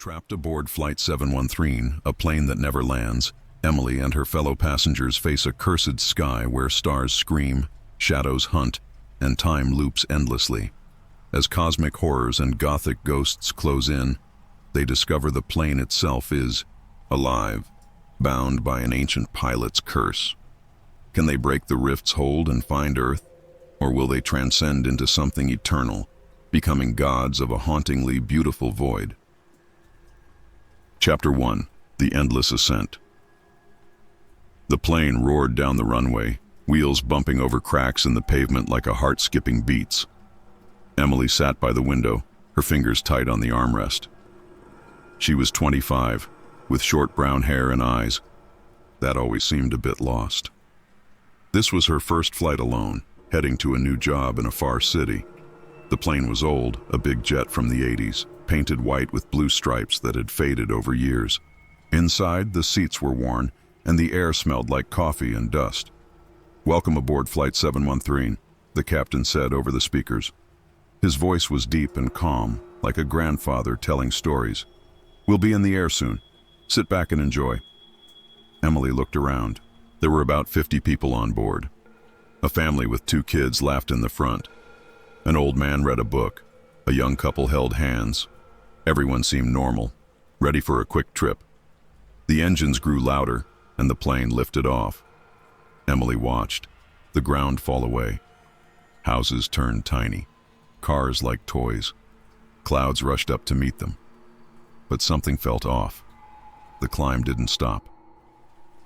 Trapped aboard Flight 713, a plane that never lands, Emily and her fellow passengers face a cursed sky where stars scream, shadows hunt, and time loops endlessly. As cosmic horrors and Gothic ghosts close in, they discover the plane itself is alive, bound by an ancient pilot's curse. Can they break the rift's hold and find Earth, or will they transcend into something eternal, becoming gods of a hauntingly beautiful void? Chapter 1. The Endless Ascent. The plane roared down the runway, wheels bumping over cracks in the pavement like a heart skipping beats. Emily sat by the window, her fingers tight on the armrest. She was 25, with short brown hair and eyes that always seemed a bit lost. This was her first flight alone, heading to a new job in a far city. The plane was old, a big jet from the 80s, painted white with blue stripes that had faded over years. Inside, the seats were worn, and the air smelled like coffee and dust. "Welcome aboard Flight 713, the captain said over the speakers. His voice was deep and calm, like a grandfather telling stories. "We'll be in the air soon. Sit back and enjoy." Emily looked around. There were about 50 people on board. A family with 2 kids laughed in the front. An old man read a book. A young couple held hands. Everyone seemed normal, ready for a quick trip. The engines grew louder, and the plane lifted off. Emily watched, the ground fall away. Houses turned tiny, cars like toys. Clouds rushed up to meet them. But something felt off. The climb didn't stop.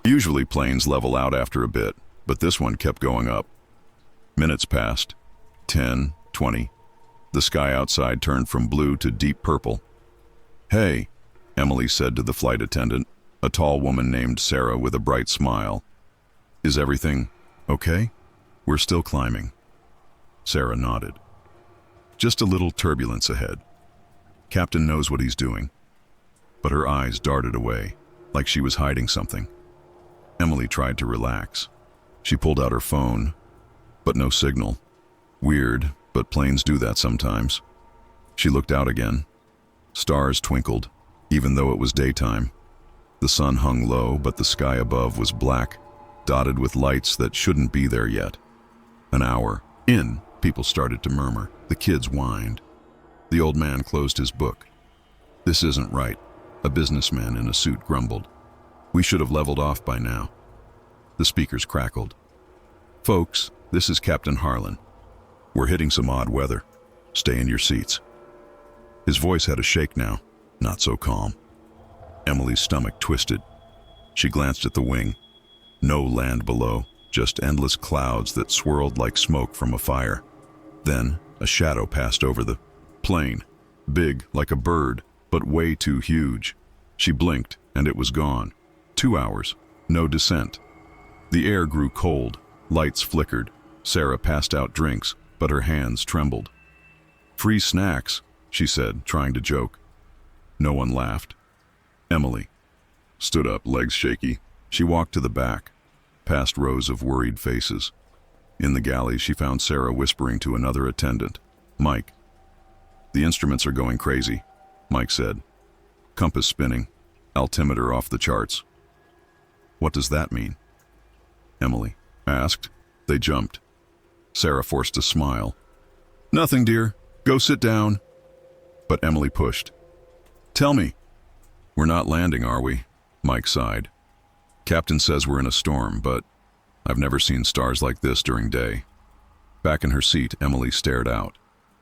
Usually planes level out after a bit, but this one kept going up. Minutes passed. 10, 20. The sky outside turned from blue to deep purple. "Hey," Emily said to the flight attendant, a tall woman named Sarah with a bright smile. "Is everything okay? We're still climbing." Sarah nodded. "Just a little turbulence ahead. Captain knows what he's doing." But her eyes darted away, like she was hiding something. Emily tried to relax. She pulled out her phone, but no signal. Weird, but planes do that sometimes. She looked out again. Stars twinkled, even though it was daytime. The sun hung low, but the sky above was black, dotted with lights that shouldn't be there yet. An hour in, people started to murmur. The kids whined. The old man closed his book. "This isn't right," a businessman in a suit grumbled. "We should have leveled off by now." The speakers crackled. "Folks, this is Captain Harlan. We're hitting some odd weather. Stay in your seats." His voice had a shake now, not so calm. Emily's stomach twisted. She glanced at the wing. No land below, just endless clouds that swirled like smoke from a fire. Then a shadow passed over the plane, big like a bird, but way too huge. She blinked, and it was gone. 2 hours, no descent. The air grew cold, lights flickered. Sarah passed out drinks, but her hands trembled. "Free snacks," she said, trying to joke. No one laughed. Emily stood up, legs shaky. She walked to the back, past rows of worried faces. In the galley, she found Sarah whispering to another attendant. "Mike." "The instruments are going crazy," Mike said. "Compass spinning, altimeter off the charts." "What does that mean?" Emily asked. They jumped. Sarah forced a smile. "Nothing, dear. Go sit down." But Emily pushed. "Tell me." "We're not landing, are we?" Mike sighed. "Captain says we're in a storm, but I've never seen stars like this during day." Back in her seat, Emily stared out.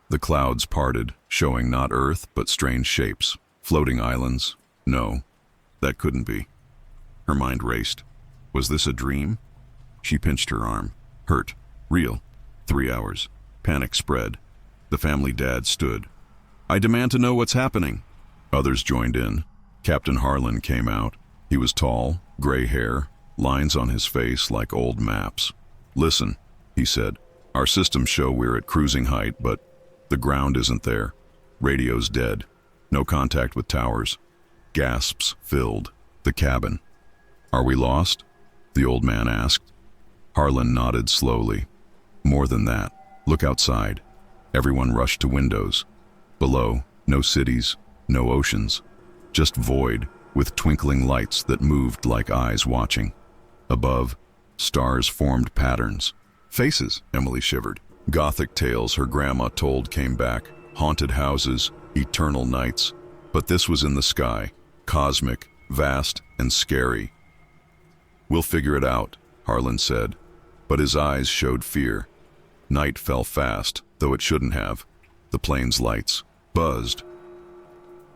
The clouds parted, showing not Earth, but strange shapes. Floating islands. No, that couldn't be. Her mind raced. Was this a dream? She pinched her arm. Hurt. Real. 3 hours. Panic spread. The family dad stood. "I demand to know what's happening." Others joined in. Captain Harlan came out. He was tall, gray hair, lines on his face like old maps. "Listen," he said. "Our systems show we're at cruising height, but the ground isn't there. Radio's dead. No contact with towers." Gasps filled the cabin. "Are we lost?" the old man asked. Harlan nodded slowly. "More than that. Look outside." Everyone rushed to windows. Below, no cities, no oceans. just void, with twinkling lights that moved like eyes watching. Above, stars formed patterns. Faces, Emily shivered. Gothic tales her grandma told came back, haunted houses, eternal nights. But this was in the sky, cosmic, vast, and scary. "We'll figure it out," Harlan said, but his eyes showed fear. Night fell fast, though it shouldn't have. The plane's lights buzzed.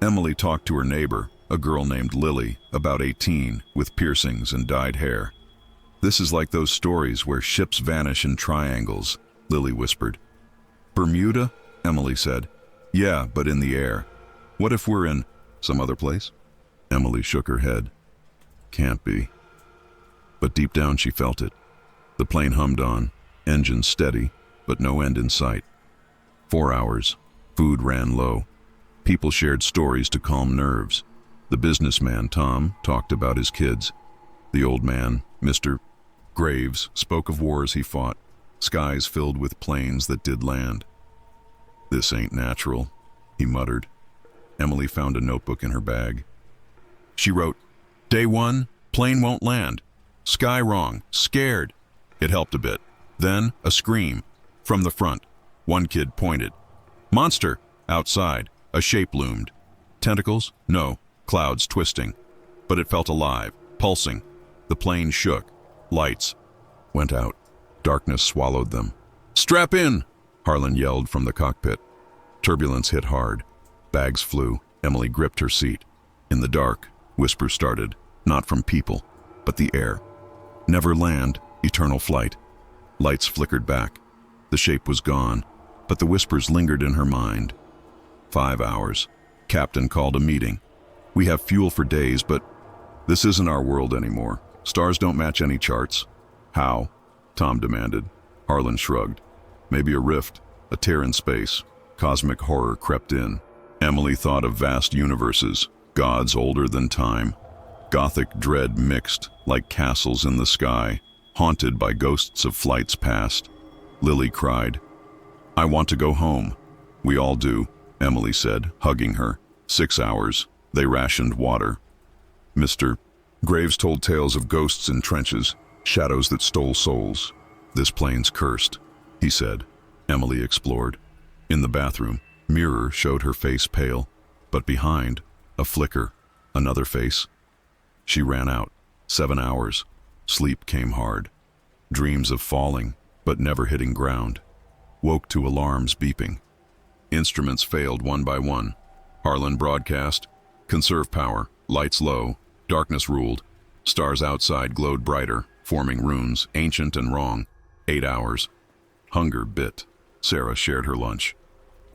Emily talked to her neighbor, a girl named Lily, about 18, with piercings and dyed hair. "This is like those stories where ships vanish in triangles," Lily whispered. "Bermuda?" Emily said. "Yeah, but in the air. What if we're in some other place?" Emily shook her head. "Can't be." But deep down she felt it. The plane hummed on, engine steady, but no end in sight. 4 hours. Food ran low. People shared stories to calm nerves. The businessman, Tom, talked about his kids. The old man, Mr. Graves, spoke of wars he fought, skies filled with planes that did land. "This ain't natural," he muttered. Emily found a notebook in her bag. She wrote, "Day 1, plane won't land. Sky wrong, scared." It helped a bit. Then a scream. From the front. One kid pointed. "Monster!" Outside, a shape loomed. Tentacles? No. Clouds twisting. But it felt alive, pulsing. The plane shook. Lights went out. Darkness swallowed them. "Strap in!" Harlan yelled from the cockpit. Turbulence hit hard. Bags flew. Emily gripped her seat. In the dark, whispers started, not from people, but the air. "Never land, eternal flight." Lights flickered back. The shape was gone, but the whispers lingered in her mind. 5 hours. Captain called a meeting. "We have fuel for days, but this isn't our world anymore. Stars don't match any charts." "How?" Tom demanded. Harlan shrugged. "Maybe a rift, a tear in space." Cosmic horror crept in. Emily thought of vast universes, gods older than time. Gothic dread mixed, like castles in the sky, haunted by ghosts of flights past. Lily cried, "I want to go home." "We all do," Emily said, hugging her. 6 hours. They rationed water. Mr. Graves told tales of ghosts in trenches, shadows that stole souls. "This plane's cursed," he said. Emily explored. In the bathroom, mirror showed her face pale, but behind, a flicker, another face. She ran out. 7 hours. Sleep came hard. Dreams of falling, but never hitting ground. Woke to alarms beeping. Instruments failed one by one. Harlan broadcast, "Conserve power, lights low, darkness ruled." Stars outside glowed brighter, forming runes, ancient and wrong. 8 hours. Hunger bit. Sarah shared her lunch.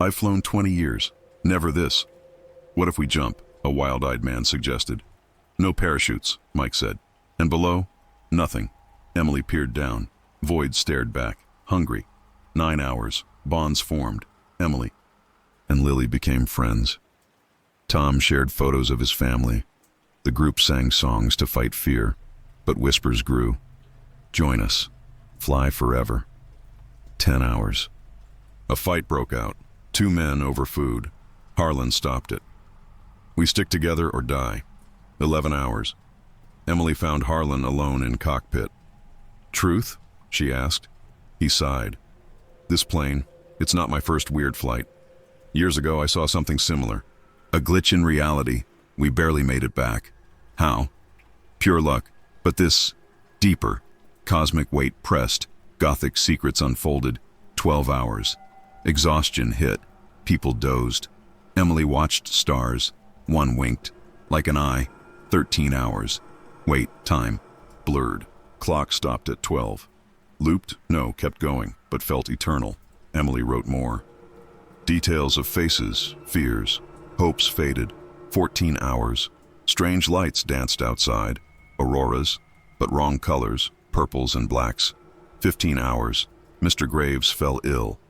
"I've flown 20 years. Never this." "What if we jump?" a wild-eyed man suggested. "No parachutes," Mike said. And below? Nothing. Emily peered down. Void stared back, hungry. 9 hours. Bonds formed. Emily and Lily became friends. Tom shared photos of his family. The group sang songs to fight fear, but whispers grew. "Join us. Fly forever." 10 hours. A fight broke out. 2 men over food. Harlan stopped it. "We stick together or die." 11 hours. Emily found Harlan alone in cockpit. "Truth?" she asked. He sighed. "This plane, it's not my first weird flight. Years ago I saw something similar. A glitch in reality. We barely made it back. How? Pure luck. But this, deeper. Cosmic weight pressed. Gothic secrets unfolded. 12 hours. Exhaustion hit. People dozed. Emily watched stars. One winked. Like an eye. 13 hours. Wait, time. Blurred. Clock stopped at 12. Looped? No, kept going, but felt eternal. Emily wrote more. Details of faces, fears. Hopes faded. 14 hours. Strange lights danced outside. Auroras, but wrong colors, purples and blacks. 15 hours. Mr. Graves fell ill.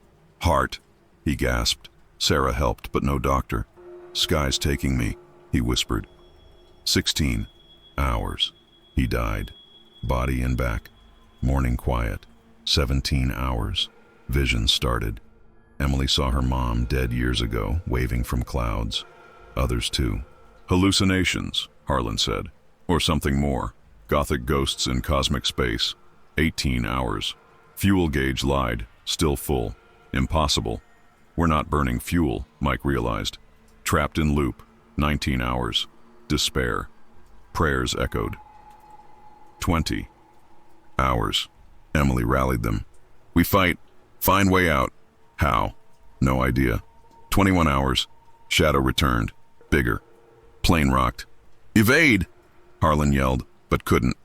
"Heart," he gasped. Sarah helped, but no doctor. "Sky's taking me," he whispered. 16 hours. He died. Body and back. Morning quiet. 17 hours. Vision started. Emily saw her mom, dead years ago, waving from clouds. Others too. Hallucinations, Harlan said. Or something more. Gothic ghosts in cosmic space. 18 hours. Fuel gauge lied. Still full. Impossible. We're not burning fuel, Mike realized. Trapped in loop. 19 hours. Despair. Prayers echoed. 20 hours. Emily rallied them. We fight. Find way out. How? No idea. 21 hours. Shadow returned. Bigger. Plane rocked. Evade! Harlan yelled, but couldn't.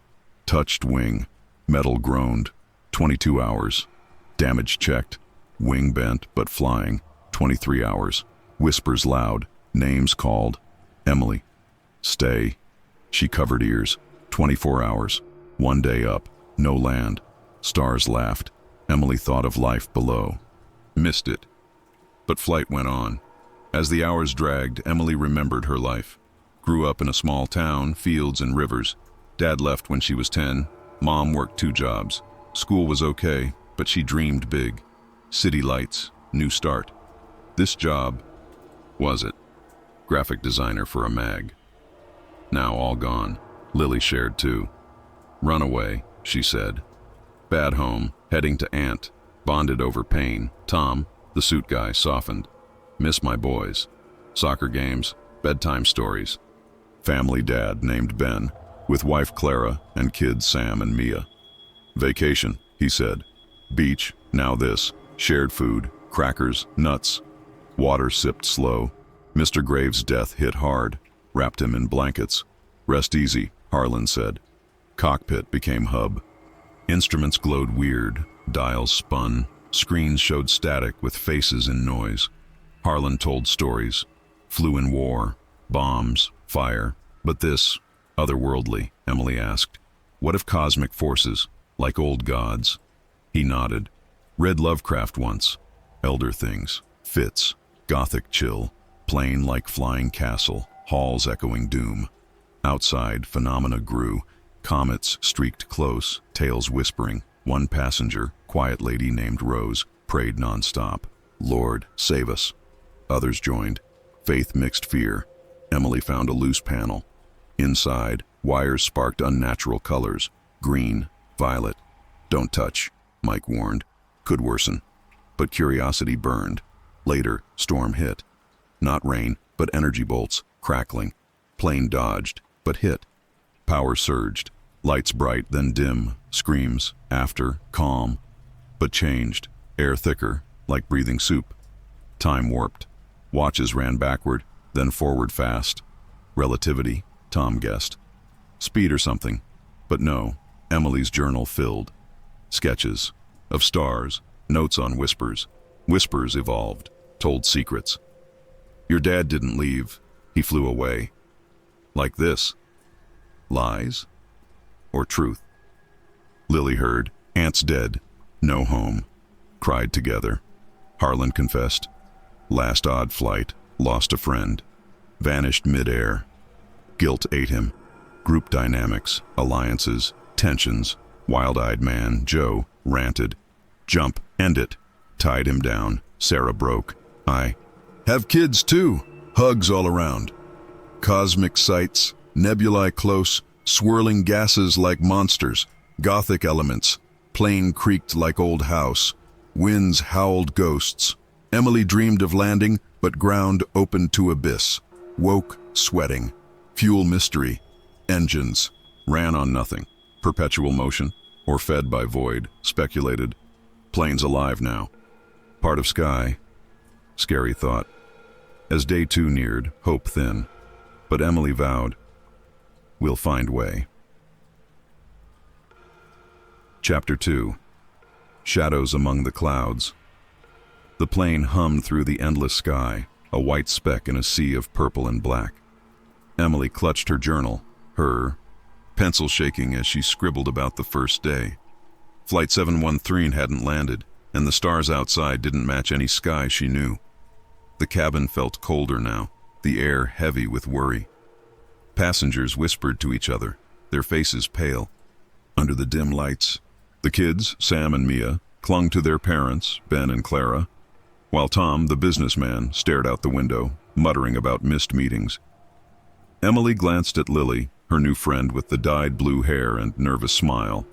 Touched wing. Metal groaned. 22 hours. Damage checked. Wing bent, but flying. 23 hours. Whispers loud. Names called. Emily. Stay. She covered ears. 24 hours. One day up. No land. Stars laughed. Emily thought of life below. Missed it. But flight went on. As the hours dragged, Emily remembered her life. Grew up in a small town, fields and rivers. Dad left when she was 10. Mom worked 2 jobs. School was okay, but she dreamed big. City lights, new start. This job, was it? Graphic designer for a mag. Now all gone. Lily shared too. Runaway, she said. Bad home, heading to aunt. Bonded over pain. Tom, the suit guy, softened. Miss my boys. Soccer games, bedtime stories. Family dad named Ben, with wife Clara and kids Sam and Mia. Vacation, he said. Beach, now this. Shared food, crackers, nuts. Water sipped slow. Mr. Graves' death hit hard. Wrapped him in blankets. Rest easy, Harlan said. Cockpit became hub. Instruments glowed weird. Dials spun. Screens showed static with faces and noise. Harlan told stories. Flew in war. Bombs. Fire. But this, otherworldly, Emily asked. What if cosmic forces, like old gods? He nodded. Read Lovecraft once. Elder things. Fits. Gothic chill. Plane like flying castle. Halls echoing doom. Outside, phenomena grew. Comets streaked close, tails whispering. One passenger, quiet lady named Rose, prayed nonstop. Lord, save us. Others joined. Faith mixed fear. Emily found a loose panel. Inside, wires sparked unnatural colors. Green, violet. Don't touch, Mike warned. Could worsen. But curiosity burned. Later, storm hit. Not rain, but energy bolts, crackling. Plane dodged, but hit. Power surged. Lights bright, then dim. Screams, after, calm. But changed. Air thicker, like breathing soup. Time warped. Watches ran backward, then forward fast. Relativity, Tom guessed. Speed or something. But no, Emily's journal filled. Sketches. Of stars. Notes on whispers. Whispers evolved. Told secrets. Your dad didn't leave. He flew away. Like this. Lies? Or truth? Lily heard. Aunt's dead. No home. Cried together. Harlan confessed. Last odd flight. Lost a friend. Vanished midair. Guilt ate him. Group dynamics, alliances, tensions. Wild-eyed man, Joe, ranted. Jump, end it. Tied him down. Sarah broke. I have kids too. Hugs all around. Cosmic sights, nebulae close, swirling gases like monsters, Gothic elements. Plane creaked like old house. Winds howled ghosts. Emily dreamed of landing, but ground opened to abyss. Woke, sweating. Fuel mystery. Engines. Ran on nothing. Perpetual motion, or fed by void, speculated. Plane's alive now. Part of sky. Scary thought. As day 2 neared, hope thin. But Emily vowed, we'll find way. Chapter 2. Shadows among the clouds. The plane hummed through the endless sky, a white speck in a sea of purple and black. Emily clutched her journal, her pencil shaking as she scribbled about the first day. Flight 713 hadn't landed, and the stars outside didn't match any sky she knew. The cabin felt colder now, the air heavy with worry. Passengers whispered to each other, their faces pale. Under the dim lights, the kids, Sam and Mia, clung to their parents, Ben and Clara, while Tom, the businessman, stared out the window, muttering about missed meetings. Emily glanced at Lily, her new friend with the dyed blue hair and nervous smile.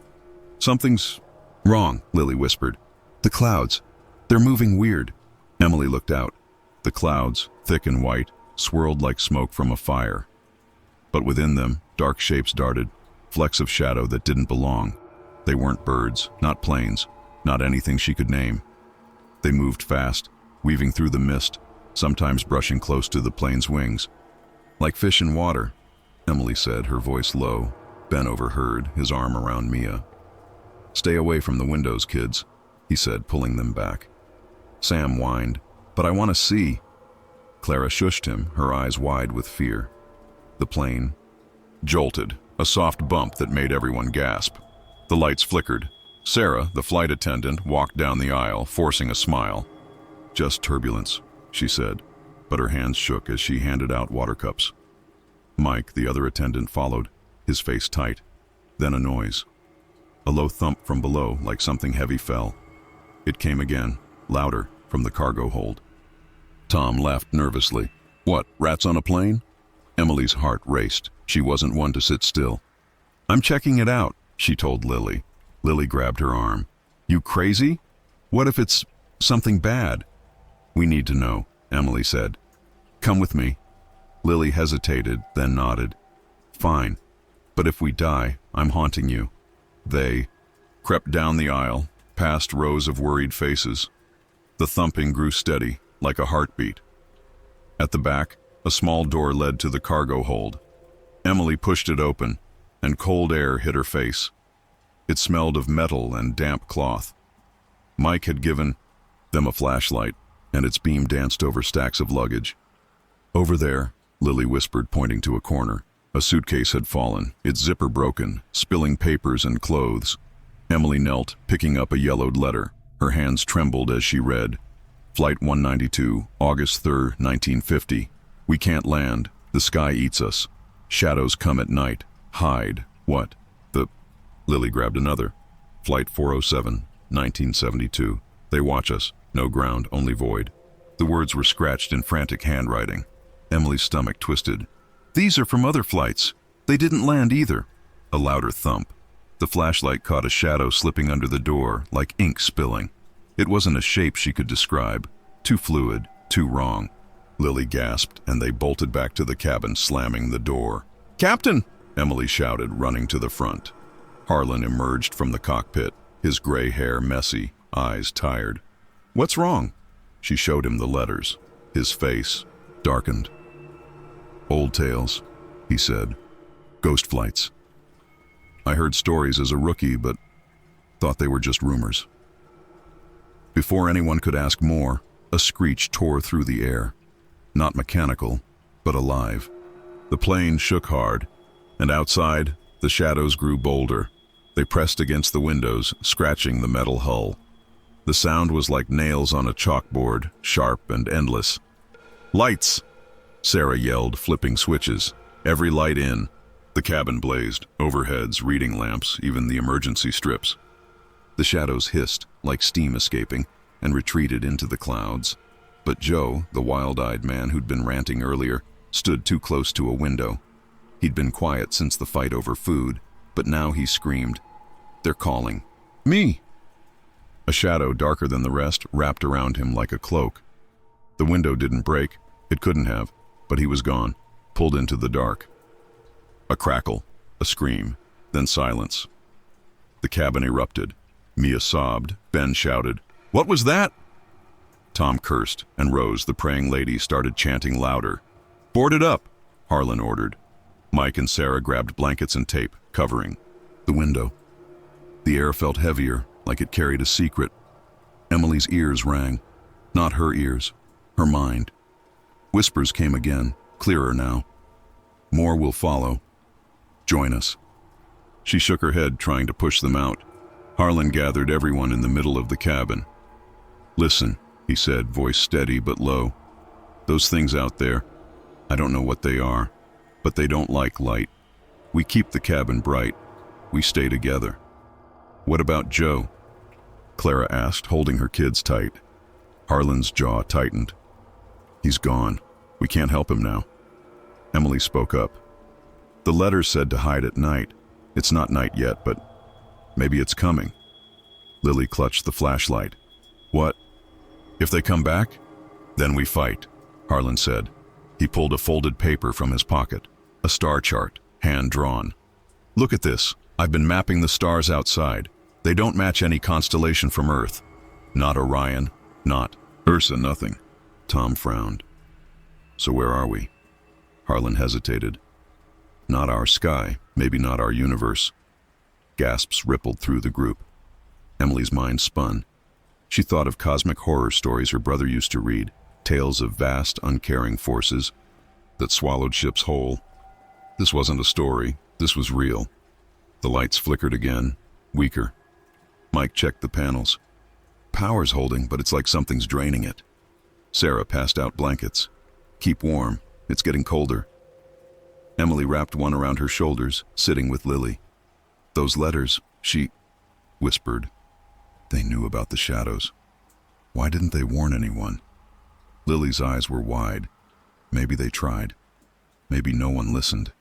"Something's wrong," Lily whispered. "The clouds. They're moving weird." Emily looked out. The clouds, thick and white, swirled like smoke from a fire. But within them, dark shapes darted, flecks of shadow that didn't belong. They weren't birds, not planes, not anything she could name. They moved fast, weaving through the mist, sometimes brushing close to the plane's wings. "Like fish in water," Emily said, her voice low. Ben overheard, his arm around Mia. "Stay away from the windows, kids," he said, pulling them back. Sam whined, "But I want to see." Clara shushed him, her eyes wide with fear. The plane jolted, a soft bump that made everyone gasp. The lights flickered. Sarah, the flight attendant, walked down the aisle, forcing a smile. "Just turbulence," she said, but her hands shook as she handed out water cups. Mike, the other attendant, followed, his face tight. Then a noise. A low thump from below, like something heavy fell. It came again, louder, from the cargo hold. Tom laughed nervously. "What, rats on a plane?" Emily's heart raced. She wasn't one to sit still. "I'm checking it out," she told Lily. Lily grabbed her arm. "You crazy? What if it's something bad?" "We need to know," Emily said. "Come with me." Lily hesitated, then nodded. "Fine, but if we die, I'm haunting you." They crept down the aisle, past rows of worried faces. The thumping grew steady, like a heartbeat. At the back, a small door led to the cargo hold. Emily pushed it open, and cold air hit her face. It smelled of metal and damp cloth. Mike had given them a flashlight, and its beam danced over stacks of luggage. "Over there," Lily whispered, pointing to a corner. A suitcase had fallen, its zipper broken, spilling papers and clothes. Emily knelt, picking up a yellowed letter. Her hands trembled as she read. "Flight 192, August 3rd, 1950. We can't land. The sky eats us. Shadows come at night. Hide. What? Lily grabbed another. "Flight 407, 1972. They watch us. No ground, only void." The words were scratched in frantic handwriting. Emily's stomach twisted. "These are from other flights. They didn't land either." A louder thump. The flashlight caught a shadow slipping under the door, like ink spilling. It wasn't a shape she could describe. Too fluid, too wrong. Lily gasped, and they bolted back to the cabin, slamming the door. "Captain!" Emily shouted, running to the front. Harlan emerged from the cockpit, his gray hair messy, eyes tired. "What's wrong?" She showed him the letters. His face darkened. "Old tales," he said. "Ghost flights. I heard stories as a rookie, but thought they were just rumors." Before anyone could ask more, a screech tore through the air. Not mechanical, but alive. The plane shook hard, and outside, the shadows grew bolder. They pressed against the windows, scratching the metal hull. The sound was like nails on a chalkboard, sharp and endless. "Lights!" Sarah yelled, flipping switches. Every light in. The cabin blazed, overheads, reading lamps, even the emergency strips. The shadows hissed, like steam escaping, and retreated into the clouds. But Joe, the wild-eyed man who'd been ranting earlier, stood too close to a window. He'd been quiet since the fight over food, but now he screamed. "They're calling. Me!" A shadow darker than the rest wrapped around him like a cloak. The window didn't break. It couldn't have, but he was gone, pulled into the dark. A crackle, a scream, then silence. The cabin erupted. Mia sobbed. Ben shouted, "What was that?" Tom cursed and rose. The praying lady started chanting louder. "Board it up," Harlan ordered. Mike and Sarah grabbed blankets and tape, covering the window. The air felt heavier, like it carried a secret. Emily's ears rang. Not her ears, her mind. Whispers came again, clearer now. "More will follow. Join us." She shook her head, trying to push them out. Harlan gathered everyone in the middle of the cabin. "Listen," he said, voice steady but low. "Those things out there, I don't know what they are, but they don't like light. We keep the cabin bright. We stay together." "What about Joe?" Clara asked, holding her kids tight. Harlan's jaw tightened. "He's gone. We can't help him now." Emily spoke up. The letters said to hide at night. It's not night yet, but maybe it's coming. Lily clutched the flashlight. What? If they come back? Then we fight, Harlan said. He pulled a folded paper from his pocket. A star chart, hand-drawn. Look at this. I've been mapping the stars outside. They don't match any constellation from Earth. Not Orion, not Ursa, nothing. Tom frowned. So where are we? Harlan hesitated. Not our sky, maybe not our universe. Gasps rippled through the group. Emily's mind spun. She thought of cosmic horror stories her brother used to read, tales of vast, uncaring forces that swallowed ships whole. This wasn't a story, this was real. The lights flickered again, weaker. Mike checked the panels. Power's holding, but it's like something's draining it. Sarah passed out blankets. Keep warm, it's getting colder. Emily wrapped one around her shoulders, sitting with Lily. Those letters, she whispered. They knew about the shadows. Why didn't they warn anyone? Lily's eyes were wide. Maybe they tried. Maybe no one listened.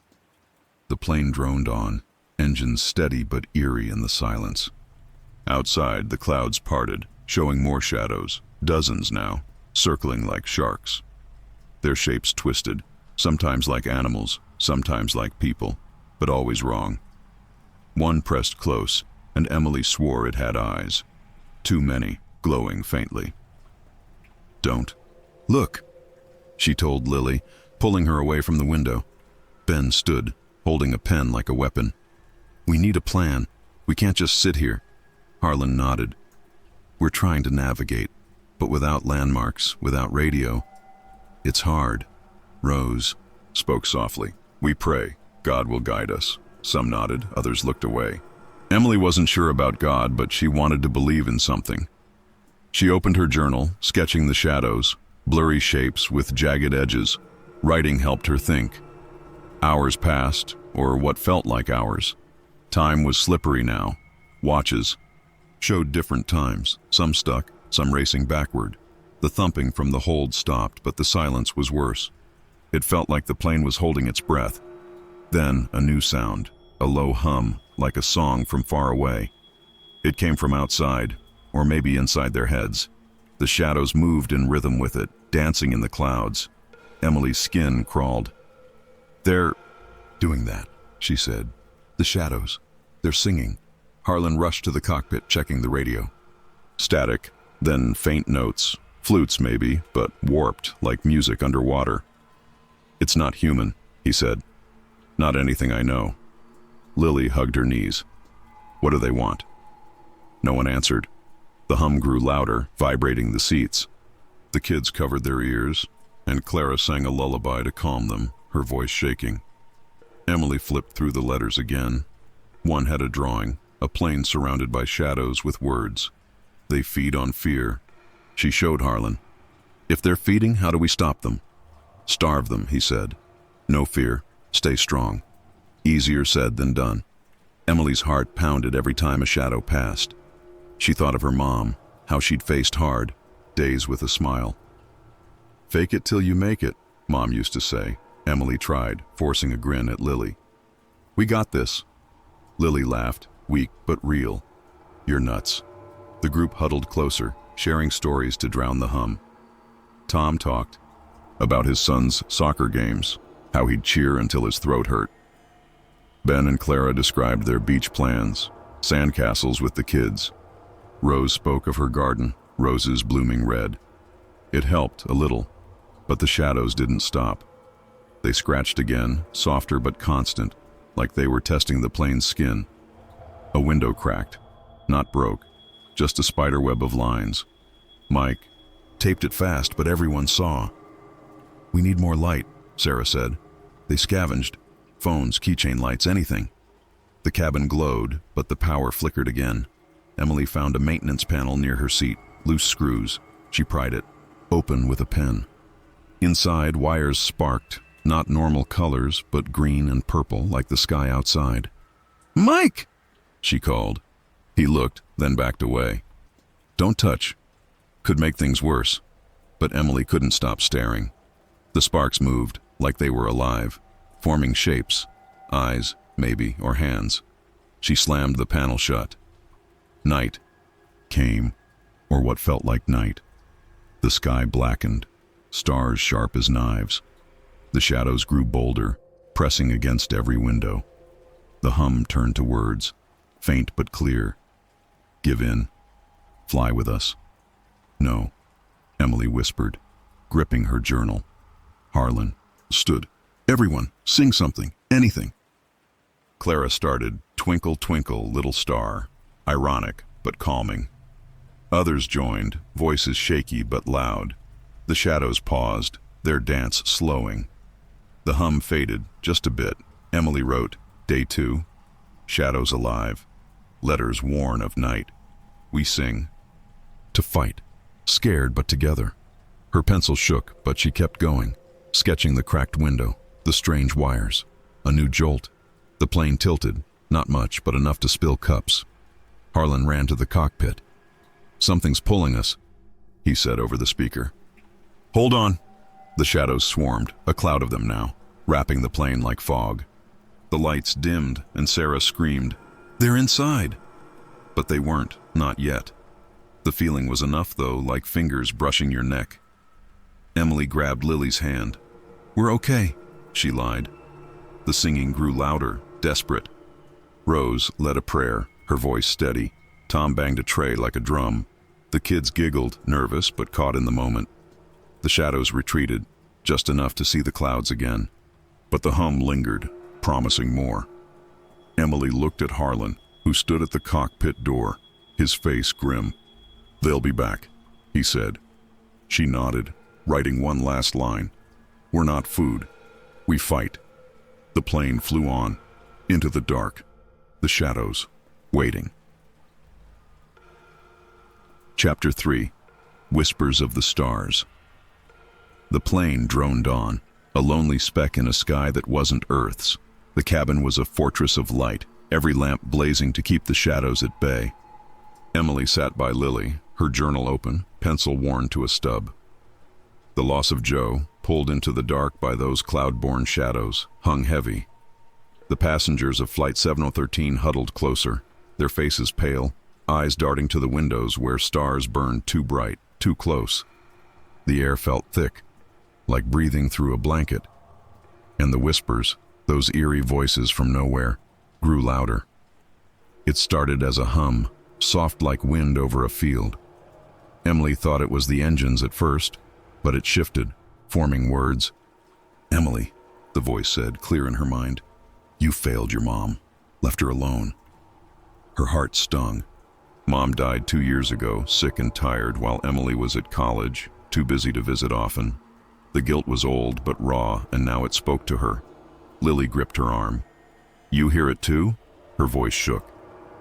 The plane droned on, engines steady but eerie in the silence. Outside, the clouds parted, showing more shadows, dozens now, circling like sharks. Their shapes twisted, sometimes like animals, sometimes like people, but always wrong. One pressed close, and Emily swore it had eyes. Too many, glowing faintly. Don't. Look, she told Lily, pulling her away from the window. Ben stood, holding a pen like a weapon. We need a plan. We can't just sit here. Harlan nodded. We're trying to navigate, but without landmarks, without radio. It's hard. Rose spoke softly. We pray. God will guide us. Some nodded, others looked away. Emily wasn't sure about God, but she wanted to believe in something. She opened her journal, sketching the shadows, blurry shapes with jagged edges. Writing helped her think. Hours passed, or what felt like hours. Time was slippery now. Watches showed different times, some stuck, some racing backward. The thumping from the hold stopped, but the silence was worse. It felt like the plane was holding its breath. Then a new sound, a low hum, like a song from far away. It came from outside, or maybe inside their heads. The shadows moved in rhythm with it, dancing in the clouds. Emily's skin crawled. They're doing that, she said. The shadows. They're singing. Harlan rushed to the cockpit, checking the radio. Static, then faint notes. Flutes maybe, but warped, like music underwater. It's not human, he said. Not anything I know. Lily hugged her knees. What do they want? No one answered. The hum grew louder, vibrating the seats. The kids covered their ears, and Clara sang a lullaby to calm them, her voice shaking. Emily flipped through the letters again. One had a drawing, a plane surrounded by shadows with words. They feed on fear. She showed Harlan. If they're feeding, how do we stop them? Starve them, he said. No fear. Stay strong. Easier said than done. Emily's heart pounded every time a shadow passed. She thought of her mom, how she'd faced hard, days with a smile. Fake it till you make it, Mom used to say. Emily tried, forcing a grin at Lily. We got this. Lily laughed, weak but real. You're nuts. The group huddled closer, sharing stories to drown the hum. Tom talked about his son's soccer games, how he'd cheer until his throat hurt. Ben and Clara described their beach plans, sandcastles with the kids. Rose spoke of her garden, roses blooming red. It helped a little, but the shadows didn't stop. They scratched again, softer but constant, like they were testing the plane's skin. A window cracked, not broke, just a spiderweb of lines. Mike taped it fast, but everyone saw. We need more light, Sarah said. They scavenged. Phones, keychain lights, anything. The cabin glowed, but the power flickered again. Emily found a maintenance panel near her seat, loose screws. She pried it, open with a pen. Inside, wires sparked, not normal colors, but green and purple like the sky outside. Mike! She called. He looked, then backed away. Don't touch. Could make things worse. But Emily couldn't stop staring. The sparks moved, like they were alive. forming shapes, eyes, maybe, or hands. She slammed the panel shut. Night came, or what felt like night. The sky blackened, stars sharp as knives. The shadows grew bolder, pressing against every window. The hum turned to words, faint but clear. Give in. Fly with us. No, Emily whispered, gripping her journal. Harlan stood. Everyone, sing something, anything. Clara started, Twinkle, Twinkle, Little Star, ironic but calming. Others joined, voices shaky but loud. The shadows paused, their dance slowing. The hum faded just a bit. Emily wrote, Day 2, shadows alive, letters worn of night. We sing. To fight, scared but together. Her pencil shook, but she kept going, sketching the cracked window, the strange wires, a new jolt. The plane tilted, not much, but enough to spill cups. Harlan ran to the cockpit. Something's pulling us, he said over the speaker. Hold on. The shadows swarmed, a cloud of them now, wrapping the plane like fog. The lights dimmed, and Sarah screamed, They're inside! But they weren't, not yet. The feeling was enough, though, like fingers brushing your neck. Emily grabbed Lily's hand. We're okay, she lied. The singing grew louder, desperate. Rose led a prayer, her voice steady. Tom banged a tray like a drum. The kids giggled, nervous but caught in the moment. The shadows retreated, just enough to see the clouds again. But the hum lingered, promising more. Emily looked at Harlan, who stood at the cockpit door, his face grim. They'll be back, he said. She nodded, writing one last line. We're not food. We fight. The plane flew on, into the dark, the shadows, waiting. Chapter 3. Whispers of the Stars. The plane droned on, a lonely speck in a sky that wasn't Earth's. The cabin was a fortress of light, every lamp blazing to keep the shadows at bay. Emily sat by Lily, her journal open, pencil worn to a stub. The loss of Joe, pulled into the dark by those cloud-born shadows, hung heavy. The passengers of Flight 7013 huddled closer, their faces pale, eyes darting to the windows where stars burned too bright, too close. The air felt thick, like breathing through a blanket. And the whispers, those eerie voices from nowhere, grew louder. It started as a hum, soft like wind over a field. Emily thought it was the engines at first, but it shifted, forming words. Emily, the voice said, clear in her mind. You failed your mom, left her alone. Her heart stung. Mom died 2 years ago, sick and tired, while Emily was at college, too busy to visit often. The guilt was old but raw, and now it spoke to her. Lily gripped her arm. You hear it too? Her voice shook.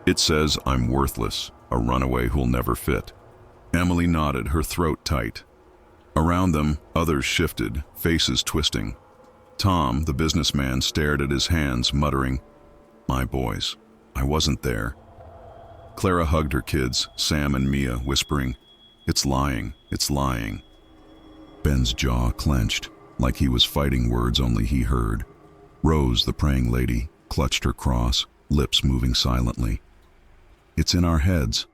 It says I'm worthless, a runaway who'll never fit. Emily nodded, her throat tight. Around them, others shifted, faces twisting. Tom, the businessman, stared at his hands, muttering, My boys, I wasn't there. Clara hugged her kids, Sam and Mia, whispering, It's lying, it's lying. Ben's jaw clenched, like he was fighting words only he heard. Rose, the praying lady, clutched her cross, lips moving silently. It's in our heads,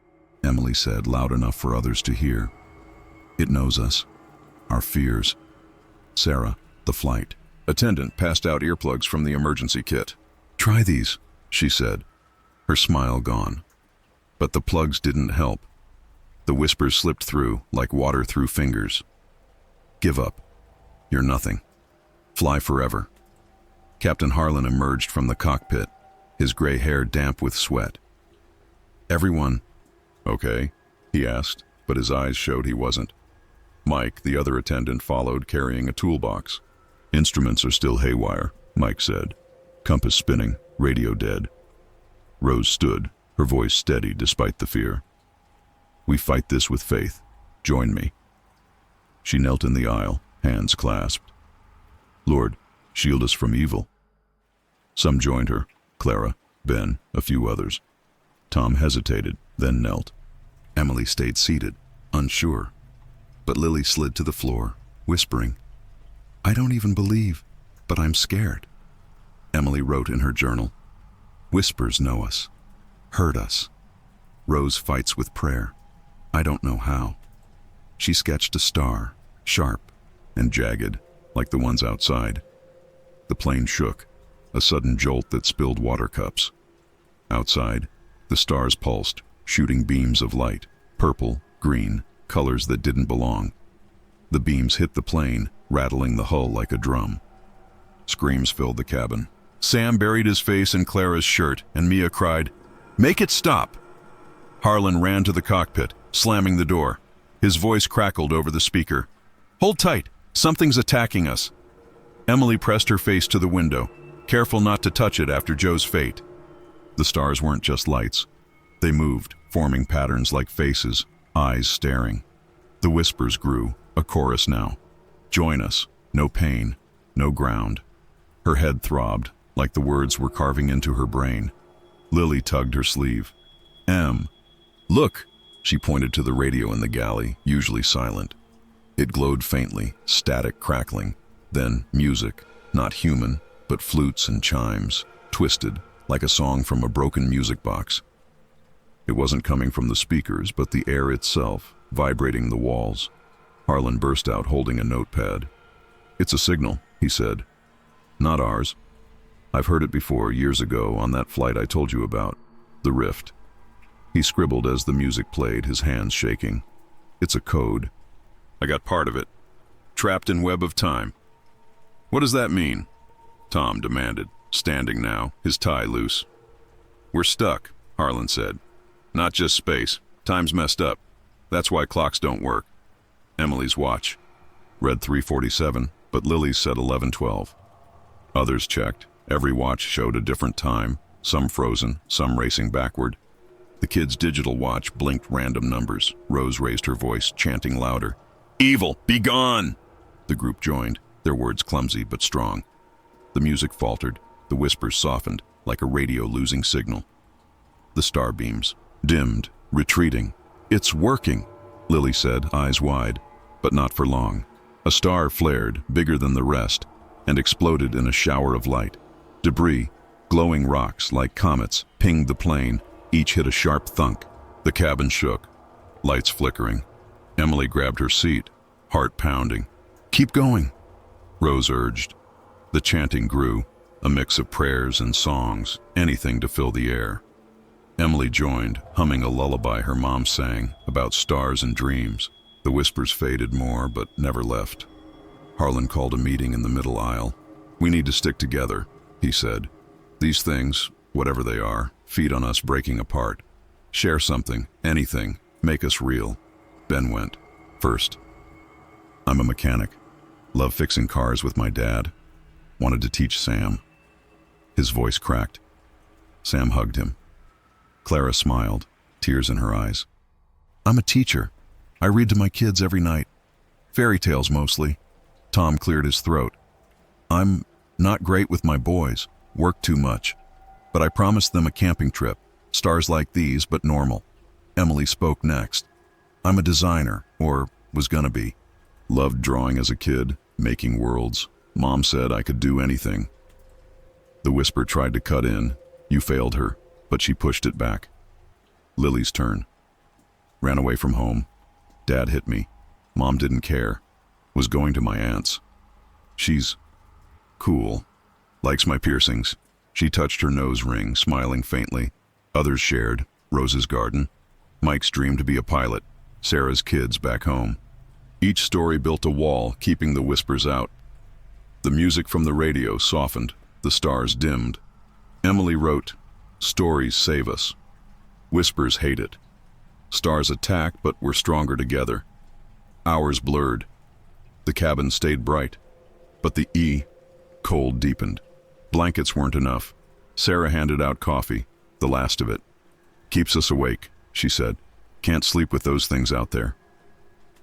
Emily said, loud enough for others to hear. It knows us, our fears. Sarah, the flight attendant, passed out earplugs from the emergency kit. Try these, she said, her smile gone. But the plugs didn't help. The whispers slipped through, like water through fingers. Give up. You're nothing. Fly forever. Captain Harlan emerged from the cockpit, his gray hair damp with sweat. Everyone, okay, he asked, but his eyes showed he wasn't. Mike, the other attendant, followed, carrying a toolbox. Instruments are still haywire, Mike said. Compass spinning, radio dead. Rose stood, her voice steady despite the fear. We fight this with faith. Join me. She knelt in the aisle, hands clasped. Lord, shield us from evil. Some joined her, Clara, Ben, a few others. Tom hesitated, then knelt. Emily stayed seated, unsure. But Lily slid to the floor, whispering, I don't even believe, but I'm scared. Emily wrote in her journal. Whispers know us, heard us. Rose fights with prayer. I don't know how. She sketched a star, sharp and jagged, like the ones outside. The plane shook, a sudden jolt that spilled water cups. Outside, the stars pulsed, shooting beams of light, purple, green, colors that didn't belong. The beams hit the plane, rattling the hull like a drum. Screams filled the cabin. Sam buried his face in Clara's shirt, and Mia cried, "Make it stop!" Harlan ran to the cockpit, slamming the door. His voice crackled over the speaker. "Hold tight! Something's attacking us!" Emily pressed her face to the window, careful not to touch it after Joe's fate. The stars weren't just lights. They moved, forming patterns like faces, eyes staring. The whispers grew, a chorus now. Join us. No pain. No ground. Her head throbbed, like the words were carving into her brain. Lily tugged her sleeve. Look! She pointed to the radio in the galley, usually silent. It glowed faintly, static crackling. Then music, not human, but flutes and chimes, twisted, like a song from a broken music box. It wasn't coming from the speakers, but the air itself, vibrating the walls. Harlan burst out holding a notepad. "It's a signal," he said. "Not ours. I've heard it before, years ago, on that flight I told you about. The Rift." He scribbled as the music played, his hands shaking. "It's a code. I got part of it. Trapped in web of time." "What does that mean?" Tom demanded, standing now, his tie loose. "We're stuck," Harlan said. "Not just space. Time's messed up. That's why clocks don't work." Emily's watch read 3:47, but Lily's said 11:12. Others checked. Every watch showed a different time, some frozen, some racing backward. The kid's digital watch blinked random numbers. Rose raised her voice, chanting louder. "Evil, be gone!" The group joined, their words clumsy but strong. The music faltered, the whispers softened, like a radio losing signal. The starbeams dimmed, retreating. "It's working," Lily said, eyes wide, but not for long. A star flared, bigger than the rest, and exploded in a shower of light. Debris, glowing rocks like comets, pinged the plane. Each hit a sharp thunk. The cabin shook, lights flickering. Emily grabbed her seat, heart pounding. "Keep going," Rose urged. The chanting grew, a mix of prayers and songs, anything to fill the air. Emily joined, humming a lullaby her mom sang about stars and dreams. The whispers faded more, but never left. Harlan called a meeting in the middle aisle. "We need to stick together," he said. "These things, whatever they are, feed on us breaking apart. Share something, anything, make us real." Ben went first. "I'm a mechanic. Love fixing cars with my dad. Wanted to teach Sam." His voice cracked. Sam hugged him. Clara smiled, tears in her eyes. "I'm a teacher. I read to my kids every night. Fairy tales mostly." Tom cleared his throat. "I'm not great with my boys, work too much. But I promised them a camping trip, stars like these, but normal." Emily spoke next. "I'm a designer, or was gonna be. Loved drawing as a kid, making worlds. Mom said I could do anything." The whisper tried to cut in. You failed her, but she pushed it back. Lily's turn. "Ran away from home. Dad hit me. Mom didn't care. Was going to my aunt's. She's cool. Likes my piercings." She touched her nose ring, smiling faintly. Others shared. Rose's garden. Mike's dream to be a pilot. Sarah's kids back home. Each story built a wall, keeping the whispers out. The music from the radio softened. The stars dimmed. Emily wrote, "Stories save us. Whispers hate it. Stars attack, but we're stronger together." Hours blurred. The cabin stayed bright, but the cold deepened. Blankets weren't enough. Sarah handed out coffee, the last of it. "Keeps us awake," she said. "Can't sleep with those things out there."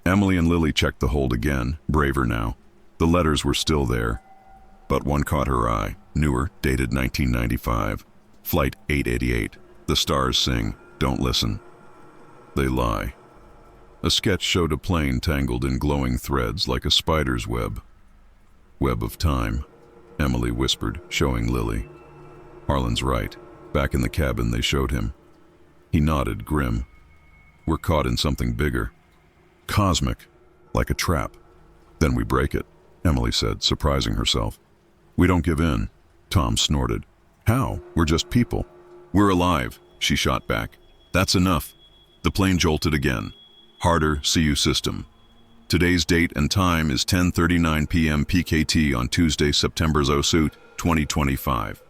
Emily and Lily checked the hold again, braver now. The letters were still there, but one caught her eye, newer, dated 1995. Flight 888. The stars sing, "Don't listen. They lie." A sketch showed a plane tangled in glowing threads like a spider's web. Web of time. Emily whispered, showing Lily. Harlan's right. Back in the cabin, they showed him. He nodded, grim. We're caught in something bigger. Cosmic. Like a trap. Then we break it, Emily said, surprising herself. We don't give in, Tom snorted. How? We're just people. We're alive, she shot back. That's enough. The plane jolted again. Harder, CU system. Today's date and time is 10:39 p.m. PKT on Tuesday, September 2, 2025.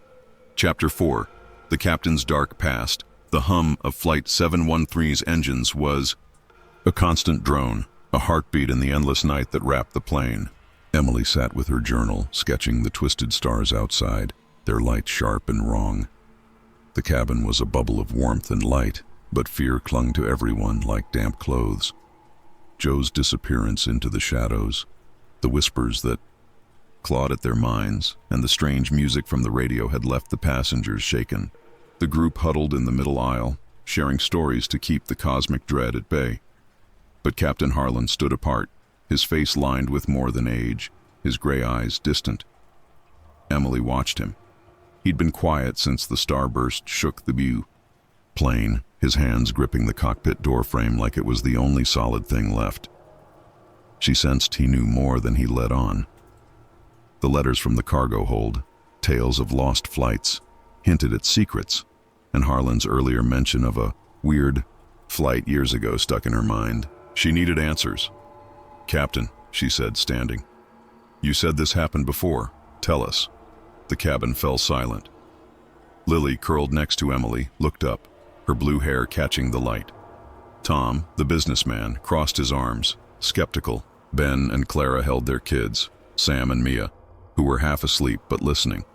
Chapter 4. The Captain's Dark Past. The hum of Flight 713's engines was a constant drone, a heartbeat in the endless night that wrapped the plane. Emily sat with her journal, sketching the twisted stars outside, their light sharp and wrong. The cabin was a bubble of warmth and light, but fear clung to everyone like damp clothes. Joe's disappearance into the shadows, the whispers that clawed at their minds, and the strange music from the radio had left the passengers shaken. The group huddled in the middle aisle, sharing stories to keep the cosmic dread at bay. But Captain Harlan stood apart, his face lined with more than age, his gray eyes distant. Emily watched him. He'd been quiet since the starburst shook the view. Plane, his hands gripping the cockpit doorframe like it was the only solid thing left. She sensed he knew more than he let on. The letters from the cargo hold, tales of lost flights, hinted at secrets, and Harlan's earlier mention of a weird flight years ago stuck in her mind. She needed answers. Captain, she said, standing. You said this happened before. Tell us. The cabin fell silent. Lily, curled next to Emily, looked up, her blue hair catching the light. Tom, the businessman, crossed his arms, skeptical. Ben and Clara held their kids, Sam and Mia, who were half asleep but listening.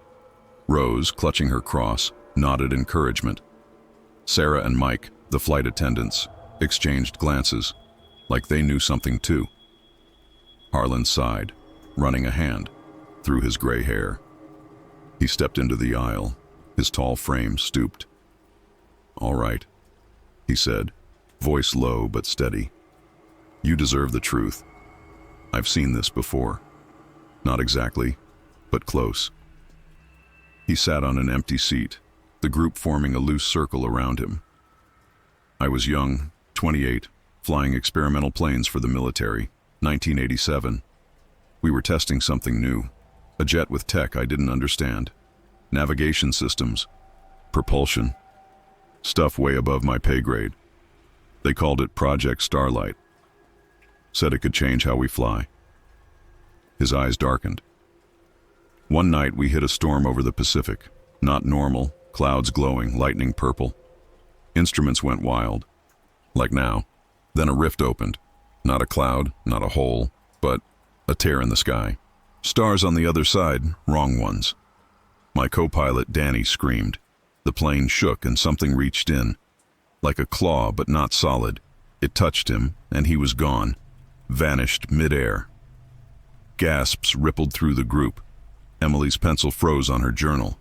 Rose, clutching her cross, nodded encouragement. Sarah and Mike, the flight attendants, exchanged glances, like they knew something too. Harlan sighed, running a hand through his gray hair. He stepped into the aisle, his tall frame stooped. All right, he said, voice low but steady. You deserve the truth. I've seen this before. Not exactly, but close. He sat on an empty seat, the group forming a loose circle around him. I was young, 28, flying experimental planes for the military, 1987. We were testing something new, a jet with tech I didn't understand. Navigation systems, propulsion, stuff way above my pay grade. They called it Project Starlight. Said it could change how we fly. His eyes darkened. One night we hit a storm over the Pacific. Not normal, clouds glowing, lightning purple. Instruments went wild. Like now. Then a rift opened. Not a cloud, not a hole, but a tear in the sky. Stars on the other side, wrong ones. My co-pilot Danny screamed. The plane shook and something reached in. Like a claw, but not solid. It touched him, and he was gone. Vanished midair. Gasps rippled through the group. Emily's pencil froze on her journal.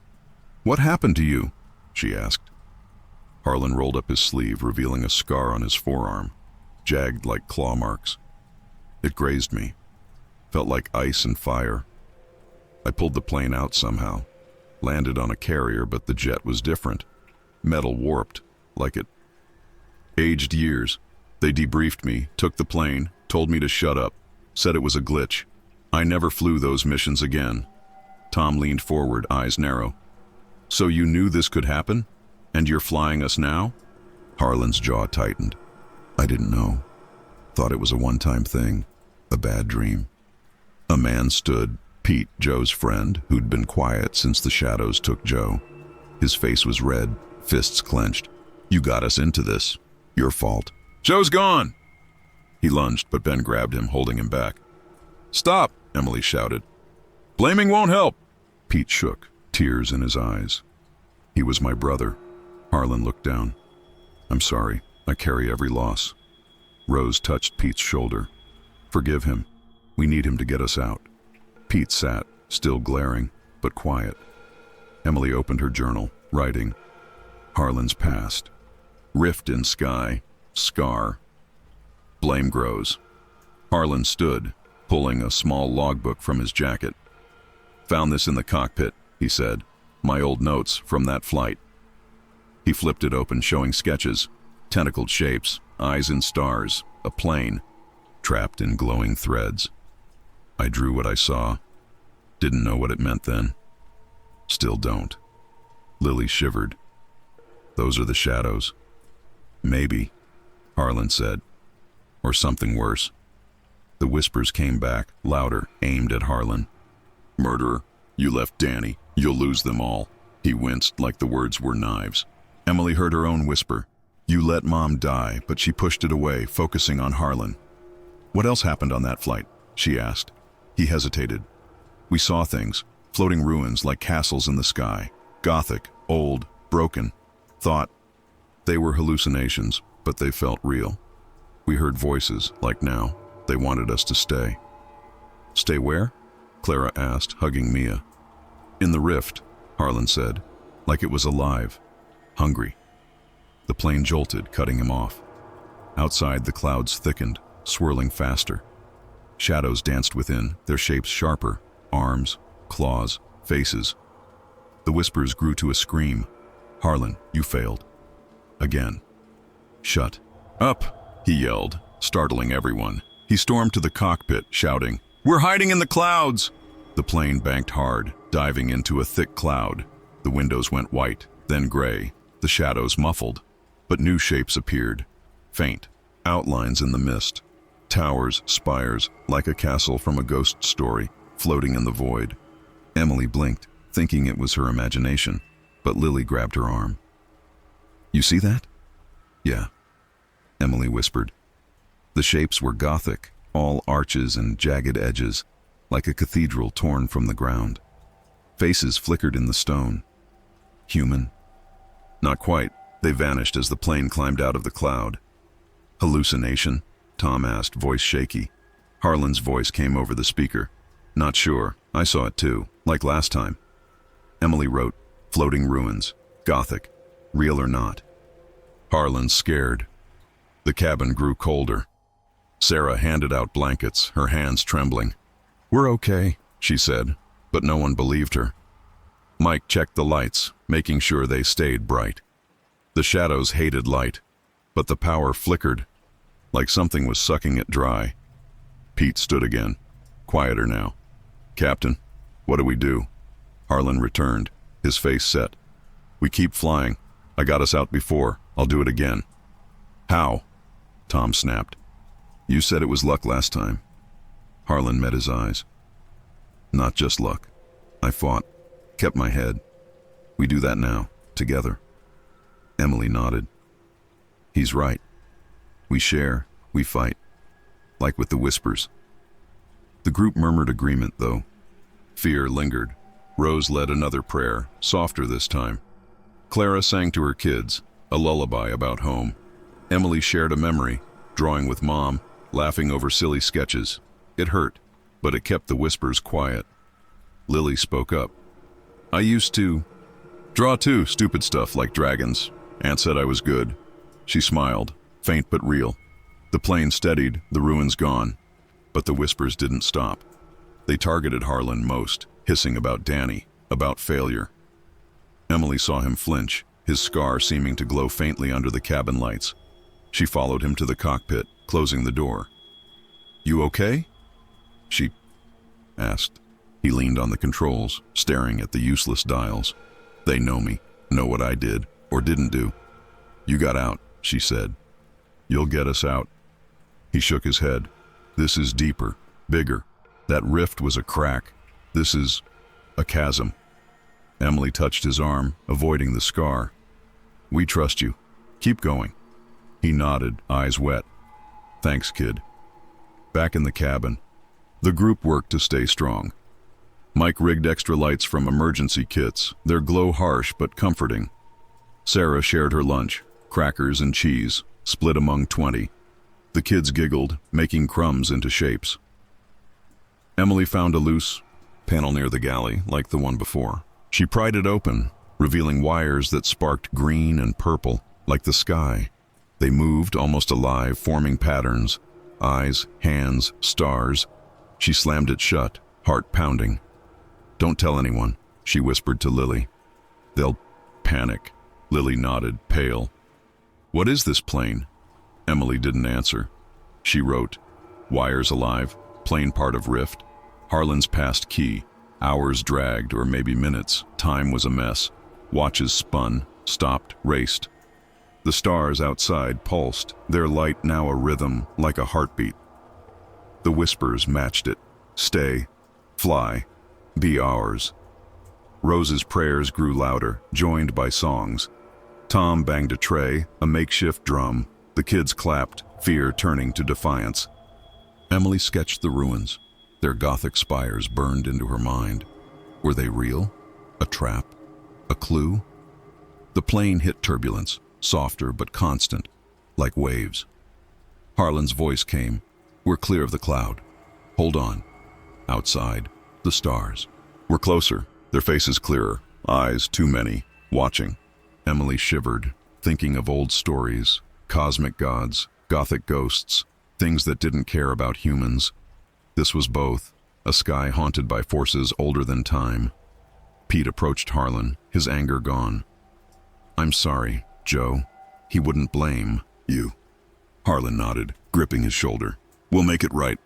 What happened to you? She asked. Harlan rolled up his sleeve, revealing a scar on his forearm, jagged like claw marks. It grazed me. Felt like ice and fire. I pulled the plane out somehow. Landed on a carrier, but the jet was different. Metal warped, like it aged years. They debriefed me, took the plane, told me to shut up, said it was a glitch. I never flew those missions again. Tom leaned forward, eyes narrow. So you knew this could happen? And you're flying us now? Harlan's jaw tightened. I didn't know. Thought it was a one-time thing, a bad dream. A man stood, Pete, Joe's friend, who'd been quiet since the shadows took Joe. His face was red, fists clenched. You got us into this. Your fault. Joe's gone! He lunged, but Ben grabbed him, holding him back. Stop, Emily shouted. Blaming won't help. Pete shook, tears in his eyes. He was my brother. Harlan looked down. I'm sorry. I carry every loss. Rose touched Pete's shoulder. Forgive him. We need him to get us out. Pete sat, still glaring, but quiet. Emily opened her journal, writing. Harlan's past. Rift in sky. Scar. Blame grows. Harlan stood, pulling a small logbook from his jacket. Found this in the cockpit, he said. My old notes from that flight. He flipped it open, showing sketches, tentacled shapes, eyes in stars, a plane, trapped in glowing threads. I drew what I saw. Didn't know what it meant then. Still don't. Lily shivered. Those are the shadows. Maybe, Harlan said. Or something worse. The whispers came back, louder, aimed at Harlan. Murderer, you left Danny. You'll lose them all. He winced like the words were knives. Emily heard her own whisper. You let Mom die, but she pushed it away, focusing on Harlan. What else happened on that flight? She asked. He hesitated. We saw things, floating ruins like castles in the sky. Gothic, old, broken. Thought they were hallucinations, but they felt real. We heard voices, like now. They wanted us to stay. Stay where? Clara asked, hugging Mia. In the rift, Harlan said, like it was alive, hungry. The plane jolted, cutting him off. Outside, the clouds thickened, swirling faster. Shadows danced within, their shapes sharper, arms, claws, faces. The whispers grew to a scream. Harlan, you failed. Again. Shut up, he yelled, startling everyone. He stormed to the cockpit, shouting, We're hiding in the clouds! The plane banked hard, diving into a thick cloud. The windows went white, then gray, the shadows muffled. But new shapes appeared, faint, outlines in the mist. Towers, spires, like a castle from a ghost story, floating in the void. Emily blinked, thinking it was her imagination, but Lily grabbed her arm. You see that? Yeah, Emily whispered. The shapes were Gothic, all arches and jagged edges, like a cathedral torn from the ground. Faces flickered in the stone. Human? Not quite. They vanished as the plane climbed out of the cloud. Hallucination? Tom asked, voice shaky. Harlan's voice came over the speaker. Not sure. I saw it too, like last time. Emily wrote, Floating ruins. Gothic. Real or not? Harlan scared. The cabin grew colder. Sarah handed out blankets, her hands trembling. We're okay, she said, but no one believed her. Mike checked the lights, making sure they stayed bright. The shadows hated light, but the power flickered, like something was sucking it dry. Pete stood again, quieter now. Captain, what do we do? Harlan returned, his face set. We keep flying. I got us out before. I'll do it again. How? Tom snapped. You said it was luck last time. Harlan met his eyes. Not just luck. I fought, kept my head. We do that now, together. Emily nodded. He's right. We share, we fight. Like with the whispers. The group murmured agreement, though. Fear lingered. Rose led another prayer, softer this time. Clara sang to her kids, a lullaby about home. Emily shared a memory, drawing with Mom, laughing over silly sketches. It hurt, but it kept the whispers quiet. Lily spoke up. I used to draw too, stupid stuff like dragons. Aunt said I was good. She smiled, faint but real. The plane steadied, the ruins gone. But the whispers didn't stop. They targeted Harlan most, hissing about Danny, about failure. Emily saw him flinch, his scar seeming to glow faintly under the cabin lights. She followed him to the cockpit, closing the door. You okay? She asked. He leaned on the controls, staring at the useless dials. They know me, know what I did, or didn't do. You got out, she said. You'll get us out. He shook his head. This is deeper, bigger. That rift was a crack. This is a chasm. Emily touched his arm, avoiding the scar. We trust you. Keep going. He nodded, eyes wet. Thanks, kid. Back in the cabin, the group worked to stay strong. Mike rigged extra lights from emergency kits, their glow harsh but comforting. Sarah shared her lunch, crackers and cheese, split among 20. The kids giggled, making crumbs into shapes. Emily found a loose panel near the galley, like the one before. She pried it open, revealing wires that sparked green and purple, like the sky. They moved, almost alive, forming patterns. Eyes, hands, stars. She slammed it shut, heart pounding. Don't tell anyone, she whispered to Lily. They'll panic. Lily nodded, pale. What is this plane? Emily didn't answer. She wrote, wires alive, plane part of rift. Harlan's past key. Hours dragged, or maybe minutes. Time was a mess. Watches spun, stopped, raced. The stars outside pulsed, their light now a rhythm like a heartbeat. The whispers matched it. Stay, fly, be ours. Rose's prayers grew louder, joined by songs. Tom banged a tray, a makeshift drum. The kids clapped, fear turning to defiance. Emily sketched the ruins. Their Gothic spires burned into her mind. Were they real? A trap? A clue? The plane hit turbulence, softer but constant, like waves. Harlan's voice came. We're clear of the cloud. Hold on. Outside, the stars. We're closer, their faces clearer, eyes too many, watching. Emily shivered, thinking of old stories, cosmic gods, Gothic ghosts, things that didn't care about humans. This was both, a sky haunted by forces older than time. Pete approached Harlan, his anger gone. I'm sorry, Joe. He wouldn't blame you. Harlan nodded, gripping his shoulder. We'll make it right.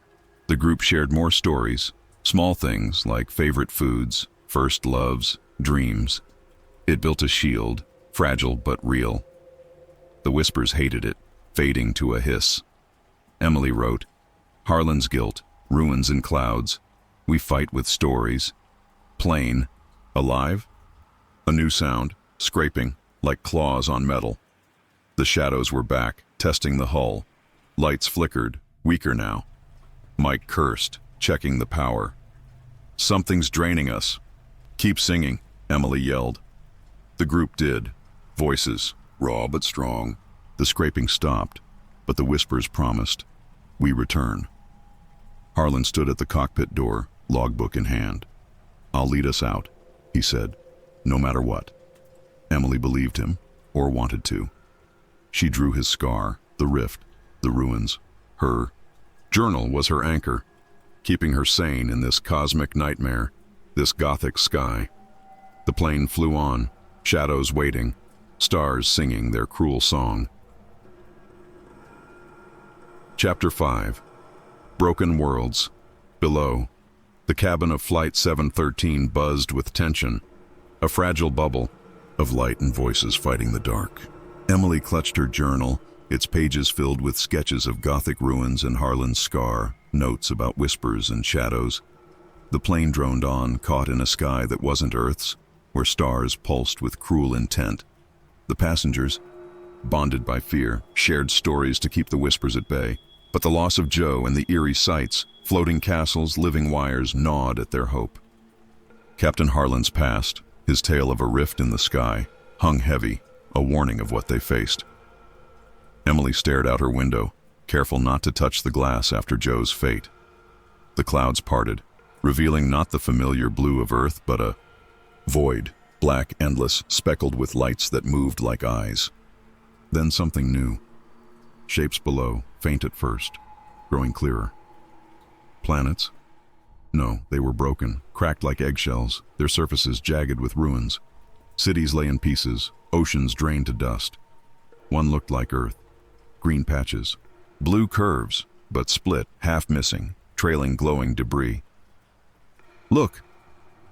The group shared more stories, small things like favorite foods, first loves, dreams. It built a shield, fragile but real. The whispers hated it, fading to a hiss. Emily wrote, Harlan's guilt, ruins and clouds. We fight with stories. Plane, alive? A new sound, scraping, like claws on metal. The shadows were back, testing the hull. Lights flickered, weaker now. Mike cursed, checking the power. Something's draining us. Keep singing, Emily yelled. The group did. Voices, raw but strong. The scraping stopped, but the whispers promised. We return. Harlan stood at the cockpit door, logbook in hand. I'll lead us out, he said, no matter what. Emily believed him, or wanted to. She drew his scar, the rift, the ruins. Her journal was her anchor, keeping her sane in this cosmic nightmare, this Gothic sky. The plane flew on, shadows waiting, stars singing their cruel song. Chapter 5. Broken Worlds. Below, the cabin of Flight 713 buzzed with tension, a fragile bubble of light and voices fighting the dark. Emily clutched her journal, its pages filled with sketches of Gothic ruins and Harlan's scar, notes about whispers and shadows. The plane droned on, caught in a sky that wasn't Earth's, where stars pulsed with cruel intent. The passengers, bonded by fear, shared stories to keep the whispers at bay. But the loss of Joe and the eerie sights, floating castles, living wires, gnawed at their hope. Captain Harlan's past, his tale of a rift in the sky, hung heavy, a warning of what they faced. Emily stared out her window, careful not to touch the glass after Joe's fate. The clouds parted, revealing not the familiar blue of Earth, but a void, black, endless, speckled with lights that moved like eyes. Then something new. Shapes below, faint at first, growing clearer. Planets? No, they were broken, cracked like eggshells, their surfaces jagged with ruins. Cities lay in pieces, oceans drained to dust. One looked like Earth. Green patches. Blue curves, but split, half missing, trailing glowing debris. Look!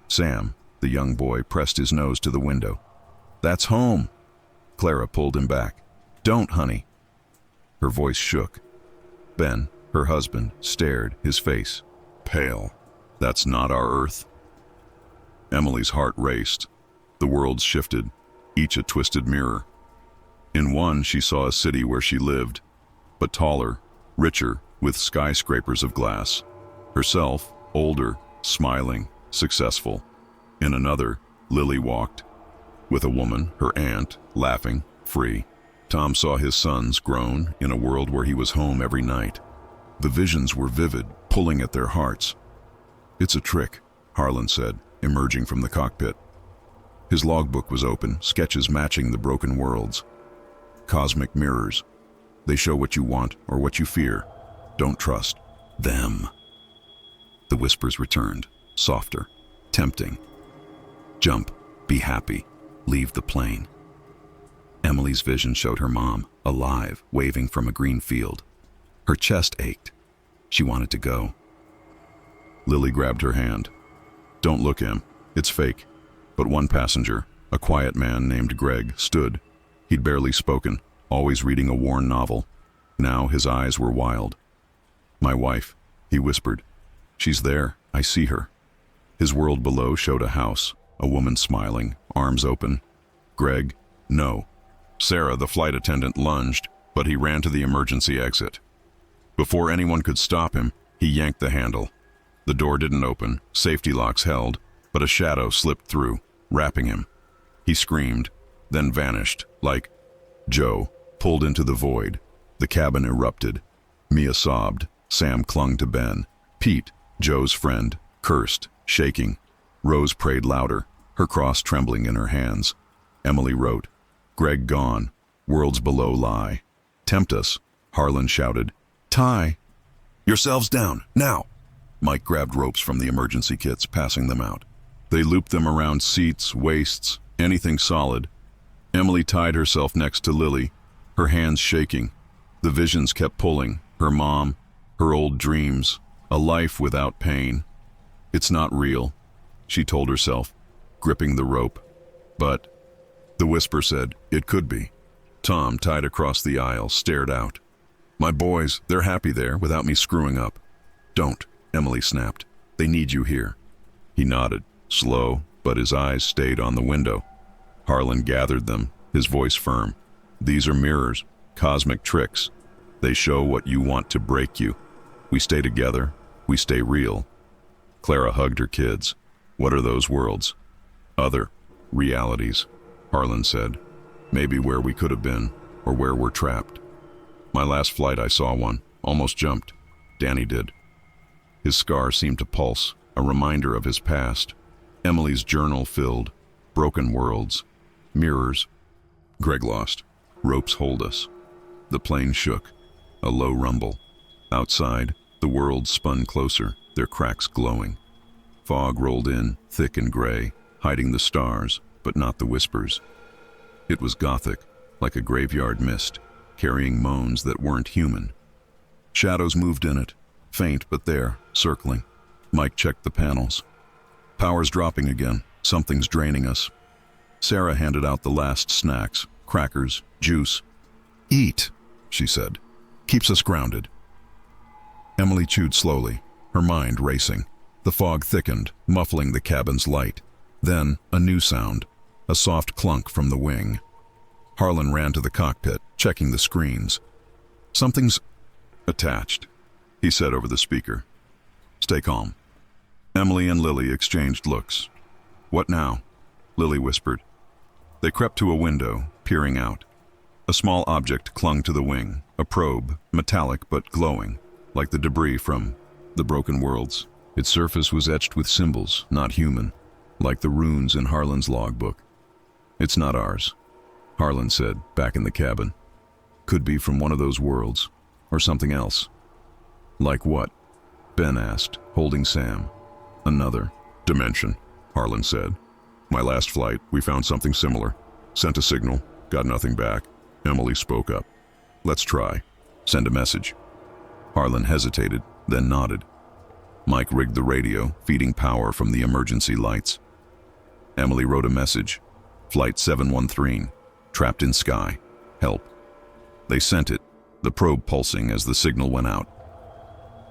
Sam, the young boy, pressed his nose to the window. That's home! Clara pulled him back. Don't, honey. Her voice shook. Ben, her husband, stared, his face pale. That's not our Earth. Emily's heart raced. The worlds shifted, each a twisted mirror. In one, she saw a city where she lived, but taller, richer, with skyscrapers of glass. Herself, older, smiling, successful. In another, Lily walked, with a woman, her aunt, laughing, free. Tom saw his sons grown in a world where he was home every night. The visions were vivid, pulling at their hearts. It's a trick, Harlan said, emerging from the cockpit. His logbook was open, sketches matching the broken worlds. Cosmic mirrors. They show what you want or what you fear. Don't trust them. The whispers returned, softer. Tempting. Jump. Be happy. Leave the plane. Emily's vision showed her mom, alive, waving from a green field. Her chest ached. She wanted to go. Lily grabbed her hand. Don't look, Em. It's fake. But one passenger, a quiet man named Greg, stood. He'd barely spoken, always reading a worn novel. Now his eyes were wild. My wife, he whispered. She's there. I see her. His world below showed a house, a woman smiling, arms open. Greg, no. Sarah, the flight attendant, lunged, but he ran to the emergency exit. Before anyone could stop him, he yanked the handle. The door didn't open, safety locks held, but a shadow slipped through, wrapping him. He screamed, then vanished, like Joe, pulled into the void. The cabin erupted. Mia sobbed. Sam clung to Ben. Pete, Joe's friend, cursed, shaking. Rose prayed louder, her cross trembling in her hands. Emily wrote, Greg gone, worlds below lie. Tempt us, Harlan shouted. Tie! Yourselves down, now! Mike grabbed ropes from the emergency kits, passing them out. They looped them around seats, waists, anything solid. Emily tied herself next to Lily, her hands shaking. The visions kept pulling, her mom, her old dreams, a life without pain. It's not real, she told herself, gripping the rope. But, the whisper said, it could be. Tom, tied across the aisle, stared out. My boys, they're happy there without me screwing up. Don't, Emily snapped. They need you here. He nodded, slow, but his eyes stayed on the window. Harlan gathered them, his voice firm. These are mirrors, cosmic tricks. They show what you want to break you. We stay together, we stay real. Clara hugged her kids. What are those worlds? Other realities, Harlan said. Maybe where we could have been, or where we're trapped. My last flight I saw one, almost jumped. Danny did. His scar seemed to pulse, a reminder of his past. Emily's journal filled, broken worlds, mirrors. Greg lost. Ropes hold us. The plane shook, a low rumble. Outside, the worlds spun closer, their cracks glowing. Fog rolled in, thick and gray, hiding the stars, but not the whispers. It was Gothic, like a graveyard mist, carrying moans that weren't human. Shadows moved in it, faint but there, circling. Mike checked the panels. Power's dropping again. Something's draining us. Sarah handed out the last snacks, crackers, juice. Eat, she said. Keeps us grounded. Emily chewed slowly, her mind racing. The fog thickened, muffling the cabin's light. Then, a new sound, a soft clunk from the wing. Harlan ran to the cockpit, checking the screens. Something's attached, he said over the speaker. Stay calm. Emily and Lily exchanged looks. What now? Lily whispered. They crept to a window, peering out. A small object clung to the wing, a probe, metallic but glowing, like the debris from the broken worlds. Its surface was etched with symbols, not human, like the runes in Harlan's logbook. It's not ours, Harlan said, back in the cabin. Could be from one of those worlds, or something else. Like what? Ben asked, holding Sam. Another dimension, Harlan said. My last flight, we found something similar. Sent a signal, got nothing back. Emily spoke up. Let's try. Send a message. Harlan hesitated, then nodded. Mike rigged the radio, feeding power from the emergency lights. Emily wrote a message. Flight 713, trapped in sky. Help. They sent it, the probe pulsing as the signal went out.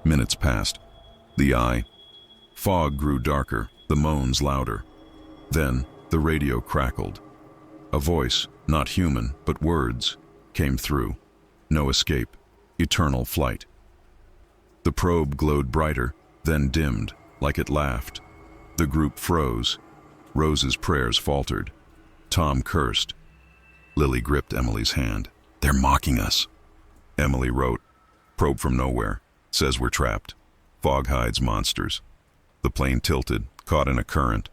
Minutes passed. The eye. Fog grew darker, the moans louder. Then, the radio crackled. A voice, not human, but words, came through. No escape. Eternal flight. The probe glowed brighter, then dimmed, like it laughed. The group froze. Rose's prayers faltered. Tom cursed. Lily gripped Emily's hand. They're mocking us. Emily wrote, probe from nowhere. Says we're trapped. Fog hides monsters. The plane tilted, caught in a current.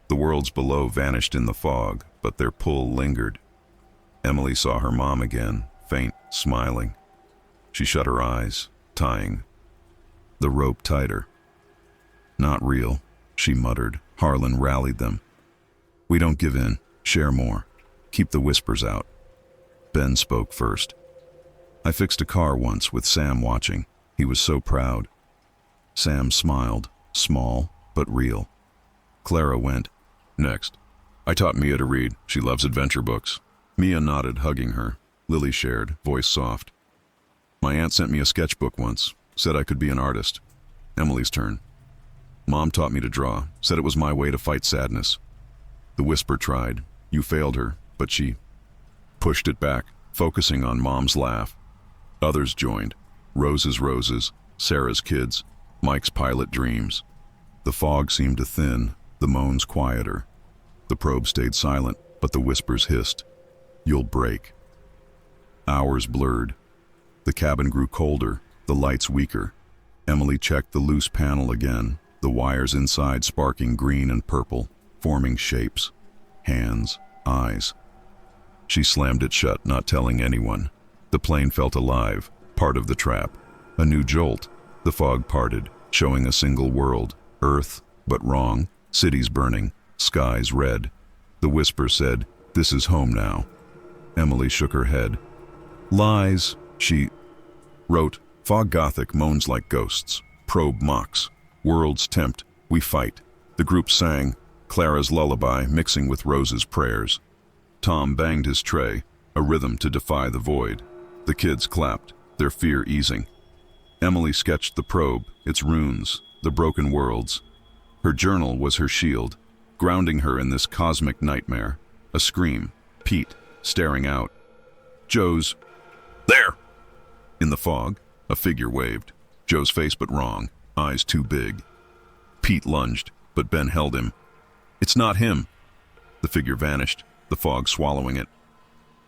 The worlds below vanished in the fog, but their pull lingered. Emily saw her mom again, faint, smiling. She shut her eyes, tying the rope tighter. Not real, she muttered, Harlan rallied them. We don't give in. Share more. Keep the whispers out. Ben spoke first. I fixed a car once with Sam watching. He was so proud. Sam smiled, small but real. Clara went. Next. I taught Mia to read. She loves adventure books. Mia nodded, hugging her. Lily shared, voice soft. My aunt sent me a sketchbook once. Said I could be an artist. Emily's turn. Mom taught me to draw. Said it was my way to fight sadness. The whisper tried. You failed her, but she pushed it back, focusing on Mom's laugh. Others joined. Rose's roses, Sarah's kids, Mike's pilot dreams. The fog seemed to thin, the moans quieter. The probe stayed silent, but the whispers hissed. You'll break. Hours blurred. The cabin grew colder, the lights weaker. Emily checked the loose panel again, the wires inside sparking green and purple, forming shapes. Hands, eyes. She slammed it shut, not telling anyone. The plane felt alive, part of the trap. A new jolt. The fog parted, showing a single world. Earth, but wrong. Cities burning, skies red. The whisper said, this is home now. Emily shook her head. Lies, she wrote. Fog Gothic moans like ghosts. Probe mocks. Worlds tempt. We fight. The group sang, Clara's lullaby mixing with Rose's prayers. Tom banged his tray, a rhythm to defy the void. The kids clapped, their fear easing. Emily sketched the probe, its runes, the broken worlds. Her journal was her shield, grounding her in this cosmic nightmare. A scream, Pete, staring out. Joe's, there! In the fog, a figure waved. Joe's face but wrong, eyes too big. Pete lunged, but Ben held him. It's not him. The figure vanished, the fog swallowing it.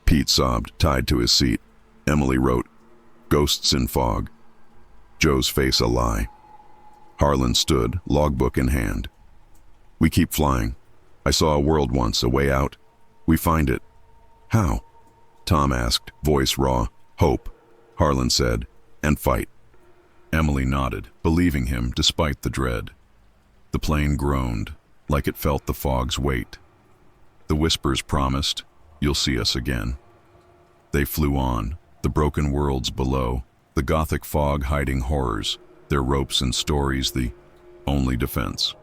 Pete sobbed, tied to his seat. Emily wrote, Ghosts in fog. Joe's face a lie. Harlan stood, logbook in hand. We keep flying. I saw a world once, a way out. We find it. How? Tom asked, voice raw. Hope, Harlan said, and fight. Emily nodded, believing him despite the dread. The plane groaned, like it felt the fog's weight. The whispers promised, you'll see us again. They flew on, the broken worlds below, the Gothic fog hiding horrors, their ropes and stories the only defense.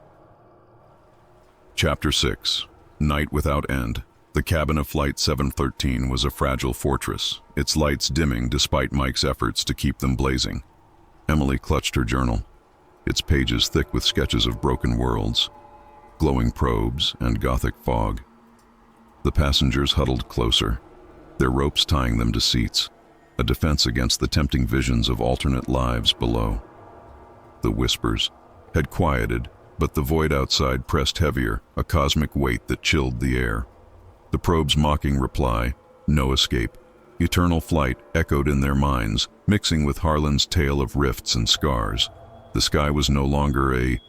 Chapter 6. Night Without End. The cabin of Flight 713 was a fragile fortress, its lights dimming despite Mike's efforts to keep them blazing. Emily clutched her journal, its pages thick with sketches of broken worlds, glowing probes, and Gothic fog. The passengers huddled closer, their ropes tying them to seats, a defense against the tempting visions of alternate lives below. The whispers had quieted, but the void outside pressed heavier, a cosmic weight that chilled the air. The probe's mocking reply, no escape, eternal flight, echoed in their minds, mixing with Harlan's tale of rifts and scars. The sky was no longer a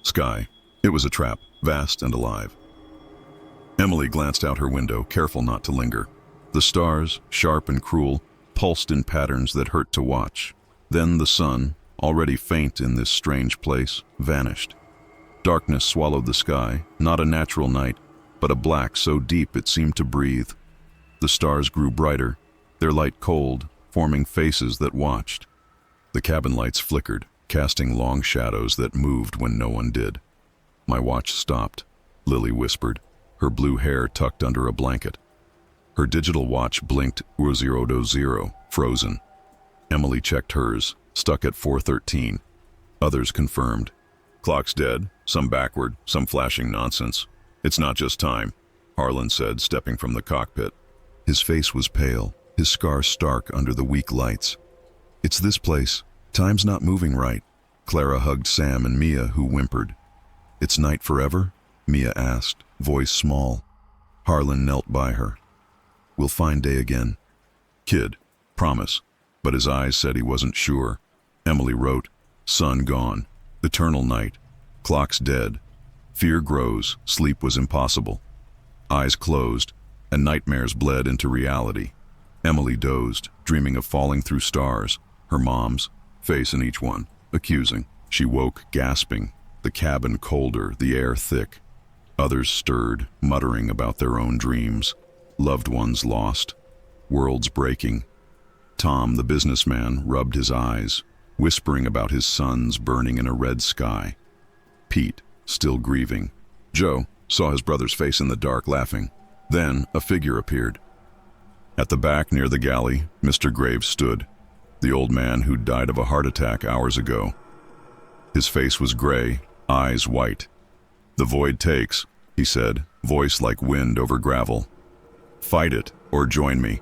sky. It was a trap, vast and alive. Emily glanced out her window, careful not to linger. The stars, sharp and cruel, pulsed in patterns that hurt to watch. Then the sun, already faint in this strange place, vanished. Darkness swallowed the sky, not a natural night, but a black so deep it seemed to breathe. The stars grew brighter, their light cold, forming faces that watched. The cabin lights flickered, casting long shadows that moved when no one did. My watch stopped, Lily whispered, her blue hair tucked under a blanket. Her digital watch blinked 0020, frozen. Emily checked hers, stuck at 4:13. Others confirmed. Clock's dead, some backward, some flashing nonsense. It's not just time, Harlan said, stepping from the cockpit. His face was pale, his scar stark under the weak lights. It's this place. Time's not moving right. Clara hugged Sam and Mia, who whimpered. It's night forever? Mia asked, voice small. Harlan knelt by her. We'll find day again. Kid, promise. But his eyes said he wasn't sure. Emily wrote, sun gone, eternal night, clock's dead. Fear grows, sleep was impossible. Eyes closed, and nightmares bled into reality. Emily dozed, dreaming of falling through stars, her mom's face in each one, accusing. She woke, gasping, the cabin colder, the air thick. Others stirred, muttering about their own dreams. Loved ones lost. Worlds breaking. Tom, the businessman, rubbed his eyes, whispering about his sons burning in a red sky. Pete, still grieving. Joe saw his brother's face in the dark, laughing. Then a figure appeared. At the back near the galley, Mr. Graves stood, the old man who'd died of a heart attack hours ago. His face was gray, eyes white. "The void takes," he said, voice like wind over gravel. "Fight it, or join me,"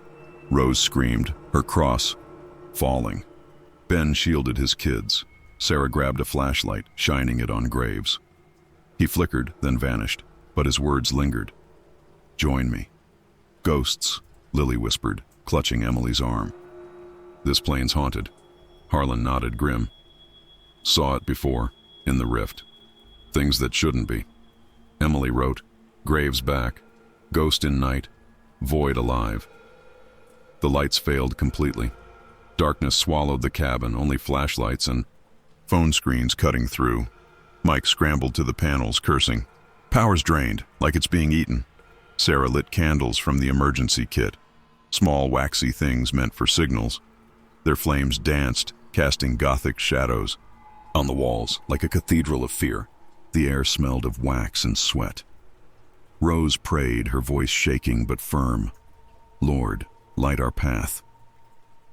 Rose screamed, her cross falling. Ben shielded his kids. Sarah grabbed a flashlight, shining it on Graves. He flickered, then vanished, but his words lingered. "Join me." "Ghosts," Lily whispered, clutching Emily's arm. "This plane's haunted." Harlan nodded, grim. "Saw it before, in the rift. Things that shouldn't be." Emily wrote, "Graves back, ghost in night, void alive." The lights failed completely. Darkness swallowed the cabin, only flashlights and phone screens cutting through. Mike scrambled to the panels, cursing. "Power's drained, like it's being eaten." Sarah lit candles from the emergency kit, small waxy things meant for signals. Their flames danced, casting Gothic shadows on the walls like a cathedral of fear. The air smelled of wax and sweat. Rose prayed, her voice shaking but firm. "Lord, light our path."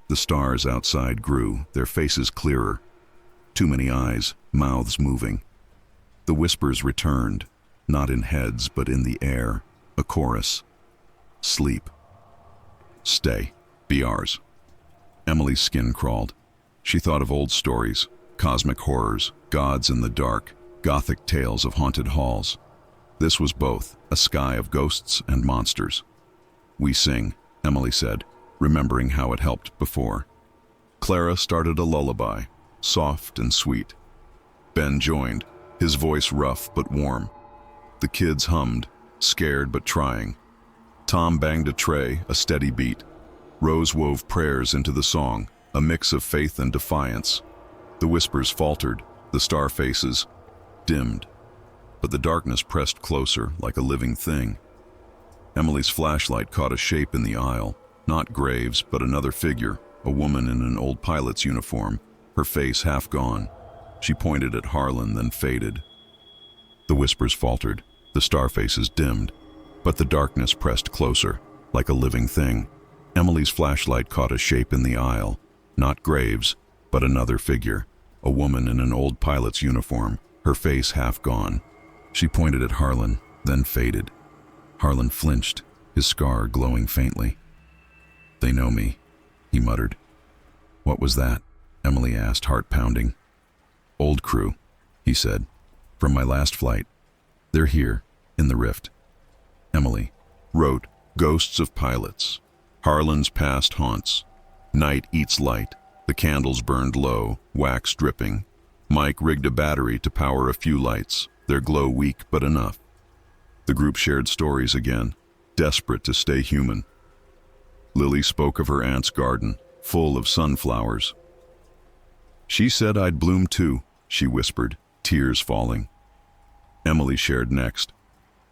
The stars outside grew, their faces clearer. Too many eyes, mouths moving. The whispers returned, not in heads but in the air, a chorus. "Sleep. Stay. Be ours." Emily's skin crawled. She thought of old stories, cosmic horrors, gods in the dark, Gothic tales of haunted halls. This was both, a sky of ghosts and monsters. "We sing," Emily said, remembering how it helped before. Clara started a lullaby, soft and sweet. Ben joined, his voice rough but warm. The kids hummed, scared but trying. Tom banged a tray, a steady beat. Rose wove prayers into the song, a mix of faith and defiance. The whispers faltered, the star faces dimmed, but the darkness pressed closer like a living thing. Emily's flashlight caught a shape in the aisle, not Graves, but another figure, a woman in an old pilot's uniform, her face half gone. She pointed at Harlan, then faded. The whispers faltered, the star faces dimmed, but the darkness pressed closer, like a living thing. Emily's flashlight caught a shape in the aisle, not Graves, but another figure, a woman in an old pilot's uniform, her face half gone. She pointed at Harlan, then faded. Harlan flinched, his scar glowing faintly. "They know me," he muttered. "What was that?" Emily asked, heart pounding. "Old crew," he said, "from my last flight. They're here, in the rift." Emily wrote, "Ghosts of pilots. Harlan's past haunts. Night eats light. The candles burned low, wax dripping. Mike rigged a battery to power a few lights, their glow weak but enough." The group shared stories again, desperate to stay human. Lily spoke of her aunt's garden, full of sunflowers. "She said I'd bloom too," she whispered, tears falling. Emily shared next.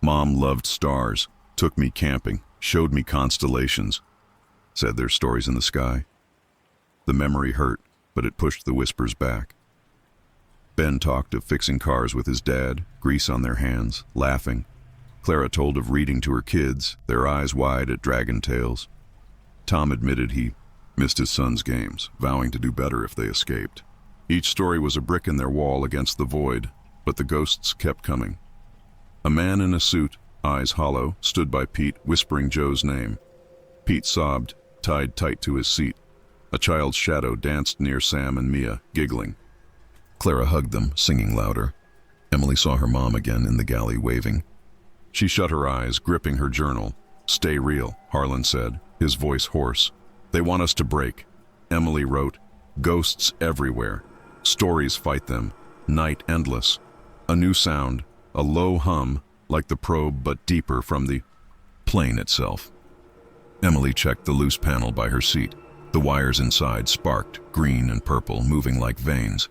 "Mom loved stars, took me camping, showed me constellations," said their stories in the sky. The memory hurt, but it pushed the whispers back. Ben talked of fixing cars with his dad, grease on their hands, laughing. Clara told of reading to her kids, their eyes wide at dragon tales. Tom admitted he missed his son's games, vowing to do better if they escaped. Each story was a brick in their wall against the void, but the ghosts kept coming. A man in a suit, eyes hollow, stood by Pete, whispering Joe's name. Pete sobbed, tied tight to his seat. A child's shadow danced near Sam and Mia, giggling. Clara hugged them, singing louder. Emily saw her mom again in the galley, waving. She shut her eyes, gripping her journal. "Stay real," Harlan said, his voice hoarse. "They want us to break." Emily wrote, "Ghosts everywhere. Stories fight them. Night endless. A new sound, a low hum, like the probe but deeper from the plane itself." Emily checked the loose panel by her seat. The wires inside sparked, green and purple, moving like veins.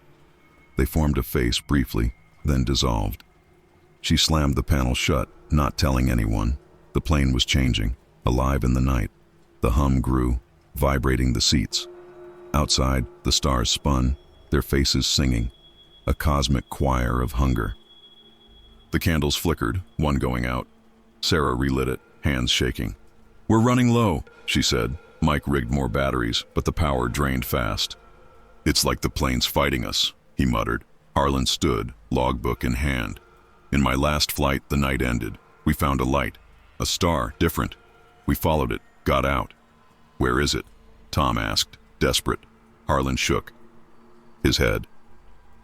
They formed a face briefly, then dissolved. She slammed the panel shut, not telling anyone. The plane was changing, alive in the night. The hum grew, vibrating the seats. Outside, the stars spun, their faces singing, a cosmic choir of hunger. The candles flickered, one going out. Sarah relit it, hands shaking. "We're running low," she said. Mike rigged more batteries, but the power drained fast. "It's like the plane's fighting us," he muttered. Harlan stood, logbook in hand. "In my last flight, the night ended. We found a light. A star, different. We followed it, got out." "Where is it?" Tom asked, desperate. Harlan shook his head.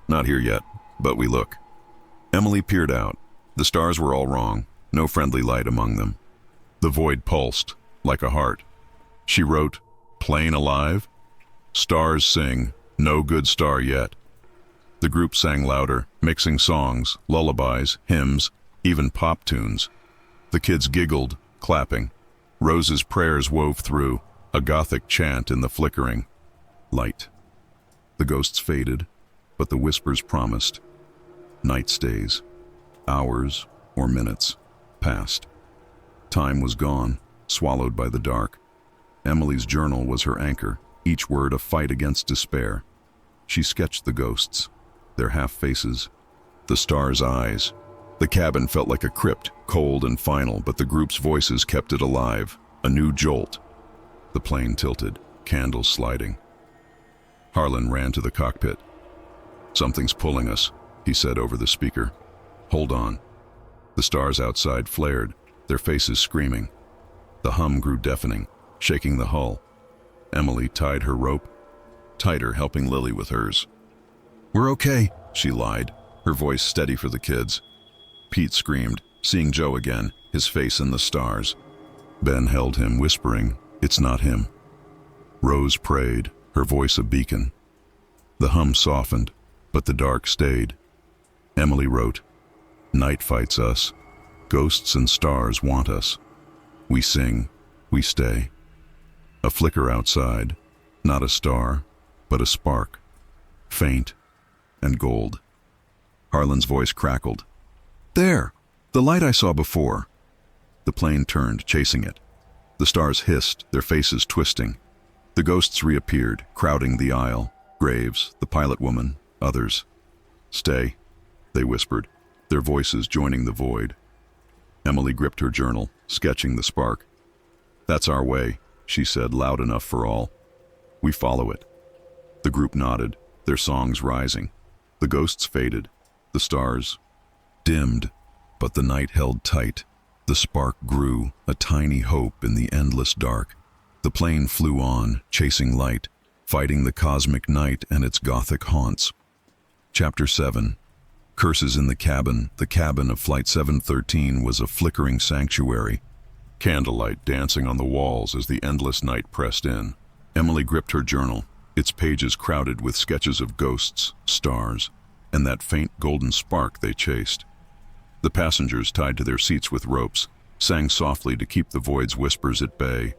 "Not here yet, but we look." Emily peered out. The stars were all wrong, no friendly light among them. The void pulsed, like a heart. She wrote, "Plane alive? Stars sing, no good star yet." The group sang louder, mixing songs, lullabies, hymns, even pop tunes. The kids giggled, clapping. Rose's prayers wove through, a Gothic chant in the flickering light. The ghosts faded, but the whispers promised. Night stays. Hours or minutes passed. Time was gone, swallowed by the dark. Emily's journal was her anchor, each word a fight against despair. She sketched the ghosts, their half-faces, the stars' eyes. The cabin felt like a crypt, cold and final, but the group's voices kept it alive, a new jolt. The plane tilted, candles sliding. Harlan ran to the cockpit. "Something's pulling us," he said over the speaker. "Hold on." The stars outside flared, their faces screaming. The hum grew deafening, shaking the hull. Emily tied her rope tighter, helping Lily with hers. "We're okay," she lied, her voice steady for the kids. Pete screamed, seeing Joe again, his face in the stars. Ben held him, whispering, "It's not him." Rose prayed, her voice a beacon. The hum softened, but the dark stayed. Emily wrote, "Night fights us. Ghosts and stars want us. We sing, we stay." A flicker outside, not a star, but a spark, faint and gold. Harlan's voice crackled. "There! The light I saw before." The plane turned, chasing it. The stars hissed, their faces twisting. The ghosts reappeared, crowding the aisle. Graves, the pilot woman, others. "Stay," they whispered, their voices joining the void. Emily gripped her journal, sketching the spark. "That's our way," she said, loud enough for all. "We follow it." The group nodded, their songs rising. The ghosts faded, the stars dimmed, but the night held tight. The spark grew, a tiny hope in the endless dark. The plane flew on, chasing light, fighting the cosmic night and its Gothic haunts. Chapter 7. Curses in the cabin. The cabin of Flight 713 was a flickering sanctuary, candlelight dancing on the walls as the endless night pressed in. Emily gripped her journal, its pages crowded with sketches of ghosts, stars, and that faint golden spark they chased. The passengers, tied to their seats with ropes, sang softly to keep the void's whispers at bay.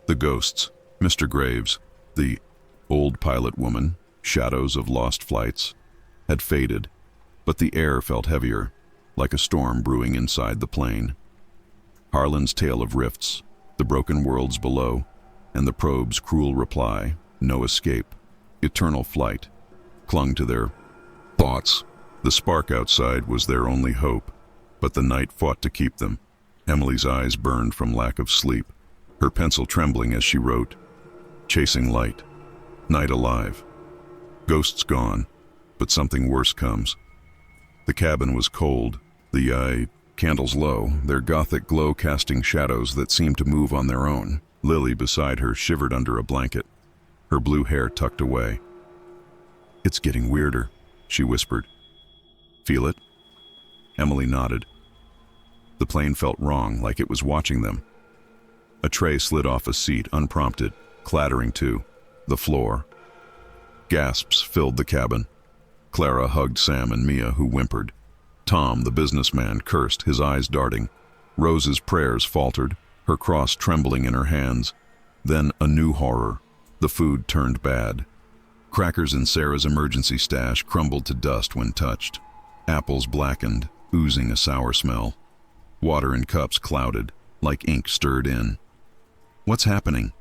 The ghosts, Mr. Graves, the old pilot woman, shadows of lost flights, had faded, but the air felt heavier, like a storm brewing inside the plane. Harlan's tale of rifts, the broken worlds below, and the probe's cruel reply, no escape, eternal flight, clung to their thoughts. The spark outside was their only hope, but the night fought to keep them. Emily's eyes burned from lack of sleep, her pencil trembling as she wrote, "Chasing light, night alive. Ghosts gone, but something worse comes." The cabin was cold, the candles low, their Gothic glow casting shadows that seemed to move on their own. Lily, beside her, shivered under a blanket, her blue hair tucked away. "It's getting weirder," she whispered. "Feel it?" Emily nodded. The plane felt wrong, like it was watching them. A tray slid off a seat, unprompted, clattering to the floor. Gasps filled the cabin. Clara hugged Sam and Mia, who whimpered. Tom, the businessman, cursed, his eyes darting. Rose's prayers faltered, her cross trembling in her hands. Then a new horror. The food turned bad. Crackers in Sarah's emergency stash crumbled to dust when touched. Apples blackened, oozing a sour smell. Water in cups clouded, like ink stirred in. "What's happening?"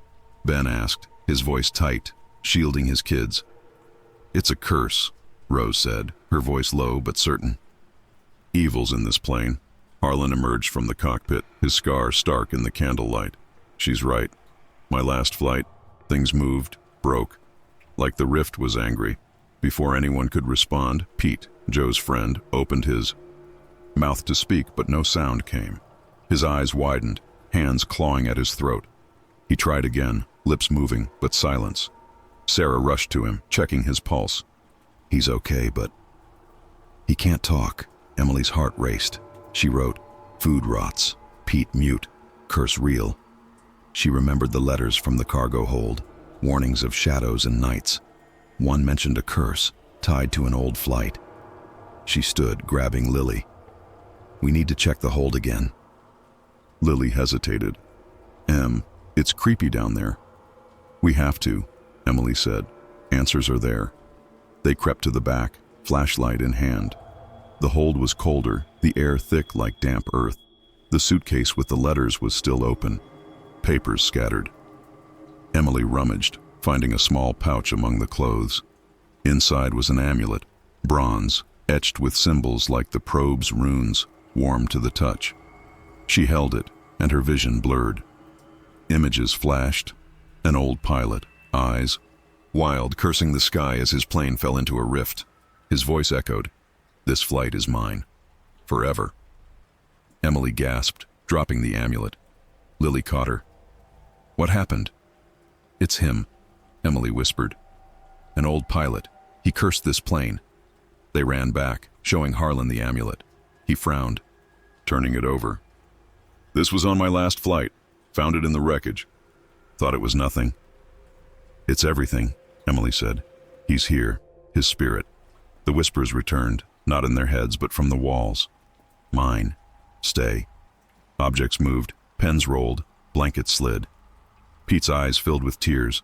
Ben asked, his voice tight, shielding his kids. "It's a curse," Rose said, her voice low but certain. "Evil's in this plane." Harlan emerged from the cockpit, his scar stark in the candlelight. "She's right. My last flight, things moved, broke. Like the rift was angry." Before anyone could respond, Pete, Joe's friend, opened his mouth to speak, but no sound came. His eyes widened, hands clawing at his throat. He tried again, lips moving, but silence. Sarah rushed to him, checking his pulse. "He's okay, but..." "He can't talk." Emily's heart raced. She wrote, "Food rots. Pete mute. Curse real." She remembered the letters from the cargo hold, warnings of shadows and nights. One mentioned a curse, tied to an old flight. She stood, grabbing Lily. "We need to check the hold again." Lily hesitated. It's creepy down there." "We have to," Emily said. "Answers are there." They crept to the back, flashlight in hand. The hold was colder, the air thick like damp earth. The suitcase with the letters was still open, papers scattered. Emily rummaged, finding a small pouch among the clothes. Inside was an amulet, bronze, etched with symbols like the probe's runes, warm to the touch. She held it, and her vision blurred. Images flashed. An old pilot, eyes wild, cursing the sky as his plane fell into a rift. His voice echoed, "This flight is mine. Forever." Emily gasped, dropping the amulet. Lily caught her. "What happened?" "It's him," Emily whispered. "An old pilot. He cursed this plane." They ran back, showing Harlan the amulet. He frowned, turning it over. "This was on my last flight. Found it in the wreckage. Thought it was nothing." "It's everything," Emily said. "He's here, his spirit." The whispers returned, not in their heads but from the walls. "Mine. Stay." Objects moved, pens rolled, blankets slid. Pete's eyes filled with tears,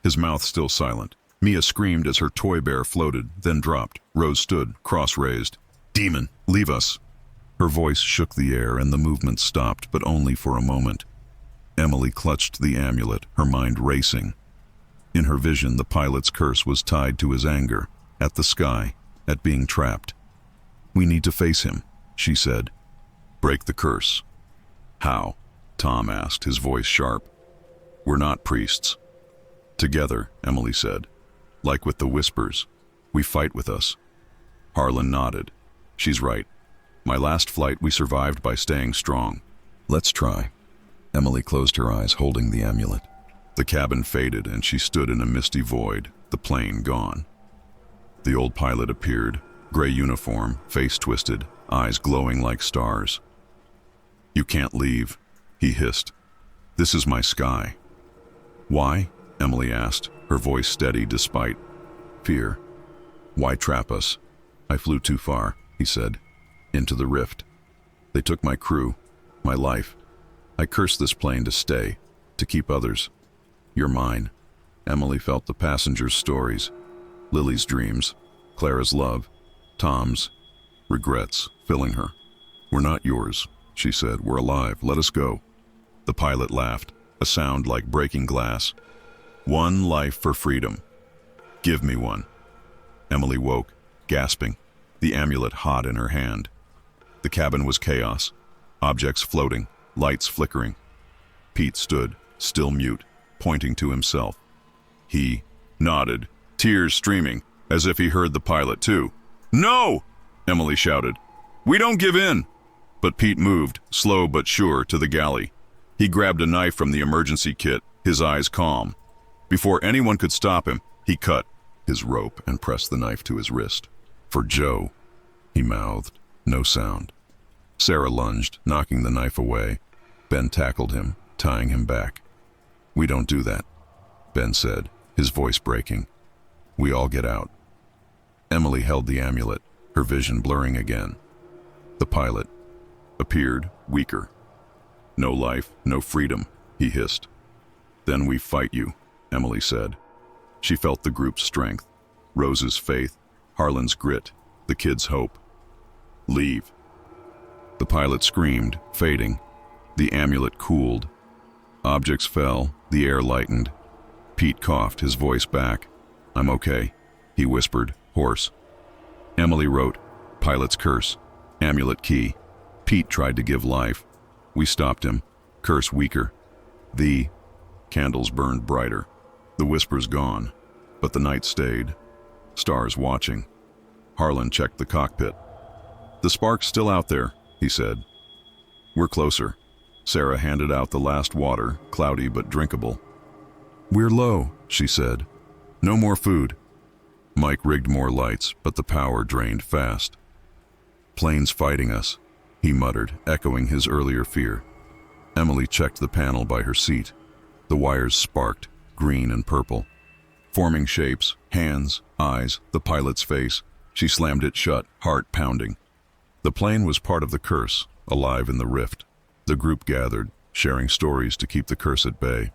his mouth still silent. Mia screamed as her toy bear floated, then dropped. Rose stood, cross raised. "Demon, leave us." Her voice shook the air and the movement stopped, but only for a moment. Emily clutched the amulet, her mind racing. In her vision, the pilot's curse was tied to his anger, at the sky, at being trapped. "We need to face him," she said. "Break the curse." "How?" Tom asked, his voice sharp. "We're not priests." "Together," Emily said. "Like with the whispers. We fight with us." Harlan nodded. "She's right. My last flight we survived by staying strong. Let's try." Emily closed her eyes, holding the amulet. The cabin faded and she stood in a misty void, the plane gone. The old pilot appeared, gray uniform, face twisted, eyes glowing like stars. "You can't leave," he hissed. "This is my sky." "Why?" Emily asked, her voice steady despite fear. "Why trap us?" "I flew too far," he said. "Into the rift. They took my crew, my life. I cursed this plane to stay, to keep others. You're mine." Emily felt the passengers' stories, Lily's dreams, Clara's love, Tom's regrets filling her. "We're not yours," she said. "We're alive. Let us go." The pilot laughed, a sound like breaking glass. "One life for freedom. Give me one." Emily woke, gasping, the amulet hot in her hand. The cabin was chaos, objects floating, lights flickering. Pete stood, still mute, pointing to himself. He nodded, tears streaming, as if he heard the pilot too. "No!" Emily shouted. "We don't give in!" But Pete moved, slow but sure, to the galley. He grabbed a knife from the emergency kit, his eyes calm. Before anyone could stop him, he cut his rope and pressed the knife to his wrist. "For Joe," he mouthed, no sound. Sarah lunged, knocking the knife away. Ben tackled him, tying him back. "We don't do that," Ben said, his voice breaking. "We all get out." Emily held the amulet, her vision blurring again. The pilot appeared, weaker. "No life, no freedom," he hissed. "Then we fight you," Emily said. She felt the group's strength, Rose's faith, Harlan's grit, the kids' hope. Leave. The pilot screamed, fading. The amulet cooled. Objects fell, the air lightened. Pete coughed, his voice back. I'm okay, he whispered, hoarse. Emily wrote, pilot's curse, amulet key. Pete tried to give life. We stopped him, curse weaker. The candles burned brighter. The whispers gone, but the night stayed. Stars watching. Harlan checked the cockpit. The spark's still out there, he said. We're closer. Sarah handed out the last water, cloudy but drinkable. We're low, she said. No more food. Mike rigged more lights, but the power drained fast. Planes fighting us, he muttered, echoing his earlier fear. Emily checked the panel by her seat. The wires sparked, green and purple. Forming shapes, hands, eyes, the pilot's face. She slammed it shut, heart pounding. The plane was part of the curse, alive in the rift. The group gathered, sharing stories to keep the curse at bay.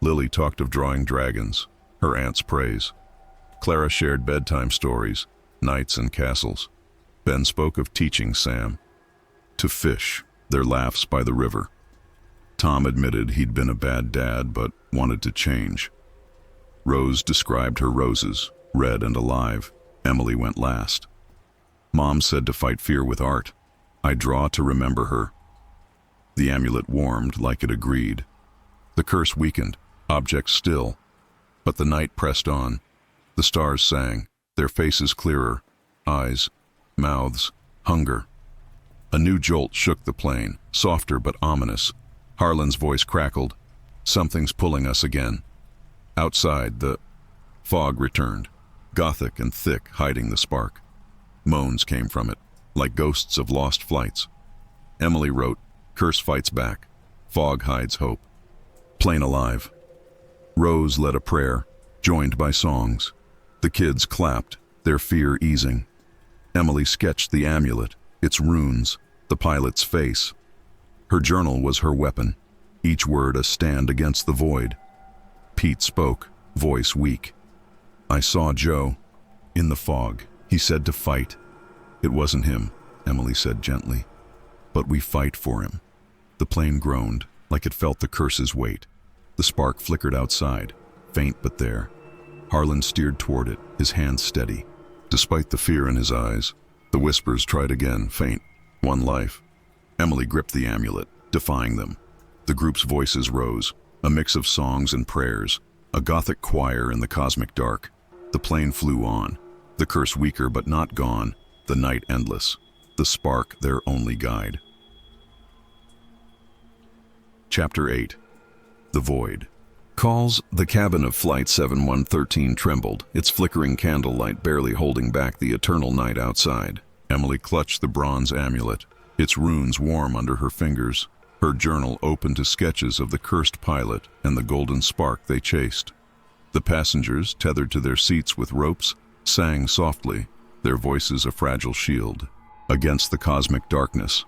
Lily talked of drawing dragons, her aunt's praise. Clara shared bedtime stories, knights and castles. Ben spoke of teaching Sam to fish, their laughs by the river. Tom admitted he'd been a bad dad but wanted to change. Rose described her roses, red and alive. Emily went last. Mom said to fight fear with art. I draw to remember her. The amulet warmed like it agreed. The curse weakened, objects still. But the night pressed on. The stars sang, their faces clearer, eyes, mouths, hunger. A new jolt shook the plane, softer but ominous. Harlan's voice crackled. Something's pulling us again. Outside, the fog returned, Gothic and thick, hiding the spark. Moans came from it, like ghosts of lost flights. Emily wrote, curse fights back. Fog hides hope. Plane alive. Rose led a prayer, joined by songs. The kids clapped, their fear easing. Emily sketched the amulet, its runes, the pilot's face. Her journal was her weapon, each word a stand against the void. Pete spoke, voice weak. I saw Joe. In the fog, he said to fight. It wasn't him, Emily said gently. But we fight for him. The plane groaned, like it felt the curse's weight. The spark flickered outside, faint but there. Harlan steered toward it, his hands steady. Despite the fear in his eyes, the whispers tried again, faint. One life. Emily gripped the amulet, defying them. The group's voices rose, a mix of songs and prayers, a Gothic choir in the cosmic dark. The plane flew on, the curse weaker but not gone, the night endless, the spark their only guide. Chapter 8. The Void. Calls, the cabin of Flight 7113 trembled, its flickering candlelight barely holding back the eternal night outside. Emily clutched the bronze amulet, its runes warm under her fingers, her journal open to sketches of the cursed pilot and the golden spark they chased. The passengers, tethered to their seats with ropes, sang softly, their voices a fragile shield, against the cosmic darkness.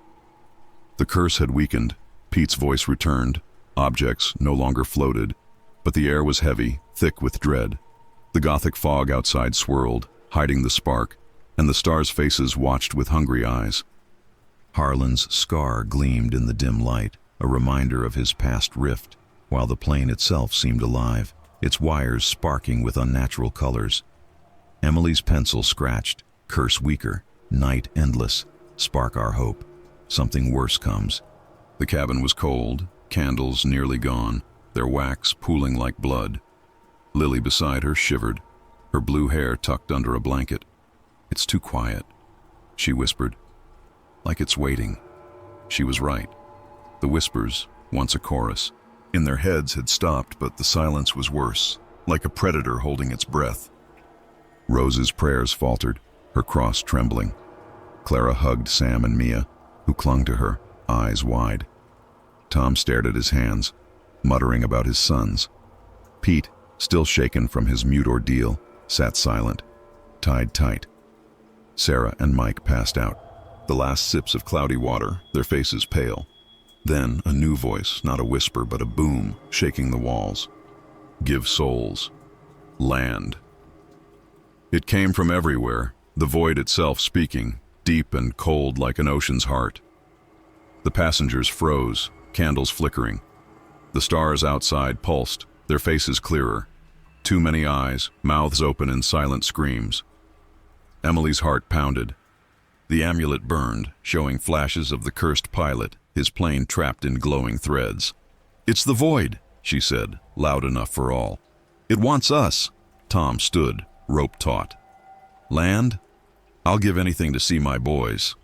The curse had weakened, Pete's voice returned, objects no longer floated, but the air was heavy, thick with dread. The Gothic fog outside swirled, hiding the spark, and the stars' faces watched with hungry eyes. Harlan's scar gleamed in the dim light, a reminder of his past rift, while the plane itself seemed alive, its wires sparking with unnatural colors. Emily's pencil scratched, curse weaker, night endless, spark our hope. Something worse comes. The cabin was cold, candles nearly gone, their wax pooling like blood. Lily beside her shivered, her blue hair tucked under a blanket. It's too quiet, she whispered. Like it's waiting. She was right. The whispers, once a chorus, in their heads had stopped, but the silence was worse, like a predator holding its breath. Rose's prayers faltered, her cross trembling. Clara hugged Sam and Mia, who clung to her, eyes wide. Tom stared at his hands, muttering about his sons. Pete, still shaken from his mute ordeal, sat silent, tied tight. Sarah and Mike passed out, the last sips of cloudy water, their faces pale. Then a new voice, not a whisper but a boom, shaking the walls. Give souls. Land. It came from everywhere, the void itself speaking, deep and cold like an ocean's heart. The passengers froze, candles flickering. The stars outside pulsed, their faces clearer. Too many eyes, mouths open in silent screams. Emily's heart pounded. The amulet burned, showing flashes of the cursed pilot, his plane trapped in glowing threads. "It's the void," she said, loud enough for all. "It wants us." Tom stood, rope taut. "Land? I'll give anything to see my boys."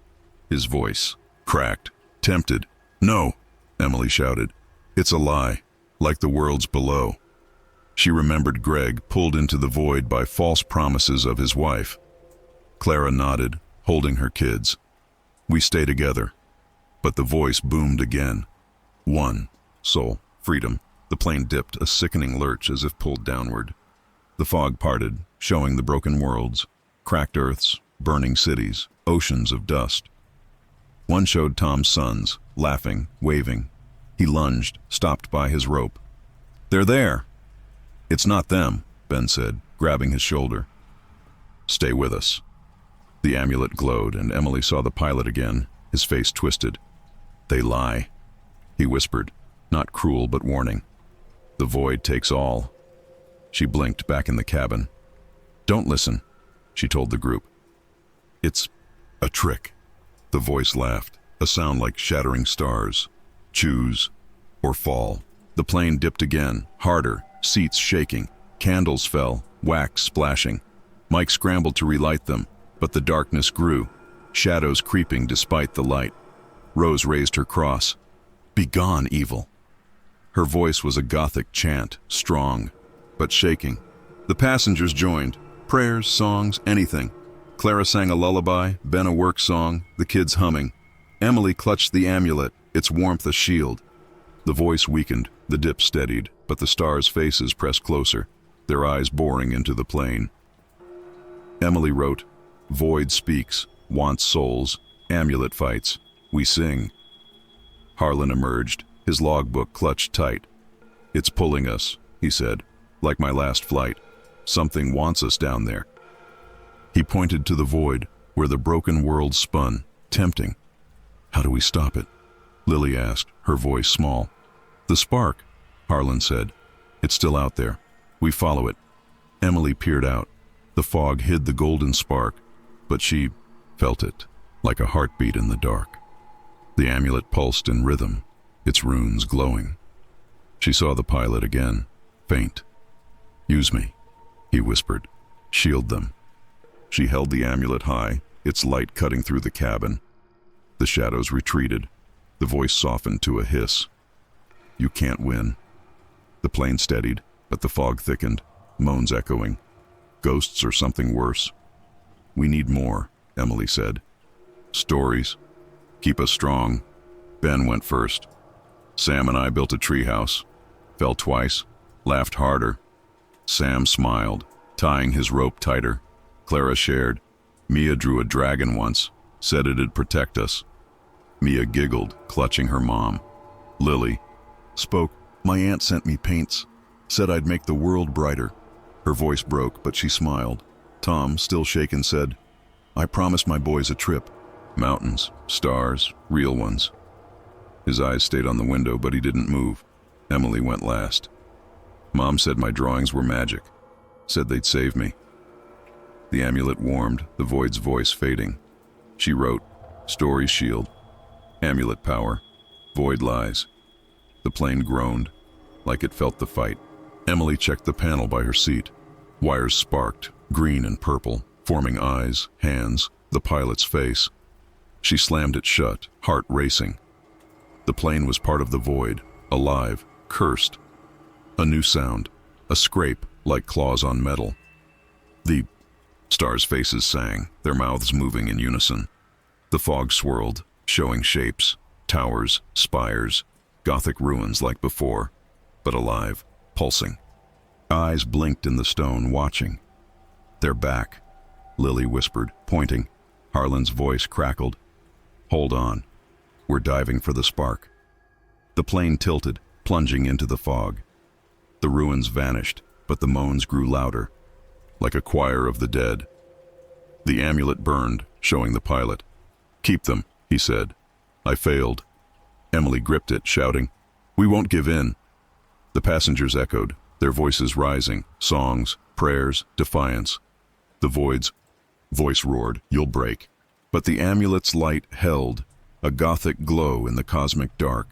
His voice cracked, tempted. "No," Emily shouted. "It's a lie, like the worlds below." She remembered Greg pulled into the void by false promises of his wife. Clara nodded, holding her kids. "We stay together." But the voice boomed again. "One, soul, freedom." The plane dipped, a sickening lurch as if pulled downward. The fog parted, showing the broken worlds, cracked earths, burning cities, oceans of dust. One showed Tom's sons, laughing, waving. He lunged, stopped by his rope. "They're there." "It's not them," Ben said, grabbing his shoulder. "Stay with us." The amulet glowed, and Emily saw the pilot again, his face twisted. "They lie," he whispered, not cruel but warning. "The void takes all." She blinked back in the cabin. "Don't listen," she told the group. "It's a trick." The voice laughed, a sound like shattering stars. "Choose or fall." The plane dipped again, harder, seats shaking. Candles fell, wax splashing. Mike scrambled to relight them, but the darkness grew, shadows creeping despite the light. Rose raised her cross. "Begone, evil." Her voice was a Gothic chant, strong, but shaking. The passengers joined. Prayers, songs, anything. Clara sang a lullaby, Ben a work song, the kids humming. Emily clutched the amulet, its warmth a shield. The voice weakened, the dip steadied, but the stars' faces pressed closer, their eyes boring into the plane. Emily wrote, "Void speaks, wants souls, amulet fights, we sing." Harlan emerged, his logbook clutched tight. "It's pulling us," he said, "like my last flight. Something wants us down there." He pointed to the void, where the broken world spun, tempting. "How do we stop it?" Lily asked, her voice small. "The spark," Harlan said. "It's still out there. We follow it." Emily peered out. The fog hid the golden spark, but she felt it, like a heartbeat in the dark. The amulet pulsed in rhythm, its runes glowing. She saw the pilot again, faint. "Use me," he whispered. "Shield them." She held the amulet high, its light cutting through the cabin. The shadows retreated. The voice softened to a hiss. "You can't win." The plane steadied, but the fog thickened, moans echoing. "Ghosts or something worse." "We need more," Emily said. "Stories. Keep us strong." Ben went first. "Sam and I built a treehouse. Fell twice, laughed harder." Sam smiled, tying his rope tighter. Clara shared. "Mia drew a dragon once, said it'd protect us." Mia giggled, clutching her mom. Lily spoke. "My aunt sent me paints, said I'd make the world brighter." Her voice broke, but she smiled. Tom, still shaken, said, "I promised my boys a trip. Mountains, stars, real ones." His eyes stayed on the window, but he didn't move. Emily went last. "Mom said my drawings were magic. Said they'd save me." The amulet warmed, the void's voice fading. She wrote, "Story shield. Amulet power. Void lies." The plane groaned, like it felt the fight. Emily checked the panel by her seat. Wires sparked, green and purple, forming eyes, hands, the pilot's face. She slammed it shut, heart racing. The plane was part of the void, alive, cursed. A new sound, a scrape like claws on metal. The stars' faces sang, their mouths moving in unison. The fog swirled, showing shapes, towers, spires, Gothic ruins like before, but alive, pulsing. Eyes blinked in the stone, watching. "They're back," Lily whispered, pointing. Harlan's voice crackled. "Hold on. We're diving for the spark." The plane tilted, plunging into the fog. The ruins vanished, but the moans grew louder, like a choir of the dead. The amulet burned, showing the pilot, Keep them, he said. I failed. Emily gripped it, shouting, We won't give in. The passengers echoed, their voices rising, songs, prayers, defiance. The void's voice roared, You'll break. But the amulet's light held, a Gothic glow in the cosmic dark.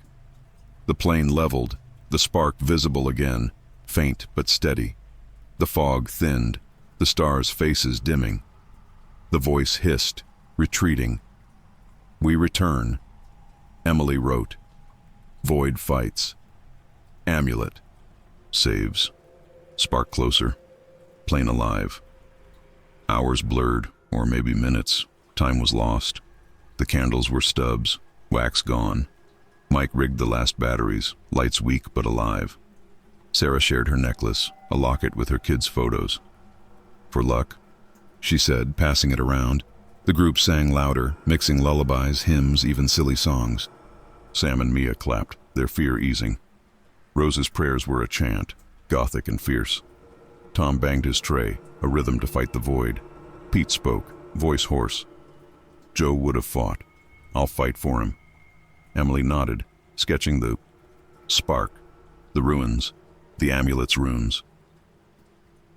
The plane leveled, the spark visible again, faint but steady. The fog thinned, the stars' faces dimming. The voice hissed, retreating. We return. Emily wrote. Void fights. Amulet. Saves. Spark closer. Plane alive. Hours blurred, or maybe minutes. Time was lost. The candles were stubs, wax gone. Mike rigged the last batteries, lights weak but alive. Sarah shared her necklace, a locket with her kids' photos. For luck, she said, passing it around. The group sang louder, mixing lullabies, hymns, even silly songs. Sam and Mia clapped, their fear easing. Rose's prayers were a chant, Gothic and fierce. Tom banged his tray, a rhythm to fight the void. Pete spoke, voice hoarse. Joe would have fought. I'll fight for him. Emily nodded, sketching the spark, the ruins, the amulet's runes.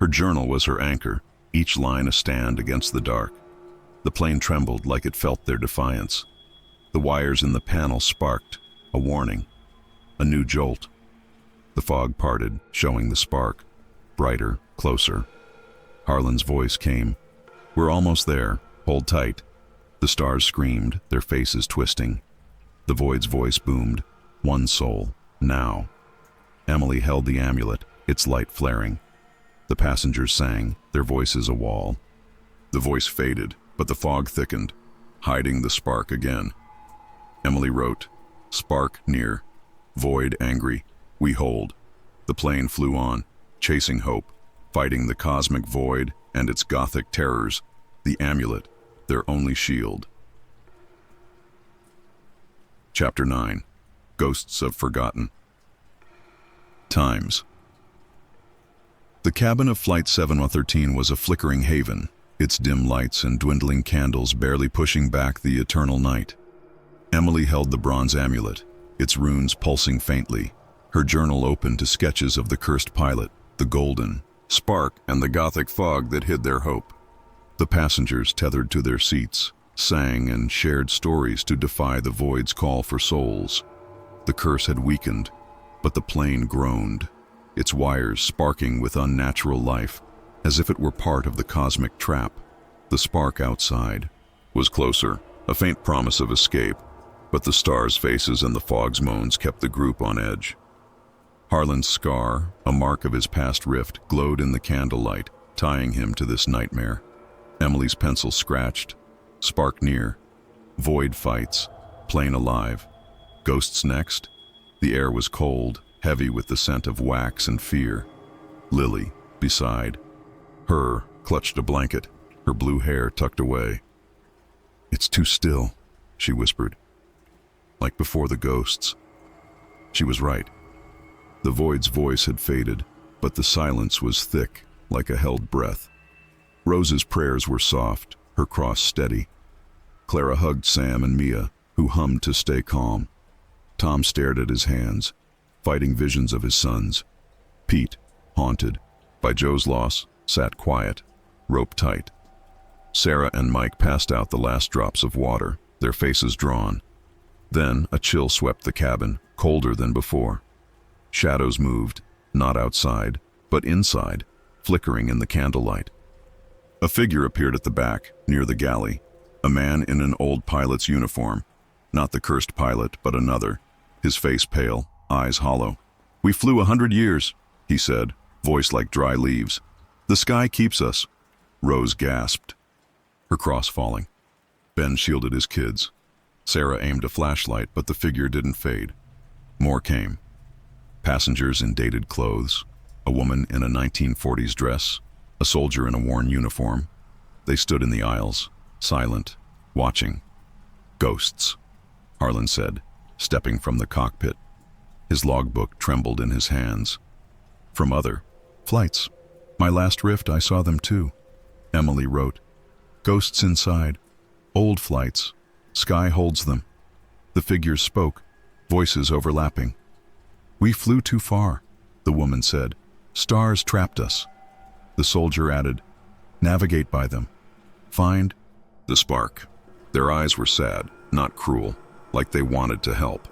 Her journal was her anchor, each line a stand against the dark. The plane trembled like it felt their defiance. The wires in the panel sparked, a warning, a new jolt. The fog parted, showing the spark, brighter, closer. Harlan's voice came. We're almost there. Hold tight. The stars screamed, their faces twisting. The void's voice boomed. One soul, now. Emily held the amulet, its light flaring. The passengers sang, their voices a wall. The voice faded, but the fog thickened, hiding the spark again. Emily wrote, Spark near, void angry, we hold. The plane flew on, chasing hope, fighting the cosmic void and its Gothic terrors, the amulet, their only shield. Chapter 9. Ghosts of Forgotten. Times. The cabin of Flight 713 was a flickering haven, its dim lights and dwindling candles barely pushing back the eternal night. Emily held the bronze amulet, its runes pulsing faintly, her journal open to sketches of the cursed pilot, the golden spark, and the Gothic fog that hid their hope. The passengers, tethered to their seats, sang and shared stories to defy the void's call for souls. The curse had weakened, but the plane groaned, its wires sparking with unnatural life, as if it were part of the cosmic trap. The spark outside was closer, a faint promise of escape, but the stars' faces and the fog's moans kept the group on edge. Harlan's scar, a mark of his past rift, glowed in the candlelight, tying him to this nightmare. Emily's pencil scratched. Spark near. Void fights. Plane alive. Ghosts next. The air was cold, heavy with the scent of wax and fear. Lily, beside her, clutched a blanket, her blue hair tucked away. It's too still, she whispered. Like before the ghosts. She was right. The void's voice had faded, but the silence was thick, like a held breath. Rose's prayers were soft, her cross steady. Clara hugged Sam and Mia, who hummed to stay calm. Tom stared at his hands, fighting visions of his sons. Pete, haunted by Joe's loss, sat quiet, rope tight. Sarah and Mike passed out the last drops of water, their faces drawn. Then a chill swept the cabin, colder than before. Shadows moved, not outside, but inside, flickering in the candlelight. A figure appeared at the back, near the galley, a man in an old pilot's uniform. Not the cursed pilot, but another, his face pale, eyes hollow. We flew 100 years, he said, voice like dry leaves. The sky keeps us. Rose gasped, her cross falling. Ben shielded his kids. Sarah aimed a flashlight, but the figure didn't fade. More came. Passengers in dated clothes, a woman in a 1940s dress, a soldier in a worn uniform. They stood in the aisles, silent, watching. Ghosts, Harlan said, stepping from the cockpit. His logbook trembled in his hands. From other flights. My last rift, I saw them too. Emily wrote. Ghosts inside. Old flights. Sky holds them. The figures spoke, voices overlapping. We flew too far, the woman said. Stars trapped us. The soldier added, navigate by them. Find the spark. Their eyes were sad, not cruel, like they wanted to help.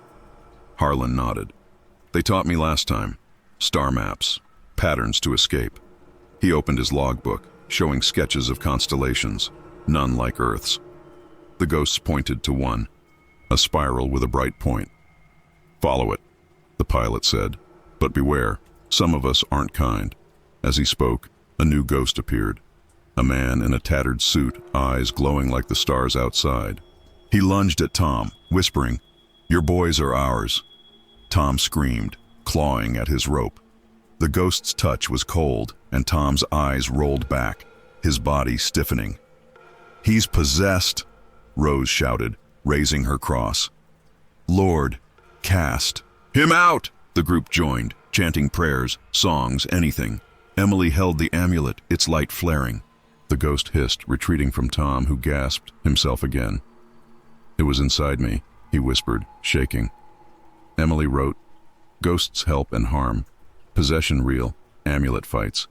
Harlan nodded. They taught me last time. Star maps, patterns to escape. He opened his logbook, showing sketches of constellations, none like Earth's. The ghosts pointed to one, a spiral with a bright point. Follow it, the pilot said. But beware, some of us aren't kind. As he spoke, a new ghost appeared. A man in a tattered suit, eyes glowing like the stars outside. He lunged at Tom, whispering, your boys are ours. Tom screamed, clawing at his rope. The ghost's touch was cold, and Tom's eyes rolled back, his body stiffening. He's possessed, Rose shouted, raising her cross. Lord, cast him out! The group joined, chanting prayers, songs, anything. Emily held the amulet, its light flaring. The ghost hissed, retreating from Tom, who gasped himself again. It was inside me, he whispered, shaking. Emily wrote, ghosts help and harm. Possession real, amulet fights.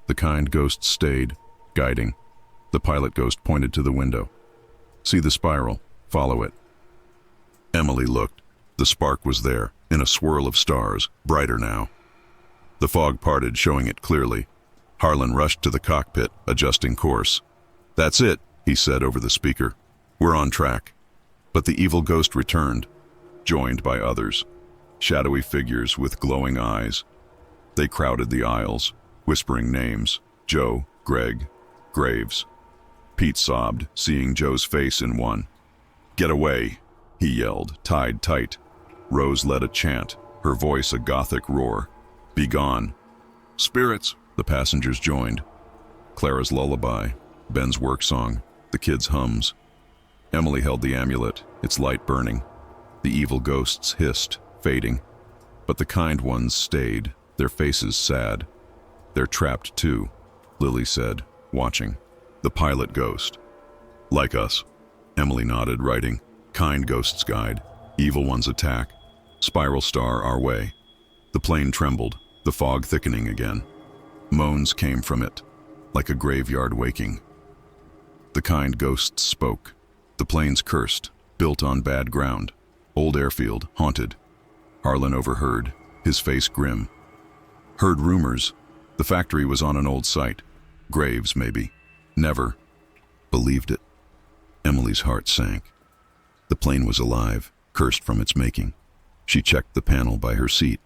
The kind ghost stayed, guiding. The pilot ghost pointed to the window. See the spiral, follow it. Emily looked. The spark was there, in a swirl of stars, brighter now. The fog parted, showing it clearly. Harlan rushed to the cockpit, adjusting course. That's it, he said over the speaker. We're on track. But the evil ghost returned, joined by others, shadowy figures with glowing eyes. They crowded the aisles, whispering names, Joe, Greg, Graves. Pete sobbed, seeing Joe's face in one. Get away, he yelled, tied tight. Rose led a chant, her voice a Gothic roar. Be gone. Spirits, the passengers joined. Clara's lullaby, Ben's work song, the kids' hums. Emily held the amulet, its light burning. The evil ghosts hissed, fading. But the kind ones stayed, their faces sad. They're trapped too, Lily said, watching. The pilot ghost. Like us. Emily nodded, writing, kind ghosts guide, evil ones attack. Spiral star our way. The plane trembled, the fog thickening again. Moans came from it, like a graveyard waking. The kind ghosts spoke. The plane's cursed, built on bad ground. Old airfield, haunted. Harlan overheard, his face grim. Heard rumors. The factory was on an old site. Graves, maybe. Never believed it. Emily's heart sank. The plane was alive, cursed from its making. She checked the panel by her seat.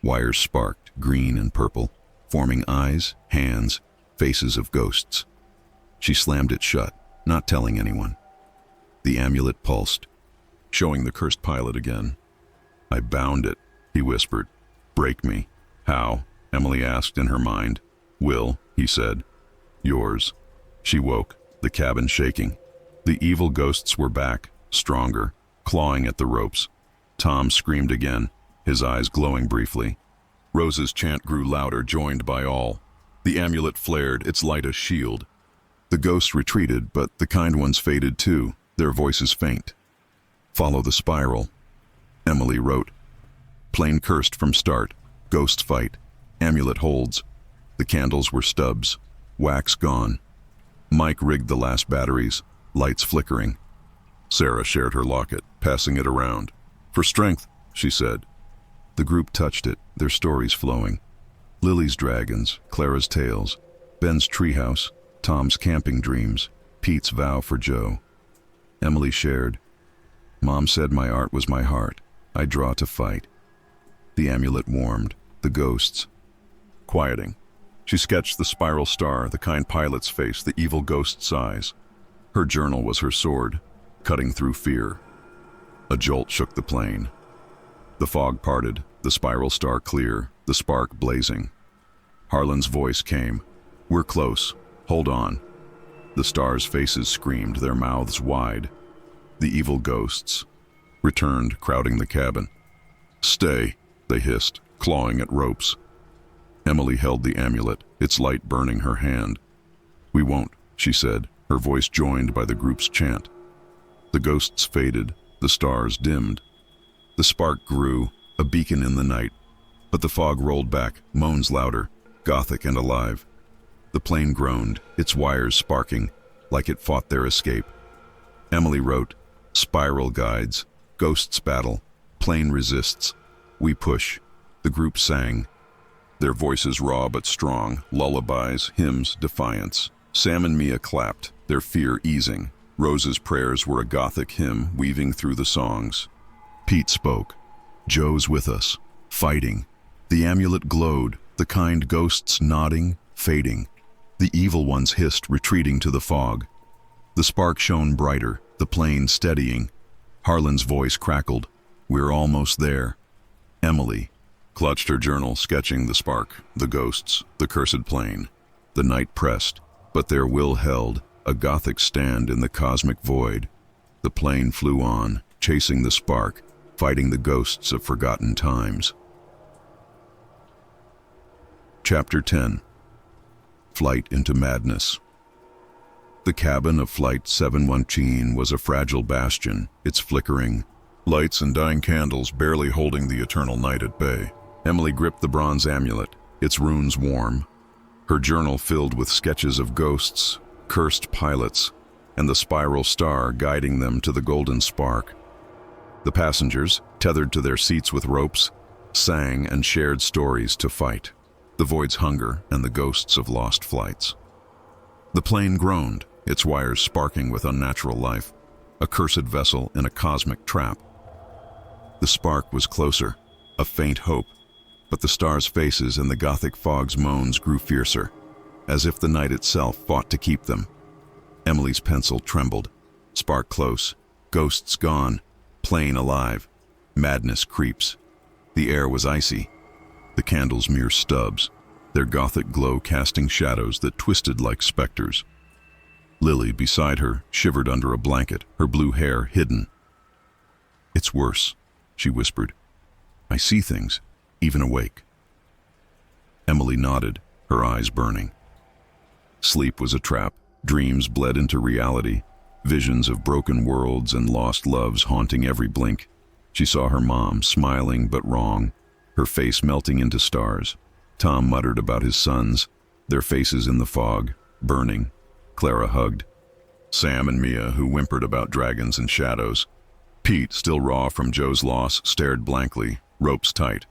Wires sparked, green and purple, forming eyes, hands, faces of ghosts. She slammed it shut, not telling anyone. The amulet pulsed, showing the cursed pilot again. I bound it, he whispered. Break me. How? Emily asked in her mind. Will, he said. Yours. She woke, the cabin shaking. The evil ghosts were back, stronger, clawing at the ropes. Tom screamed again, his eyes glowing briefly. Rose's chant grew louder, joined by all. The amulet flared, its light a shield. The ghosts retreated, but the kind ones faded too, their voices faint. Follow the spiral, Emily wrote. Plane cursed from start, ghost fight, amulet holds. The candles were stubs, wax gone. Mike rigged the last batteries, lights flickering. Sarah shared her locket, passing it around. For strength, she said. The group touched it, their stories flowing. Lily's dragons, Clara's tales, Ben's treehouse, Tom's camping dreams, Pete's vow for Joe. Emily shared. Mom said my art was my heart. I draw to fight. The amulet warmed, the ghosts. Quieting. She sketched the spiral star, the kind pilot's face, the evil ghost's eyes. Her journal was her sword, cutting through fear. A jolt shook the plane. The fog parted, the spiral star clear, the spark blazing. Harlan's voice came. We're close. Hold on. The stars' faces screamed, their mouths wide. The evil ghosts returned, crowding the cabin. Stay, they hissed, clawing at ropes. Emily held the amulet, its light burning her hand. We won't, she said, her voice joined by the group's chant. The ghosts faded, the stars dimmed. The spark grew, a beacon in the night. But the fog rolled back, moans louder, gothic and alive. The plane groaned, its wires sparking, like it fought their escape. Emily wrote, "Spiral guides, ghosts battle, plane resists. We push." The group sang, their voices raw but strong, lullabies, hymns, defiance. Sam and Mia clapped, their fear easing. Rose's prayers were a Gothic hymn weaving through the songs. Pete spoke. "Joe's with us, fighting." The amulet glowed, the kind ghosts nodding, fading. The evil ones hissed, retreating to the fog. The spark shone brighter, the plane steadying. Harlan's voice crackled, "We're almost there." Emily clutched her journal, sketching the spark, the ghosts, the cursed plane. The night pressed, but their will held, a Gothic stand in the cosmic void. The plane flew on, chasing the spark, fighting the ghosts of forgotten times. Chapter 10. Flight into Madness. The cabin of Flight 719 was a fragile bastion, its flickering lights and dying candles barely holding the eternal night at bay. Emily gripped the bronze amulet, its runes warm, her journal filled with sketches of ghosts, cursed pilots, and the spiral star guiding them to the golden spark. The passengers, tethered to their seats with ropes, sang and shared stories to fight the void's hunger and the ghosts of lost flights. The plane groaned, its wires sparking with unnatural life, a cursed vessel in a cosmic trap. The spark was closer, a faint hope, but the stars' faces and the Gothic fog's moans grew fiercer, as if the night itself fought to keep them. Emily's pencil trembled. Spark close, ghosts gone, plane alive. Madness creeps. The air was icy, the candles mere stubs, their Gothic glow casting shadows that twisted like specters. Lily, beside her, shivered under a blanket, her blue hair hidden. "It's worse," she whispered. "I see things, even awake." Emily nodded, her eyes burning. Sleep was a trap. Dreams bled into reality, visions of broken worlds and lost loves haunting every blink. She saw her mom, smiling but wrong, her face melting into stars. Tom muttered about his sons, their faces in the fog, burning. Clara hugged. Sam and Mia, who whimpered about dragons and shadows. Pete, still raw from Joe's loss, stared blankly, ropes tight.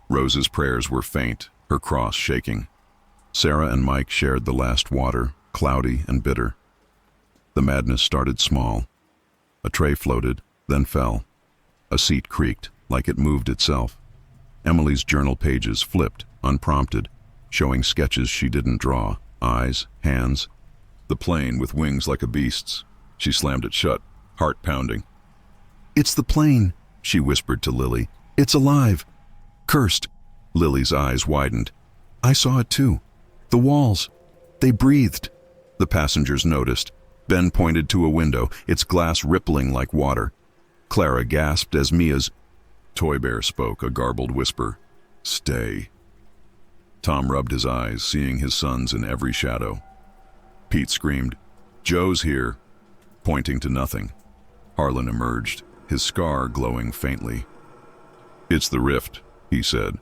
Rose's prayers were faint, her cross shaking. Sarah and Mike shared the last water, cloudy and bitter. The madness started small. A tray floated, then fell. A seat creaked, like it moved itself. Emily's journal pages flipped, unprompted, showing sketches she didn't draw, eyes, hands. The plane with wings like a beast's. She slammed it shut, heart pounding. "It's the plane," she whispered to Lily. "It's alive. Cursed." Lily's eyes widened. "I saw it too. The walls. They breathed." The passengers noticed. Ben pointed to a window, its glass rippling like water. Clara gasped as Mia's toy bear spoke, a garbled whisper. "Stay." Tom rubbed his eyes, seeing his sons in every shadow. Pete screamed, "Joe's here," pointing to nothing. Harlan emerged, his scar glowing faintly. "It's the rift," he said.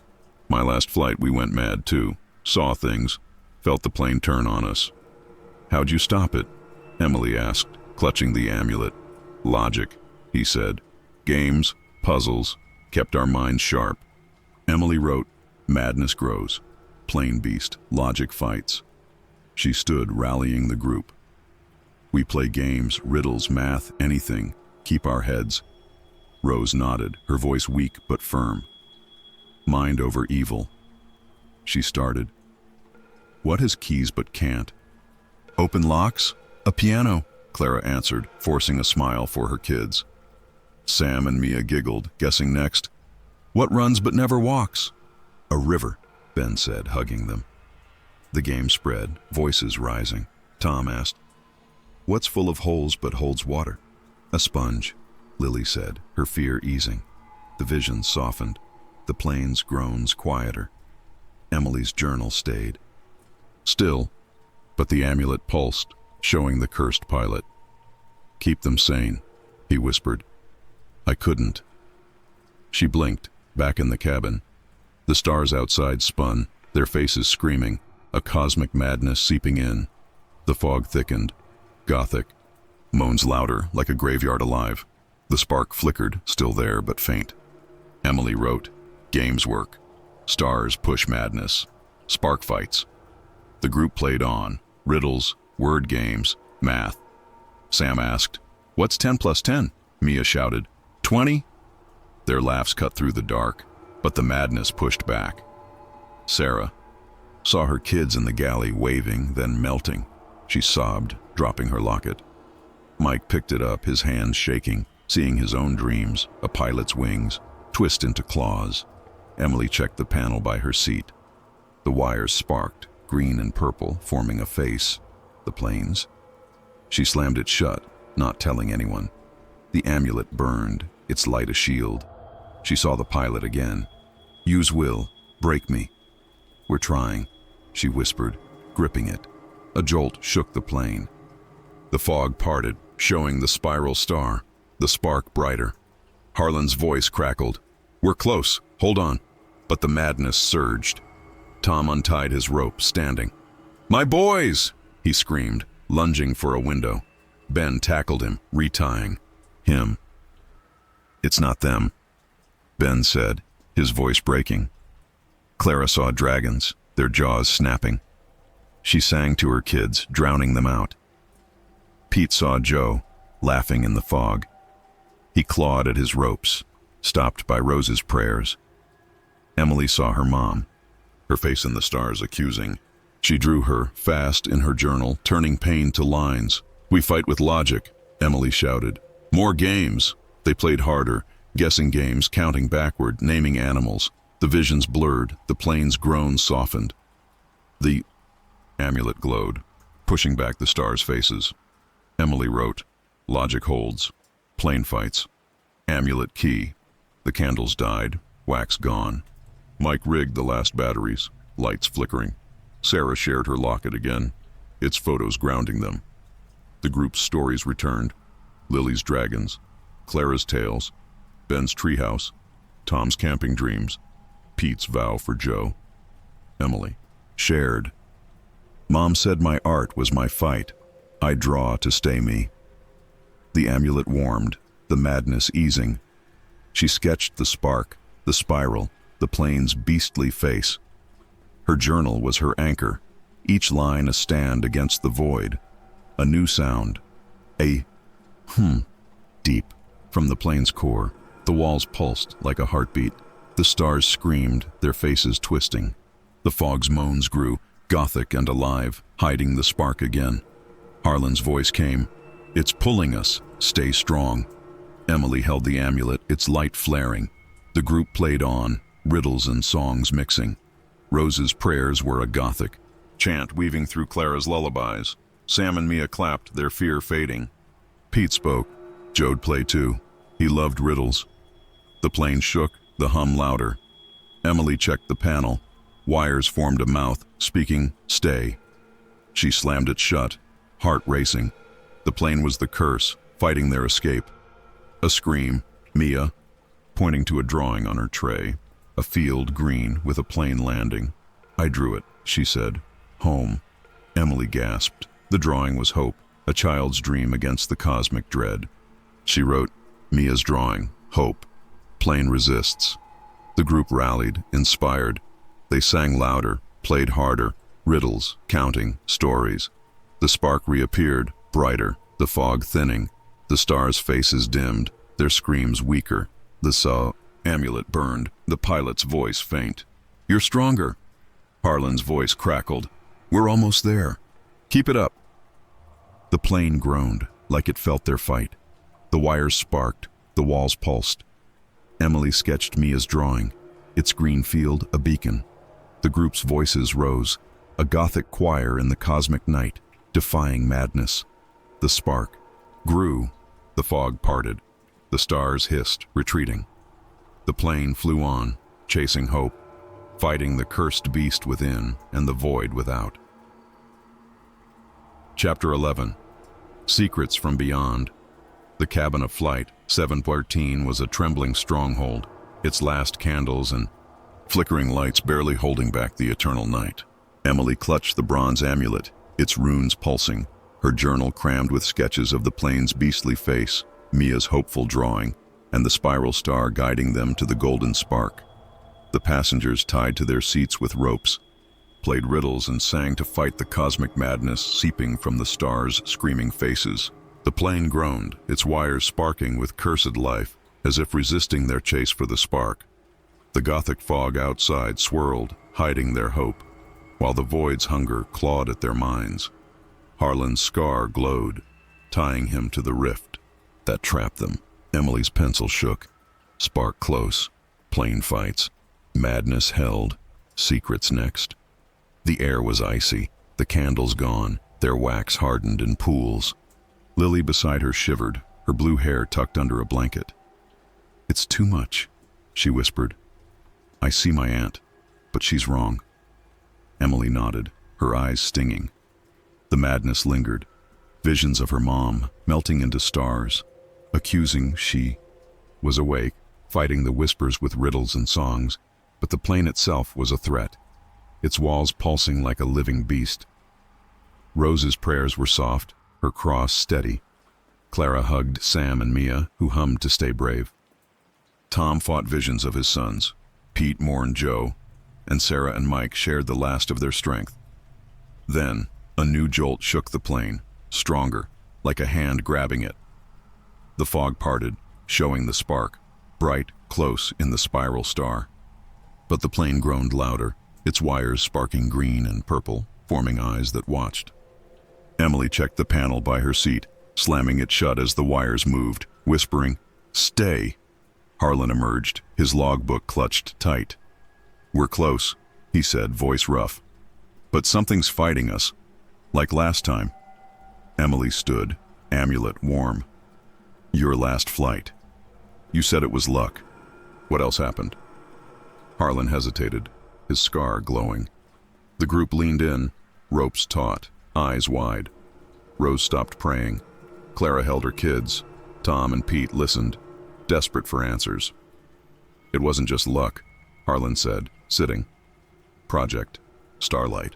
"My last flight we went mad too. Saw things. Felt the plane turn on us." "How'd you stop it?" Emily asked, clutching the amulet. "Logic," he said. "Games, puzzles, kept our minds sharp." Emily wrote, "Madness grows. Plane beast, logic fights." She stood rallying the group. "We play games, riddles, math, anything. Keep our heads." Rose nodded, her voice weak but firm. "Mind over evil." She started. "What has keys but can't?" "Open locks? A piano," Clara answered, forcing a smile for her kids. Sam and Mia giggled, guessing next. "What runs but never walks?" "A river," Ben said, hugging them. The game spread, voices rising. Tom asked, "What's full of holes but holds water?" "A sponge," Lily said, her fear easing. The visions softened, the plane's groans quieter. Emily's journal stayed. Still, but the amulet pulsed, showing the cursed pilot. "Keep them sane. he whispered. I couldn't. She blinked, back in the cabin. The stars outside spun, their faces screaming, a cosmic madness seeping in. The fog thickened. Gothic. Moans louder, like a graveyard alive. The spark flickered, still there, but faint. Emily wrote, games work. Stars push madness. Spark fights. The group played on. Riddles, word games, math. Sam asked, what's 10 plus 10? Mia shouted, 20? Their laughs cut through the dark, but the madness pushed back. Sarah saw her kids in the galley waving, then melting. She sobbed, dropping her locket. Mike picked it up, his hands shaking, seeing his own dreams, a pilot's wings, twist into claws. Emily checked the panel by her seat. The wires sparked, green and purple, forming a face. The planes. She slammed it shut, not telling anyone. The amulet burned, its light a shield. She saw the pilot again. Use will, break me. We're trying, she whispered, gripping it. A jolt shook the plane. The fog parted, showing the spiral star, the spark brighter. Harlan's voice crackled. We're close, hold on. But the madness surged. Tom untied his rope, standing. My boys, he screamed, lunging for a window. Ben tackled him, retying. Him. It's not them, Ben said, his voice breaking. Clara saw dragons, their jaws snapping. She sang to her kids, drowning them out. Pete saw Joe, laughing in the fog. He clawed at his ropes, stopped by Rose's prayers. Emily saw her mom, her face in the stars accusing. She drew her, fast in her journal, turning pain to lines. We fight with logic, Emily shouted. More games. They played harder, guessing games, counting backward, naming animals. The visions blurred, the plane's groans softened. The amulet glowed, pushing back the stars' faces. Emily wrote, logic holds. Plane fights. Amulet key. The candles died, wax gone. Mike rigged the last batteries, lights flickering. Sarah shared her locket again, its photos grounding them. The group's stories returned. Lily's dragons, Clara's tales, Ben's treehouse, Tom's camping dreams, Pete's vow for Joe. Emily shared. Mom said my art was my fight. I draw to stay me. The amulet warmed, the madness easing. She sketched the spark, the spiral, the plane's beastly face. Her journal was her anchor, each line a stand against the void. A new sound, a deep from the plane's core. The walls pulsed like a heartbeat. The stars screamed, their faces twisting. The fog's moans grew, gothic and alive, hiding the spark again. Harlan's voice came. It's pulling us, stay strong. Emily held the amulet, its light flaring. The group played on, riddles and songs mixing. Rose's prayers were a Gothic chant weaving through Clara's lullabies. Sam and Mia clapped, their fear fading. Pete spoke. Joe'd play too. He loved riddles. The plane shook, the hum louder. Emily checked the panel. Wires formed a mouth, speaking, stay. She slammed it shut, heart racing. The plane was the curse, fighting their escape. A scream, Mia, pointing to a drawing on her tray. A field green with a plane landing. I drew it, she said. Home. Emily gasped. The drawing was hope, a child's dream against the cosmic dread. She wrote, Mia's drawing, hope. Plane resists. The group rallied, inspired. They sang louder, played harder, riddles, counting, stories. The spark reappeared, brighter, the fog thinning. The stars' faces dimmed, their screams weaker. The amulet burned, the pilot's voice faint. You're stronger. Harlan's voice crackled. We're almost there. Keep it up. The plane groaned, like it felt their fight. The wires sparked, the walls pulsed. Emily sketched Mia's drawing, its green field a beacon. The group's voices rose, a Gothic choir in the cosmic night, defying madness. The spark grew, the fog parted. The stars hissed, retreating. The plane flew on, chasing hope, fighting the cursed beast within and the void without. Chapter 11. Secrets from Beyond. The cabin of Flight 714 was a trembling stronghold, its last candles and flickering lights barely holding back the eternal night. Emily clutched the bronze amulet, its runes pulsing, her journal crammed with sketches of the plane's beastly face, Mia's hopeful drawing, and the spiral star guiding them to the golden spark. The passengers, tied to their seats with ropes, played riddles and sang to fight the cosmic madness seeping from the stars' screaming faces. The plane groaned, its wires sparking with cursed life, as if resisting their chase for the spark. The Gothic fog outside swirled, hiding their hope, while the void's hunger clawed at their minds. Harlan's scar glowed, tying him to the rift that trapped them. Emily's pencil shook. Spark close, plane fights, madness held, secrets next. The air was icy, the candles gone, their wax hardened in pools. Lily beside her shivered, her blue hair tucked under a blanket. "It's too much," she whispered. "I see my aunt, but she's wrong." Emily nodded, her eyes stinging. The madness lingered, visions of her mom melting into stars, accusing she was awake, fighting the whispers with riddles and songs, but the plane itself was a threat, its walls pulsing like a living beast. Rose's prayers were soft, her cross steady. Clara hugged Sam and Mia, who hummed to stay brave. Tom fought visions of his sons. Pete mourned Joe, and Sarah and Mike shared the last of their strength. Then, a new jolt shook the plane, stronger, like a hand grabbing it. The fog parted, showing the spark, bright, close in the spiral star. But the plane groaned louder, its wires sparking green and purple, forming eyes that watched. Emily checked the panel by her seat, slamming it shut as the wires moved, whispering, "Stay." Harlan emerged, his logbook clutched tight. "We're close," he said, voice rough. "But something's fighting us, like last time." Emily stood, amulet warm. "Your last flight. You said it was luck. What else happened?" Harlan hesitated, his scar glowing. The group leaned in, ropes taut, eyes wide. Rose stopped praying. Clara held her kids. Tom and Pete listened, desperate for answers. "It wasn't just luck," Harlan said, sitting. "Project Starlight.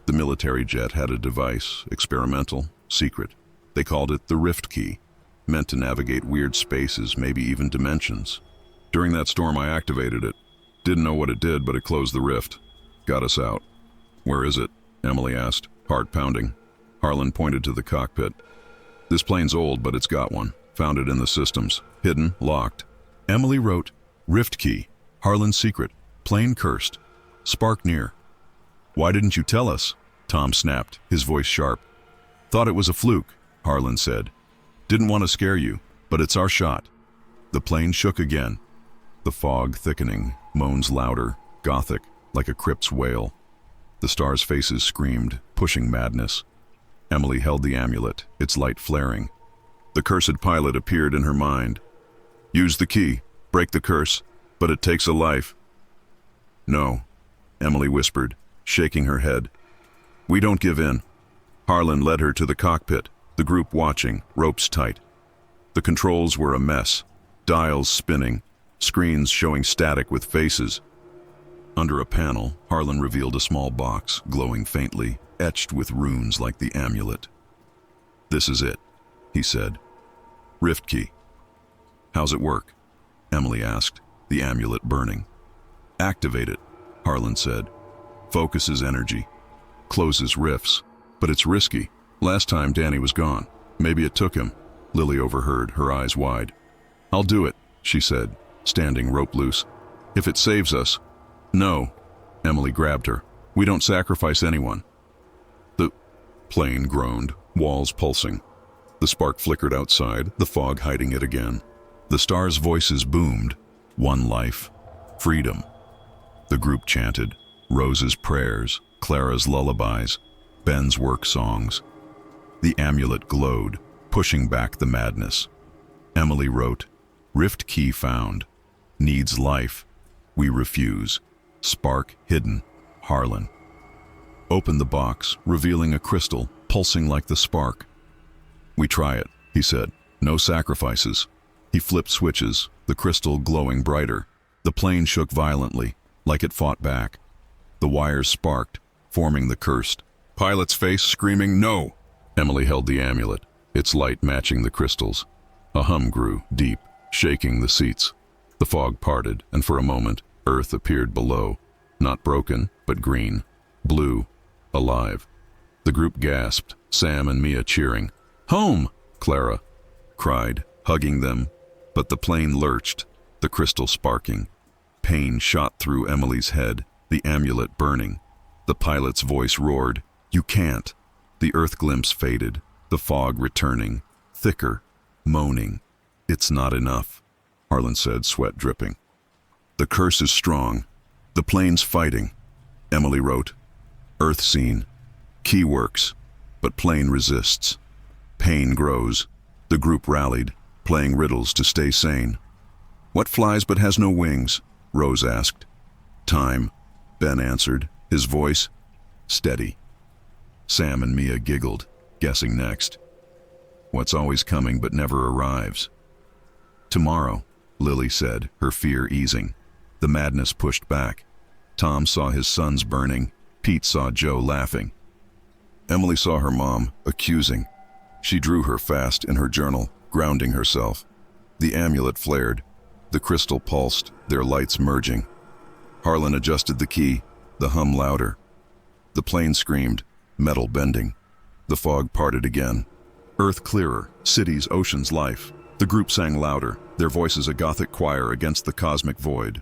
The military jet had a device, experimental, secret. They called it the Rift Key, meant to navigate weird spaces, maybe even dimensions. During that storm I activated it. Didn't know what it did, but it closed the rift. Got us out." "Where is it?" Emily asked, heart pounding. Harlan pointed to the cockpit. "This plane's old, but it's got one. Found it in the systems. Hidden, locked." Emily wrote, "Rift Key, Harlan's secret, plane cursed, spark near." "Why didn't you tell us?" Tom snapped, his voice sharp. "Thought it was a fluke," Harlan said. "Didn't want to scare you, but it's our shot." The plane shook again. The fog thickening, moans louder, Gothic, like a crypt's wail. The stars' faces screamed, pushing madness. Emily held the amulet, its light flaring. The cursed pilot appeared in her mind. "Use the key, break the curse, but it takes a life." "No," Emily whispered, shaking her head. "We don't give in." Harlan led her to the cockpit, the group watching, ropes tight. The controls were a mess, dials spinning, screens showing static with faces. Under a panel, Harlan revealed a small box, glowing faintly, etched with runes like the amulet. "This is it," he said. "Rift Key." "How's it work?" Emily asked, the amulet burning. "Activate it," Harlan said. "Focuses energy. Closes rifts. But it's risky. Last time Danny was gone. Maybe it took him." Lily overheard, her eyes wide. "I'll do it," she said, standing rope loose. "If it saves us." "No." Emily grabbed her. "We don't sacrifice anyone." The plane groaned, walls pulsing. The spark flickered outside, the fog hiding it again. The stars' voices boomed. One life. Freedom. The group chanted. Rose's prayers, Clara's lullabies, Ben's work songs. The amulet glowed, pushing back the madness. Emily wrote, "Rift Key found. Needs life. We refuse. Spark hidden. Harlan." Opened the box, revealing a crystal, pulsing like the spark. "We try it," he said. No sacrifices. He flipped switches, the crystal glowing brighter. The plane shook violently, like it fought back. The wires sparked, forming the cursed pilot's face, screaming, "No!" Emily held the amulet, its light matching the crystals. A hum grew, deep, shaking the seats. The fog parted, and for a moment, Earth appeared below. Not broken, but green, blue, alive. The group gasped, Sam and Mia cheering. "Home!" Clara cried, hugging them. But the plane lurched, the crystal sparking. Pain shot through Emily's head, the amulet burning. The pilot's voice roared, "You can't!" The Earth glimpse faded, the fog returning, thicker, moaning. "It's not enough," Harlan said, sweat dripping. "The curse is strong. The plane's fighting." Emily wrote, "Earth seen. Key works, but plane resists. Pain grows." The group rallied, playing riddles to stay sane. "What flies but has no wings?" Rose asked. "Time," Ben answered, his voice steady. Sam and Mia giggled, guessing next. "What's always coming but never arrives?" "Tomorrow," Lily said, her fear easing. The madness pushed back. Tom saw his sons burning. Pete saw Joe laughing. Emily saw her mom, accusing. She drew her fast in her journal, grounding herself. The amulet flared. The crystal pulsed, their lights merging. Harlan adjusted the key, the hum louder. The plane screamed, metal bending. The fog parted again. Earth clearer, cities, oceans, life. The group sang louder, their voices a Gothic choir against the cosmic void.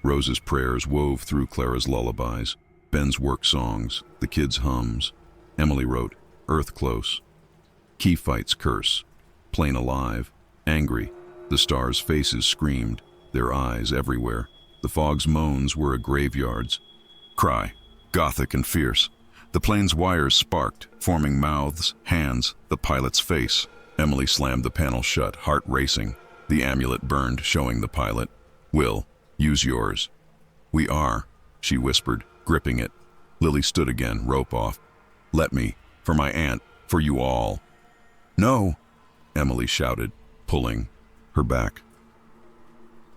Rose's prayers wove through Clara's lullabies, Ben's work songs, the kids' hums. Emily wrote, "Earth close." Key fights curse, plane alive, angry. The stars' faces screamed, their eyes everywhere. The fog's moans were a graveyard's cry, Gothic and fierce. The plane's wires sparked, forming mouths, hands, the pilot's face. Emily slammed the panel shut, heart racing. The amulet burned, showing the pilot. "Will, use yours." "We are," she whispered, gripping it. Lily stood again, rope off. "Let me, for my aunt, for you all." "No," Emily shouted, pulling her back.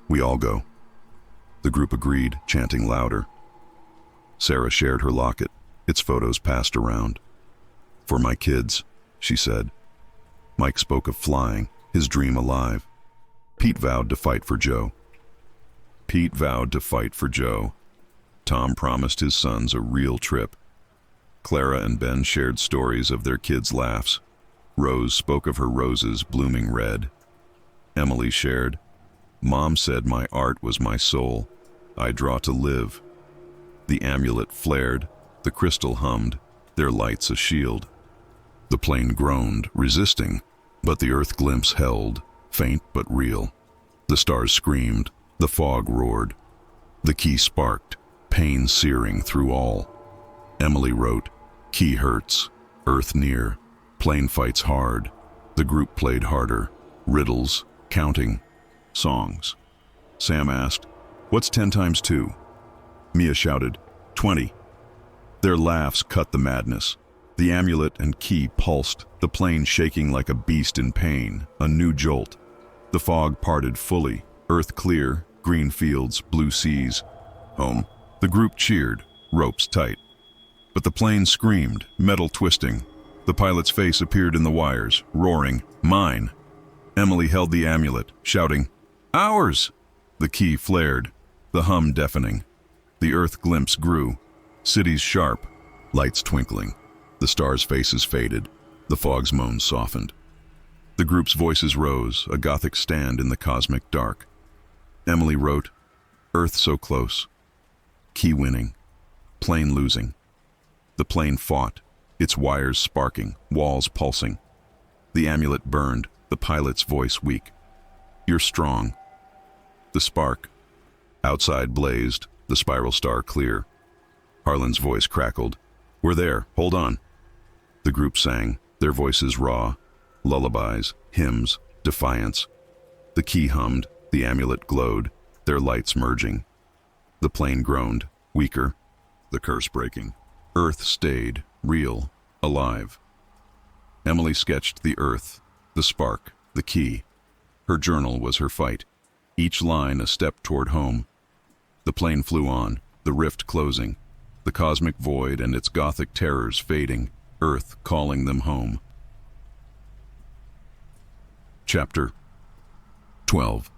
"We all go." The group agreed, chanting louder. Sarah shared her locket. Its photos passed around. "For my kids," she said. Mike spoke of flying, his dream alive. Pete vowed to fight for Joe. Pete vowed to fight for Joe. Tom promised his sons a real trip. Clara and Ben shared stories of their kids' laughs. Rose spoke of her roses blooming red. Emily shared, "Mom said my art was my soul. I draw to live." The amulet flared, the crystal hummed, their lights a shield. The plane groaned, resisting, but the Earth glimpse held, faint but real. The stars screamed, the fog roared. The key sparked, pain searing through all. Emily wrote, "Key hurts, Earth near, plane fights hard." The group played harder, riddles, counting, songs. Sam asked, "What's 10 times 2? Mia shouted, 20. Their laughs cut the madness. The amulet and key pulsed, the plane shaking like a beast in pain, a new jolt. The fog parted fully, Earth clear, green fields, blue seas. Home. The group cheered, ropes tight. But the plane screamed, metal twisting. The pilot's face appeared in the wires, roaring, "Mine." Emily held the amulet, shouting, "Ours!" The key flared, the hum deafening. The Earth glimpse grew, cities sharp, lights twinkling. The stars' faces faded, the fog's moans softened. The group's voices rose, a Gothic stand in the cosmic dark. Emily wrote, "Earth so close. Key winning. Plane losing." The plane fought, its wires sparking, walls pulsing. The amulet burned, the pilot's voice weak. "You're strong." The spark. Outside blazed, the spiral star clear. Harlan's voice crackled. "We're there, hold on." The group sang, their voices raw, lullabies, hymns, defiance. The key hummed, the amulet glowed, their lights merging. The plane groaned, weaker, the curse breaking. Earth stayed, real, alive. Emily sketched the Earth, the spark, The key. Her journal was her fight, each line a step toward home. The plane flew on, the rift closing, the cosmic void and its Gothic terrors fading, Earth calling them home. Chapter 12.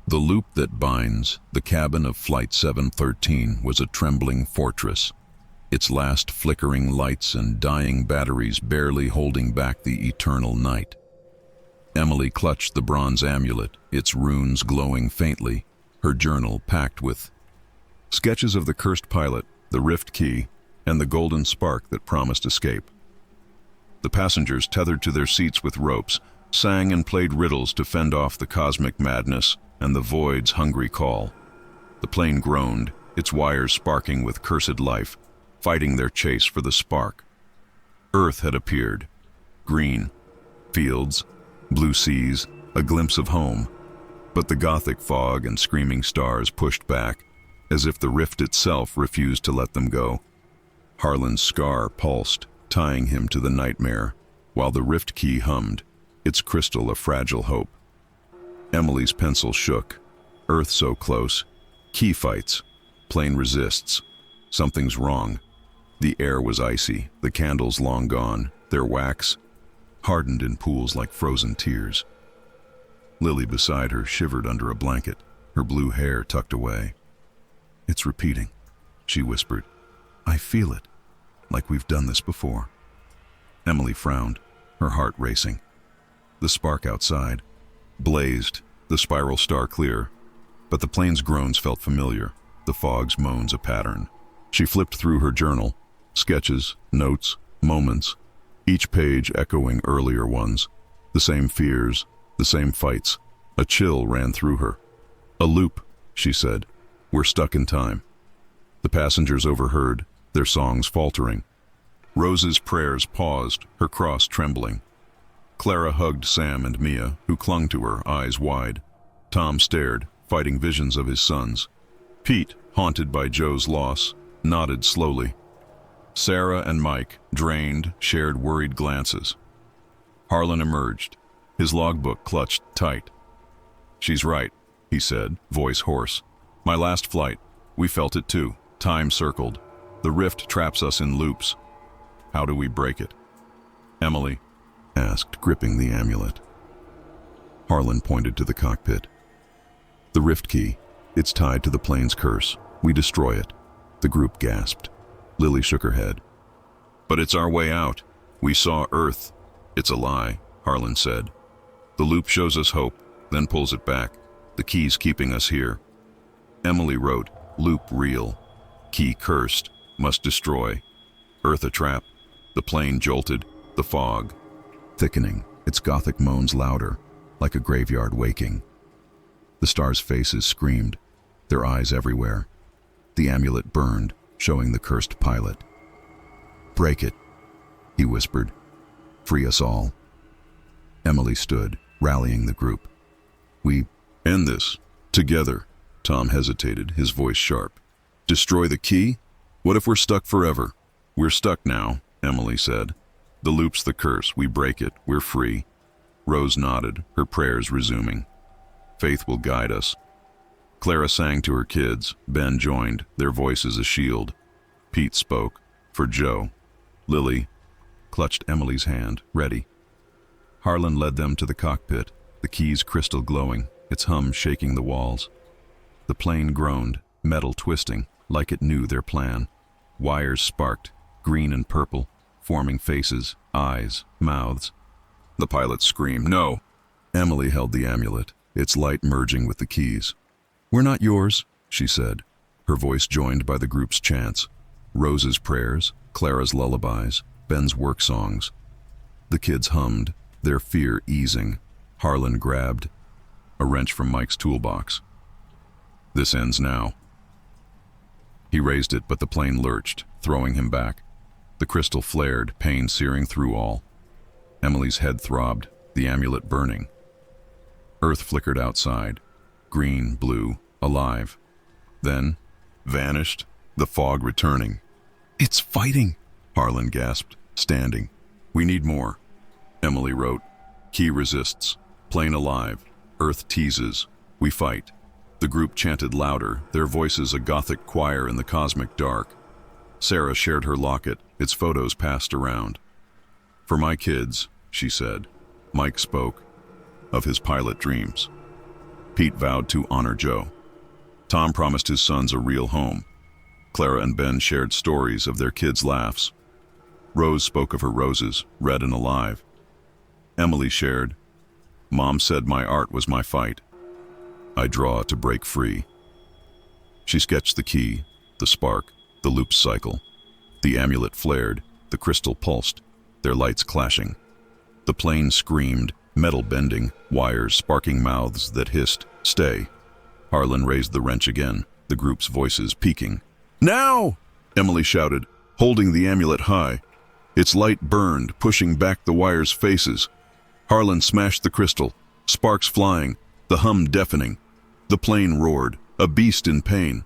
The loop that binds the cabin of Flight 713 was a trembling fortress, its last flickering lights and dying batteries barely holding back the eternal night. Emily clutched the bronze amulet, its runes glowing faintly, her journal packed with sketches of the cursed pilot, the rift key, and the golden spark that promised escape. The passengers, tethered to their seats with ropes, sang and played riddles to fend off the cosmic madness and the void's hungry call. The plane groaned, its wires sparking with cursed life, fighting their chase for the spark. Earth had appeared. Green, fields, blue seas, a glimpse of home. But the Gothic fog and screaming stars pushed back, as if the rift itself refused to let them go. Harlan's scar pulsed, tying him to the nightmare, while the rift key hummed, its crystal a fragile hope. Emily's pencil shook. Earth so close. Key fights. Plane resists. Something's wrong. The air was icy, the candles long gone, their wax hardened in pools like frozen tears. Lily beside her shivered under a blanket, her blue hair tucked away. "It's repeating," she whispered. "I feel it, like we've done this before." Emily frowned, her heart racing. The spark outside blazed, the spiral star clear, but the plane's groans felt familiar, the fog's moans a pattern. She flipped through her journal, sketches, notes, moments, each page echoing earlier ones, the same fears, the same fights. A chill ran through her. "A loop," she said. "We're stuck in time." The passengers overheard, their songs faltering. Rose's prayers paused, her cross trembling. Clara hugged Sam and Mia, who clung to her, eyes wide. Tom stared, fighting visions of his sons. Pete, haunted by Joe's loss, nodded slowly. Sarah and Mike, drained, shared worried glances. Harlan emerged, his logbook clutched tight. "She's right," he said, voice hoarse. "My last flight. We felt it too. Time circled. The rift traps us in loops. How do we break it?" Emily asked, gripping the amulet. Harlan pointed to the cockpit. "The rift key. It's tied to the plane's curse. We destroy it." The group gasped. Lily shook her head. "But it's our way out. We saw Earth." "It's a lie," Harlan said. "The loop shows us hope, then pulls it back. The key's keeping us here." Emily wrote, "Loop real. Key cursed. Must destroy. Earth a trap." The plane jolted, the fog thickening, its Gothic moans louder, like a graveyard waking. The stars' faces screamed, their eyes everywhere. The amulet burned, showing the cursed pilot. "Break it," he whispered. "Free us all." Emily stood, rallying the group. "We end this, together." Tom hesitated, his voice sharp. "Destroy the key? What if we're stuck forever?" "We're stuck now," Emily said. "The loop's the curse. We break it. We're free." Rose nodded, her prayers resuming. "Faith will guide us." Clara sang to her kids. Ben joined, their voices a shield. Pete spoke, for Joe. Lily clutched Emily's hand, ready. Harlan led them to the cockpit, the keys crystal glowing, its hum shaking the walls. The plane groaned, metal twisting, like it knew their plan. Wires sparked, green and purple, forming faces, eyes, mouths. The pilot screamed, "No!" Emily held the amulet, its light merging with the keys. "We're not yours," she said, her voice joined by the group's chants. Rose's prayers, Clara's lullabies, Ben's work songs. The kids hummed, their fear easing. Harlan grabbed a wrench from Mike's toolbox. "This ends now." He raised it, but the plane lurched, throwing him back. The crystal flared, pain searing through all. Emily's head throbbed, the amulet burning. Earth flickered outside, green, blue, alive. Then vanished, the fog returning. "It's fighting," Harlan gasped, standing. "We need more," Emily wrote. Key resists. Plane alive. Earth teases. We fight. The group chanted louder, their voices a Gothic choir in the cosmic dark. Sarah shared her locket, its photos passed around. For my kids, she said. Mike spoke of his pilot dreams. Pete vowed to honor Joe. Tom promised his sons a real home. Clara and Ben shared stories of their kids' laughs. Rose spoke of her roses, red and alive. Emily shared, Mom said my art was my fight. I draw to break free. She sketched the key, the spark, the loop cycle. The amulet flared, the crystal pulsed, their lights clashing. The plane screamed, metal bending, wires sparking mouths that hissed, stay. Harlan raised the wrench again, the group's voices peaking. Now! Emily shouted, holding the amulet high. Its light burned, pushing back the wires' faces. Harlan smashed the crystal, sparks flying, the hum deafening. The plane roared, a beast in pain.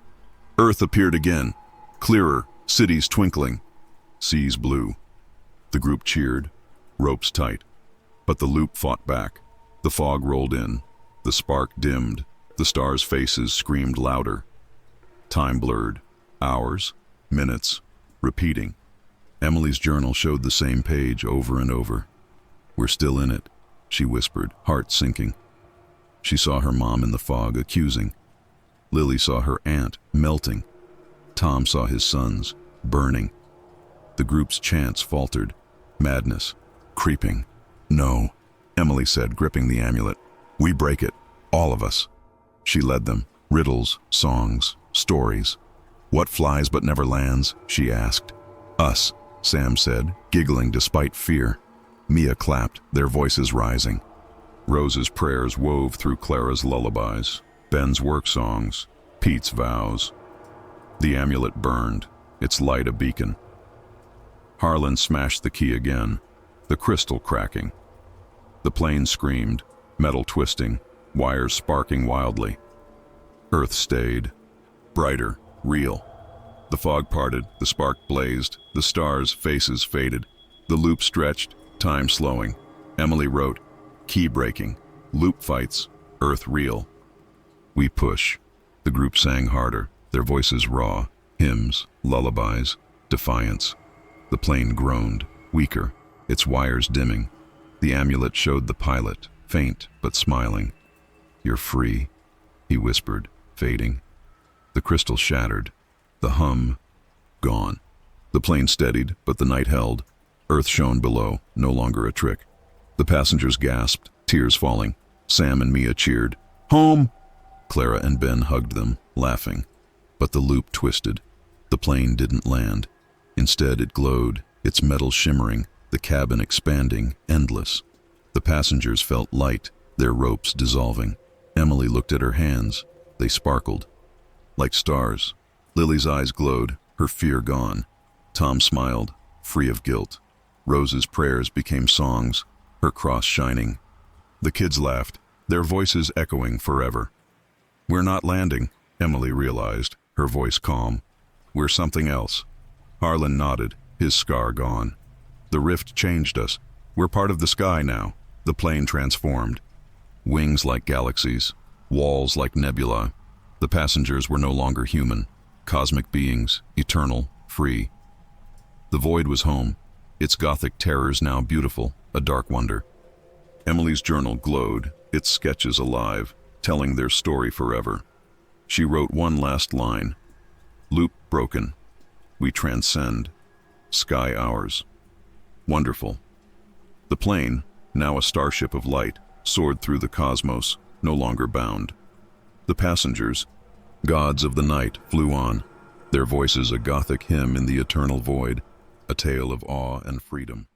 Earth appeared again, clearer, cities twinkling. Seas blue. The group cheered, ropes tight. But the loop fought back. The fog rolled in. The spark dimmed. The stars' faces screamed louder. Time blurred. Hours, minutes, repeating. Emily's journal showed the same page over and over. We're still in it, she whispered, heart sinking. She saw her mom in the fog, accusing. Lily saw her aunt, melting. Tom saw his sons, burning. The group's chants faltered. Madness, creeping. No, Emily said, gripping the amulet. We break it, all of us. She led them, riddles, songs, stories. What flies but never lands? She asked. Us, Sam said, giggling despite fear. Mia clapped, their voices rising. Rose's prayers wove through Clara's lullabies, Ben's work songs, Pete's vows. The amulet burned, its light a beacon. Harlan smashed the key again, the crystal cracking. The plane screamed, metal twisting, wires sparking wildly. Earth stayed, brighter, real. The fog parted, the spark blazed, the stars' faces faded. The loop stretched, time slowing. Emily wrote, key breaking, loop fights, Earth real. We push. The group sang harder, their voices raw, hymns, lullabies, defiance. The plane groaned, weaker, its wires dimming. The amulet showed the pilot, faint but smiling. You're free, he whispered, fading. The crystal shattered, the hum gone. The plane steadied, but the night held. Earth shone below, no longer a trick. The passengers gasped, tears falling. Sam and Mia cheered. Home! Clara and Ben hugged them, laughing. But the loop twisted. The plane didn't land. Instead, it glowed, its metal shimmering, the cabin expanding, endless. The passengers felt light, their ropes dissolving. Emily looked at her hands. They sparkled. Like stars. Lily's eyes glowed, her fear gone. Tom smiled, free of guilt. Rose's prayers became songs, her cross shining. The kids laughed, their voices echoing forever. We're not landing, Emily realized, her voice calm. We're something else. Harlan nodded, his scar gone. The rift changed us. We're part of the sky now. The plane transformed. Wings like galaxies, walls like nebula. The passengers were no longer human. Cosmic beings, eternal, free. The void was home, its Gothic terrors now beautiful, a dark wonder. Emily's journal glowed, its sketches alive, telling their story forever. She wrote one last line. Loop broken. We transcend. Sky ours. Wonderful. The plane, now a starship of light, soared through the cosmos, no longer bound. The passengers, gods of the night, flew on, their voices a Gothic hymn in the eternal void, a tale of awe and freedom.